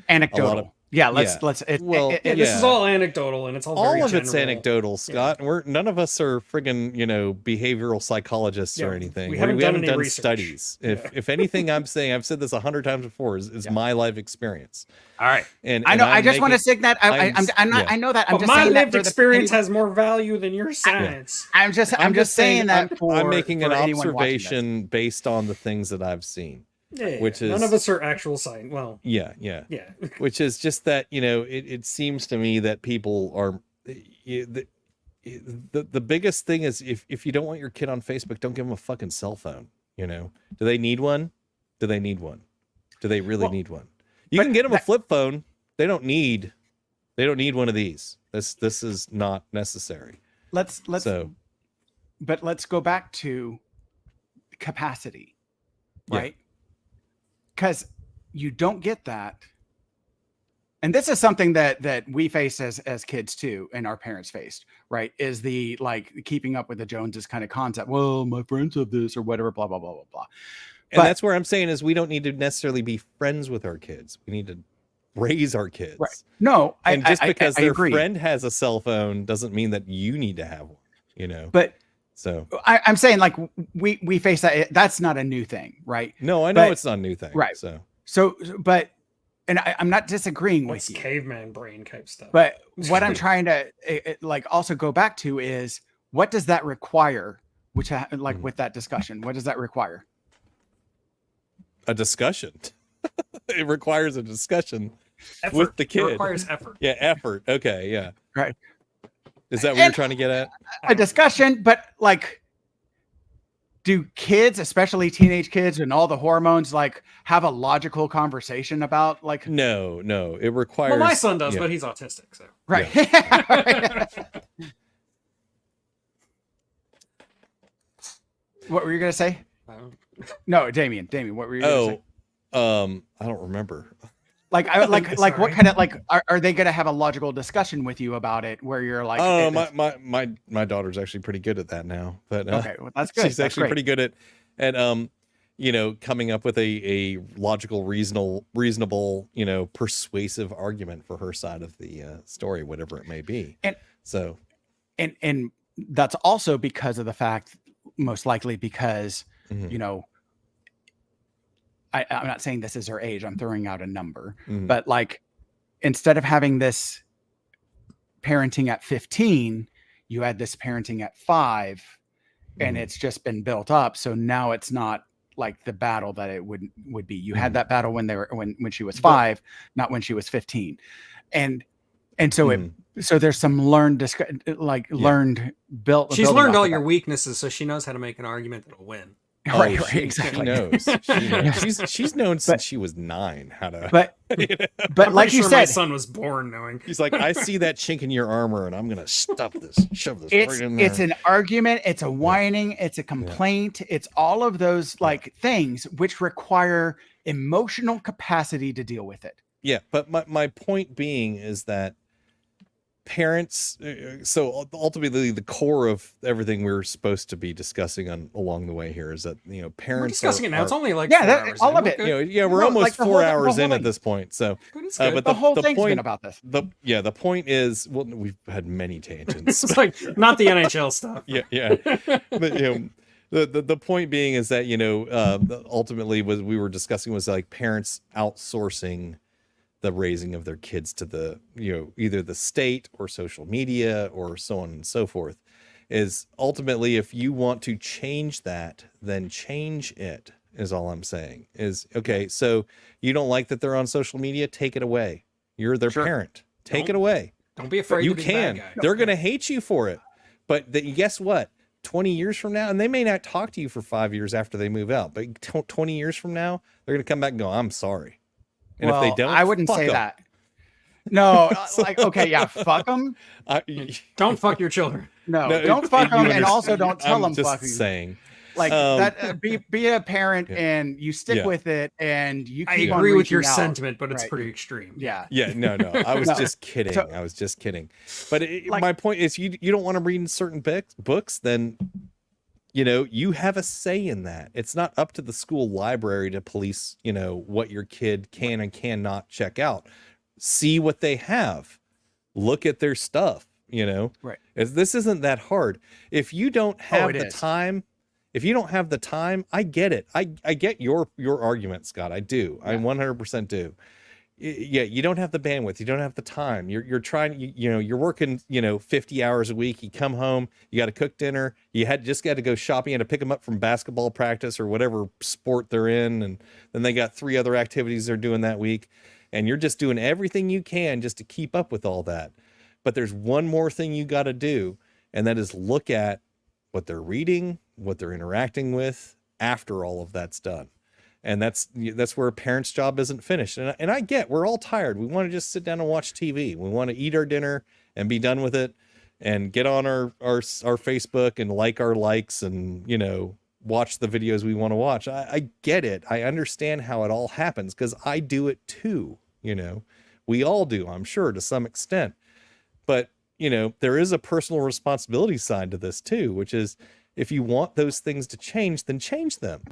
anecdotal. This is all anecdotal, and it's all very of it's general. anecdotal, Scott. None of us are friggin', behavioral psychologists or anything. We haven't done any research. Studies. If anything, I've said this 100 times before, is my life experience. All right. And I know. I just want to say that I know that. But my lived experience has more value than your science. I'm just saying that I'm making an observation based on the things that I've seen. Yeah, which is, none of us are actual science. Well, yeah. Which is just that, it seems to me that people are the biggest thing is if you don't want your kid on Facebook, don't give them a fucking cell phone. Do they need one? Do they need one? Do they really need one? You can get them a flip phone. They don't need one of these. This is not necessary. Let's go back to capacity, right? Because you don't get that. And this is something that we face as kids too, and our parents faced, right? Is the like keeping up with the Joneses kind of concept. Well, my friends have this or whatever, blah, blah, blah, blah, blah. And that's where I'm saying is we don't need to necessarily be friends with our kids. We need to raise our kids. Right. No, and just because I their agree. friend has a cell phone doesn't mean that you need to have one, But so I'm saying like we face that. That's not a new thing, right? No, I know it's not a new thing. Right. But I'm not disagreeing with you. Caveman brain type stuff. But what I'm trying to also go back to is, what does that require? With that discussion, what does that require? A discussion. It requires a discussion with the kid. It requires effort. Yeah, effort. Okay, yeah. Right. Is that what you're trying to get at? A discussion, but like, do kids, especially teenage kids and all the hormones, like have a logical conversation about like? No, it requires. Well, my son does, but he's autistic, so. Right. Yeah. What were you gonna say? No, Damien, what were you gonna say? I don't remember. Like what kind of are they gonna have a logical discussion with you about it where you're like, oh, my daughter's actually pretty good at that now, but okay, well, that's good. She's actually pretty good at coming up with a logical, reasonable, persuasive argument for her side of the story, whatever it may be. And that's also because of the fact, most likely because I'm not saying this is her age. I'm throwing out a number, but like, instead of having this parenting at 15, you had this parenting at 5, and it's just been built up. So now it's not like the battle that it would be. You had that battle when she was 5, not when she was 15, and so so there's some learned built. She's learned all your weaknesses, so she knows how to make an argument that'll win. Right, she exactly. knows. She knows. She's known since she was 9 how to. But I'm like pretty you sure my said, son was born knowing. He's like, I see that chink in your armor, and I'm gonna shove this right in there. it's an argument, it's a whining, it's a complaint, it's all of those like things which require emotional capacity to deal with it. Yeah, but my point being is that parents, so ultimately the core of everything we're supposed to be discussing along the way here is that, you know, parents We're discussing it now. It's only like 4 hours all in. of We're it. good. You know, we're No, almost like the 4 whole- hours the in whole at thing. this point. So, Good, it's good. but The whole thing's point, been about this. the point is, well, we've had many tangents. It's like not the NHL stuff. yeah. But, you know, the point being is that, you know, ultimately what we were discussing was like parents outsourcing the raising of their kids to the, you know, either the state or social media or so on and so forth. Is ultimately, if you want to change that, then change it, is all I'm saying. Is okay, so you don't like that they're on social media, take it away. You're their parent. Take it away. Don't be afraid You to be can. the bad guy. They're going to hate you for it. But guess what? 20 years from now, and they may not talk to you for 5 years after they move out, but 20 years from now, they're going to come back and go, I'm sorry. And well, if they don't, I wouldn't fuck say 'em. that. No, like, okay, yeah, fuck them. Don't fuck your children. No, No, don't fuck them, and understand. also don't tell I'm them just fuck you. saying. Like that, be a parent Yeah. and you stick Yeah. with it, and you. I Keep on agree with your reaching out. sentiment, but it's Right. pretty extreme. Yeah, Yeah, no. I was No. just kidding. So- I was just kidding. But Like- my point is, you don't want to read certain books, then, you know, you have a say in that. It's not up to the school library to police, you know, what your kid can and cannot check out. See what they have. Look at their stuff, you know. Right. This isn't that hard. If you don't have it the is. time, I get it. I get your argument, Scott. I do. I 100% do. Yeah, you don't have the bandwidth, you don't have the time. You're trying, you know, you're working, you know, 50 hours a week. You come home, you got to cook dinner. You just got to go shopping. You had to pick them up from basketball practice or whatever sport they're in, and then they got 3 other activities they're doing that week, and you're just doing everything you can just to keep up with all that. But there's one more thing you got to do, and that is look at what they're reading, what they're interacting with after all of that's done. And that's where a parent's job isn't finished. And I get, we're all tired. We want to just sit down and watch TV. We want to eat our dinner and be done with it and get on our Facebook and like our likes and, you know, watch the videos we want to watch. I get it. I understand how it all happens because I do it too. You know, we all do, I'm sure, to some extent. But, you know, there is a personal responsibility side to this too, which is if you want those things to change, then change them,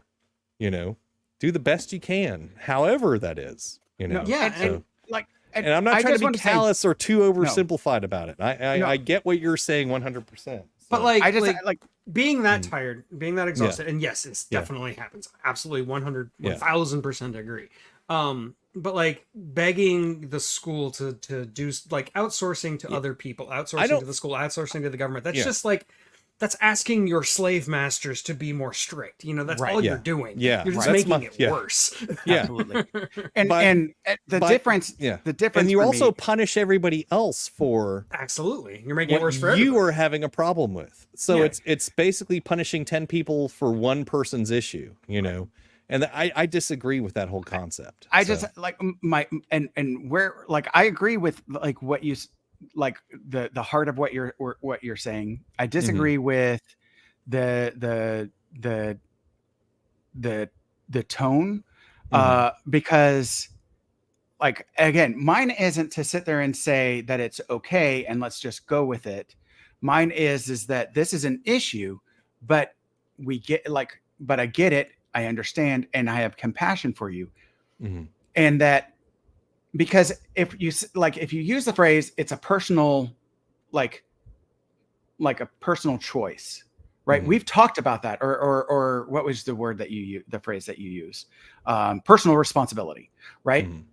you know. Do the best you can, however that is, you know. Yeah, So, and and I'm not I trying just to want be to say- callous or too oversimplified about it. No. I get what you're saying 100%. But like, I just like being that Mm. tired, being that exhausted, and yes, it's definitely happens. Absolutely 100, Yeah. 1000% agree. But like begging the school to do like outsourcing to other people, outsourcing don't- to the school, outsourcing to the government. That's Yeah. just like, that's asking your slave masters to be more strict. You know, that's Right. all Yeah. you're doing. Yeah. You're just That's making my- it yeah. worse. Yeah. Absolutely. And But- and the but- difference, Yeah. the difference, And you for also me- punish everybody else for Absolutely. You're making it what worse for you everybody. are having a problem with. So Yeah. it's basically punishing 10 people for one person's issue, you know. And I disagree with that whole concept. I So, just like my and where like I agree with like what you like the heart of what you're saying. I disagree with the tone because like again, mine isn't to sit there and say that it's okay and let's just go with it. Mine is that this is an issue, but we get like, but I get it. I understand, and I have compassion for you. mhm. And that because if you use the phrase, it's a personal, like a personal choice, right? Mhm. We've talked about that, or what was the word that the phrase that you use? Personal responsibility, right? Mhm.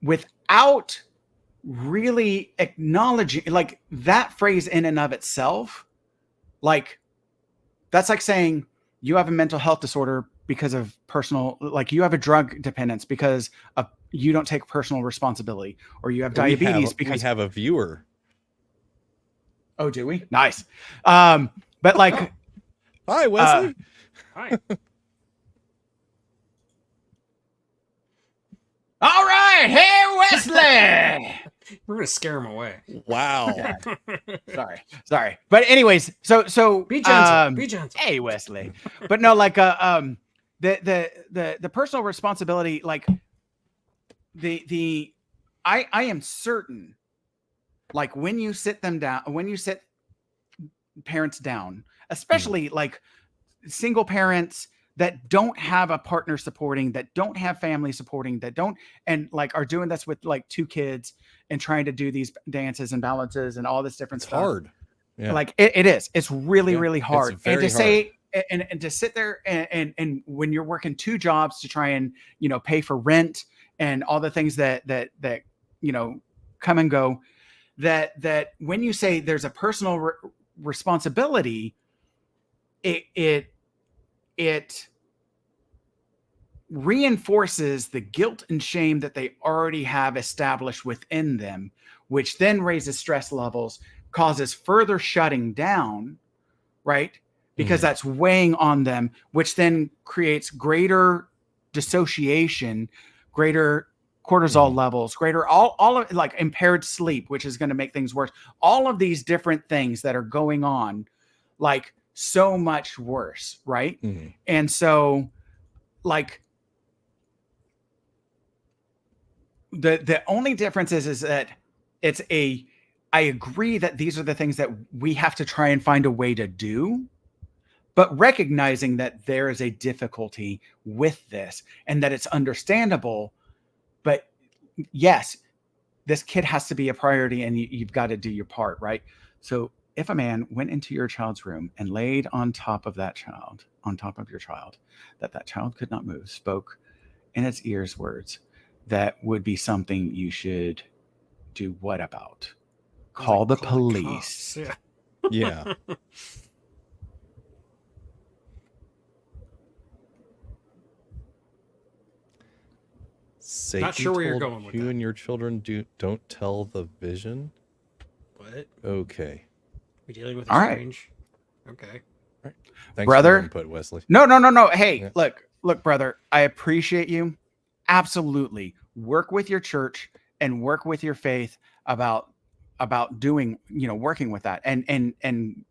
Without really acknowledging like that phrase in and of itself, like that's like saying you have a mental health disorder because of personal, like you have a drug dependence because of you don't take personal responsibility, or you have diabetes we because have a viewer. oh, do we? Nice. But like, Hi, Wesley. Hi. all right, hey Wesley. We're gonna scare him away. Wow. Sorry. But anyways, so Be gentle. Be gentle. Hey Wesley. But no, like the personal responsibility, like I am certain, like when you sit parents down, especially like single parents that don't have a partner supporting, that don't have family supporting, that don't, and like are doing this with like 2 kids and trying to do these dances and balances and all this different It's stuff. hard. Yeah. Like it is. It's really, Yeah, really hard. it's very And to say and to sit there and when you're working 2 jobs to try and, you know, pay for rent and all the things that you know come and go, that when you say there's a personal responsibility, it reinforces the guilt and shame that they already have established within them, which then raises stress levels, causes further shutting down, right? Because that's weighing on them, which then creates greater dissociation, greater cortisol levels, greater all of like impaired sleep, which is going to make things worse. All of these different things that are going on, like so much worse, right? And so like the only difference is that I agree that these are the things that we have to try and find a way to do, but recognizing that there is a difficulty with this and that it's understandable. But yes, this kid has to be a priority and you've got to do your part, right? So if a man went into your child's room and laid on top of that child, on top of your child, that child could not move, spoke in its ears words, that would be something you should do what about? Call the police. Yeah. Yeah. Satan Not sure where you're told going with you that. and your children don't tell the vision. What? Okay. We dealing with All right. strange? Okay. Thanks Brother. for your input, Wesley. No. Hey, Yeah. look, brother, I appreciate you. Absolutely. Work with your church and work with your faith about doing, you know, working with that and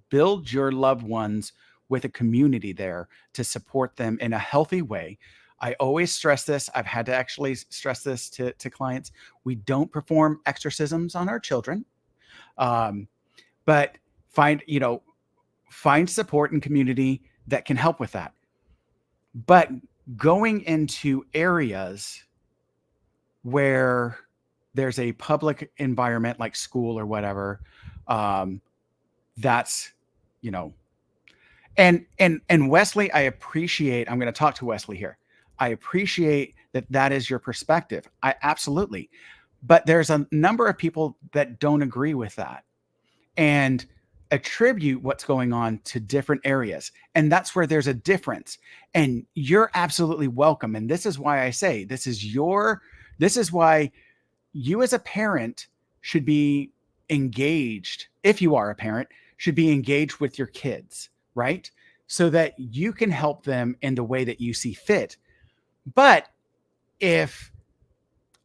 build your loved ones with a community there to support them in a healthy way. I always stress this. I've had to actually stress this to clients. We don't perform exorcisms on our children, but find support and community that can help with that. But going into areas where there's a public environment like school or whatever, that's, you know, and Wesley, I appreciate, I'm going to talk to Wesley here. I appreciate that is your perspective. I absolutely, but there's a number of people that don't agree with that and attribute what's going on to different areas. And that's where there's a difference. And you're absolutely welcome. And this is why I say, this is why you as a parent should be engaged. If you are a parent, should be engaged with your kids, right? So that you can help them in the way that you see fit. But if,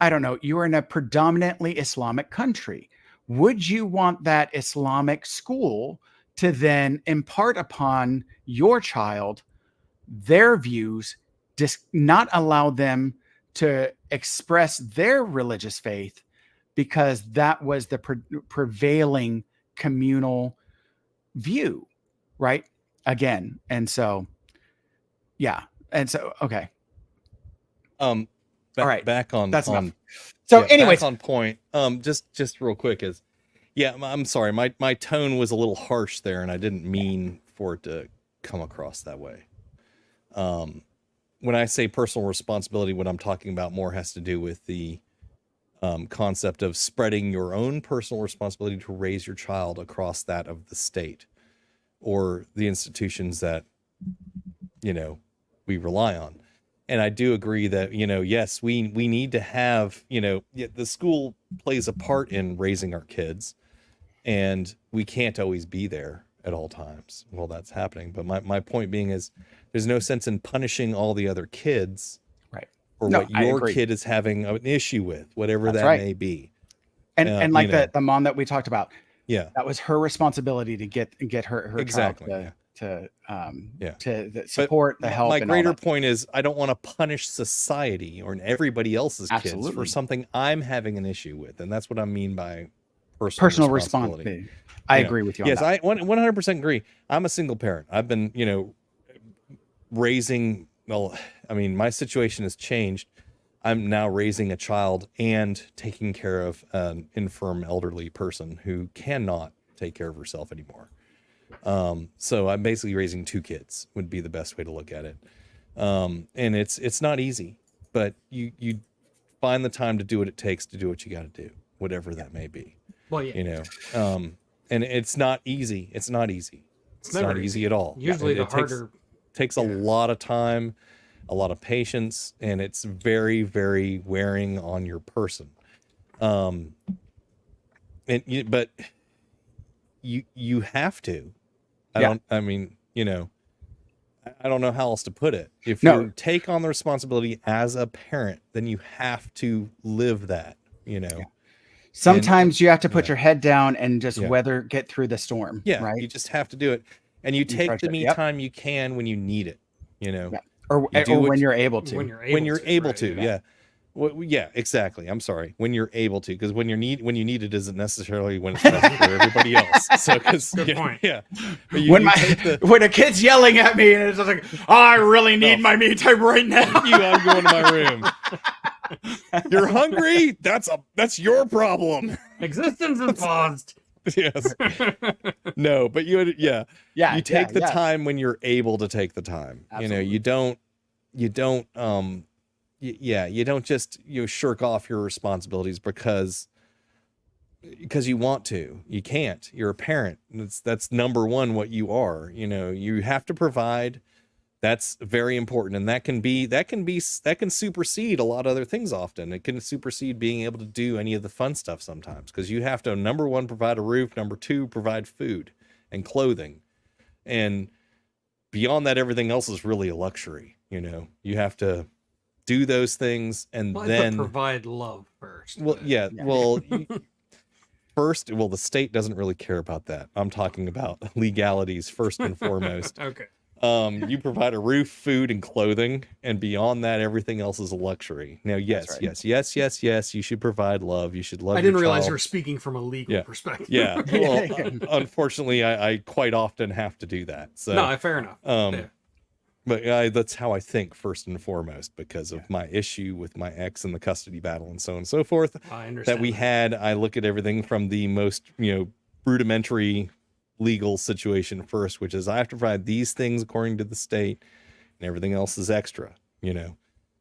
I don't know, you are in a predominantly Islamic country, would you want that Islamic school to then impart upon your child their views, not allow them to express their religious faith because that was the prevailing communal view, right? Again. And so, yeah. And so, okay. All right. Back on That's on enough. So anyways, back on point. Just real quick is, yeah, I'm sorry. My tone was a little harsh there, and I didn't mean for it to come across that way. When I say personal responsibility, what I'm talking about more has to do with the concept of spreading your own personal responsibility to raise your child across that of the state or the institutions that, you know, we rely on. And I do agree that, you know, yes, we need to have, you know, the school plays a part in raising our kids, and we can't always be there. at all times while that's happening. But my point being is there's no sense in punishing all the other kids Right. for No, what I your agree. kid is having an issue with, whatever That's that right. may be. And like you know. the mom that we talked about, Yeah, that was her responsibility to get her exactly. child Yeah. to the support, the help. My and all greater that. point is I don't want to punish society or everybody else's kids for Absolutely. something I'm having an issue with. And that's what I mean by Personal responsibility. responsibility. I You know, agree with you on yes, that. I 100% agree. I'm a single parent. I've been, raising, well, I mean, my situation has changed. I'm now raising a child and taking care of an infirm elderly person who cannot take care of herself anymore. So I'm basically raising two kids would be the best way to look at it. And it's not easy, but you find the time to do what it takes to do what you got to do, whatever that may be. Well, yeah. And it's not easy. It's not easy. It's not easy at all. Usually the it harder. takes a lot of time, a lot of patience, and it's very, very wearing on your person. But you have to. I don't know how else to put it. If you take on the responsibility as a parent, then you have to live that, Sometimes you have to put your head down and just get through the storm. Yeah, right. you just have to do it. And you take the me time you can when you need it, Yeah. Or when you're able to. When you're able to, yeah. Well, yeah, exactly. I'm sorry. When you're able to, because when you need it isn't necessarily when it's best for everybody else. So, Good point. Yeah. When a kid's yelling at me and it's just like, oh, I really need my me time right now. I'm going to my room. You're hungry? That's your problem. Existence is paused. Yes. No, but you take the yeah. time when you're able to take the time. Absolutely. You don't just shirk off your responsibilities because you want to. You can't. You're a parent. That's number one what you are. You have to provide. That's very important, and that can supersede a lot of other things. Often it can supersede being able to do any of the fun stuff sometimes, because you have to, number one, provide a roof, number two, provide food and clothing, and beyond that, everything else is really a luxury. You have to do those things, and then provide love first. Well, yeah. Well, first, the state doesn't really care about that. I'm talking about legalities first and foremost. Okay. You provide a roof, food, and clothing, and beyond that, everything else is a luxury. Now, yes, you should provide love. You should love. I didn't your realize child. you were speaking from a legal perspective. Yeah. Well, unfortunately, I quite often have to do that. So no, fair enough. But that's how I think first and foremost, because of my issue with my ex and the custody battle and so on and so forth I understand that we had. I look at everything from the most, rudimentary legal situation first, which is I have to provide these things according to the state, and everything else is extra,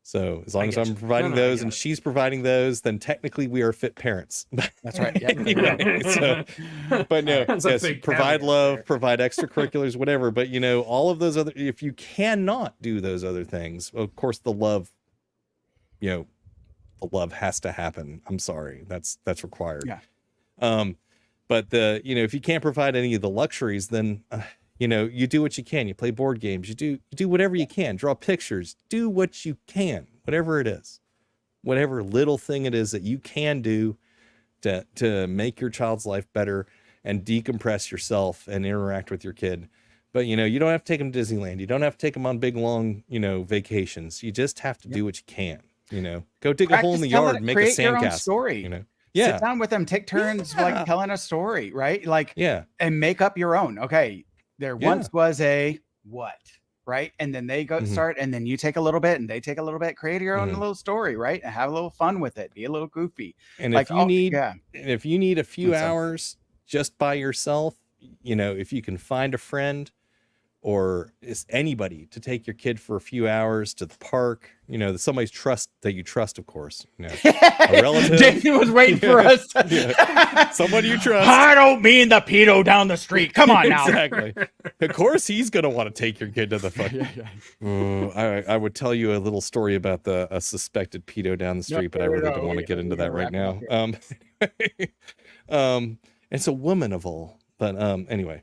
So as long as I'm providing those and she's providing those, then technically we are fit parents. That's right. Yeah. Anyway, but no, yes, provide love, provide extracurriculars, whatever. But all of those other, if you cannot do those other things, of course the love, the love has to happen. I'm sorry, that's required. Yeah. But if you can't provide any of the luxuries, then you do what you can. You play board games. You do whatever you can. Draw pictures. Do what you can, whatever it is, whatever little thing it is that you can do to make your child's life better and decompress yourself and interact with your kid. But you don't have to take them to Disneyland. You don't have to take them on big long vacations. You just have to do what you can. Go dig a hole in the yard, and make a sandcastle. Story. Yeah. Sit down with them, take turns like telling a story, right? And make up your own. Okay, there once was a what, right? And then they go start, and then you take a little bit, and they take a little bit. Create your own little story, right? And have a little fun with it. Be a little goofy. And if you need a few hours just by yourself, if you can find a friend or is anybody to take your kid for a few hours to the park, somebody's that you trust, of course, a relative. Jason was waiting for us. Somebody you trust. I don't mean the pedo down the street. Come on now. Exactly. Of course, he's going to want to take your kid to the fuck. I would tell you a little story about a suspected pedo down the street, but I really don't want to get into that right now. It's a woman of all, but anyway.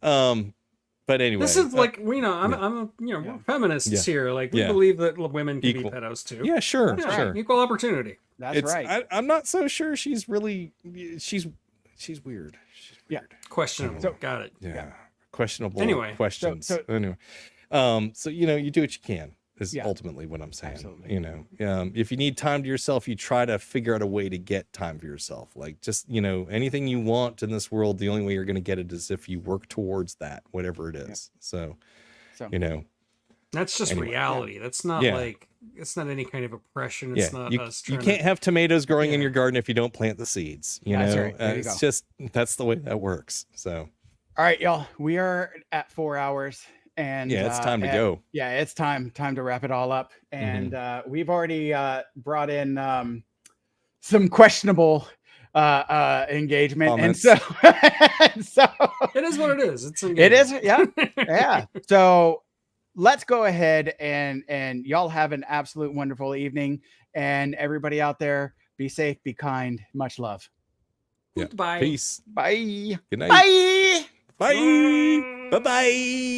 But anyway, This is like I'm we're feminists here. Like we believe that women can Equal. be pedos too. Yeah, sure, Yeah, sure. equal opportunity. That's right. I'm not so sure she's really. She's weird. She's Yeah. weird. Questionable. Got it. Yeah. Questionable. Anyway. Questions. So- anyway. So you do what you can. Is ultimately what I'm saying. Absolutely. If you need time to yourself, you try to figure out a way to get time for yourself. Like just, anything you want in this world, the only way you're going to get it is if you work towards that, whatever it is. So, that's just reality. That's not like, it's not any kind of oppression. It's not us you trying can't have tomatoes growing in your garden if you don't plant the seeds. That's right. There you It's go. just, that's the way that works. So, All right, y'all. We are at 4 hours. And it's time to go. Yeah, it's time to wrap it all up. And we've already brought in some questionable engagement. Comments. And so it is what it is. It's it is, yeah. So let's go ahead and y'all have an absolute wonderful evening. And everybody out there, be safe, be kind, much love. Goodbye. Peace. Bye. Good night. Bye. Bye. Bye-bye.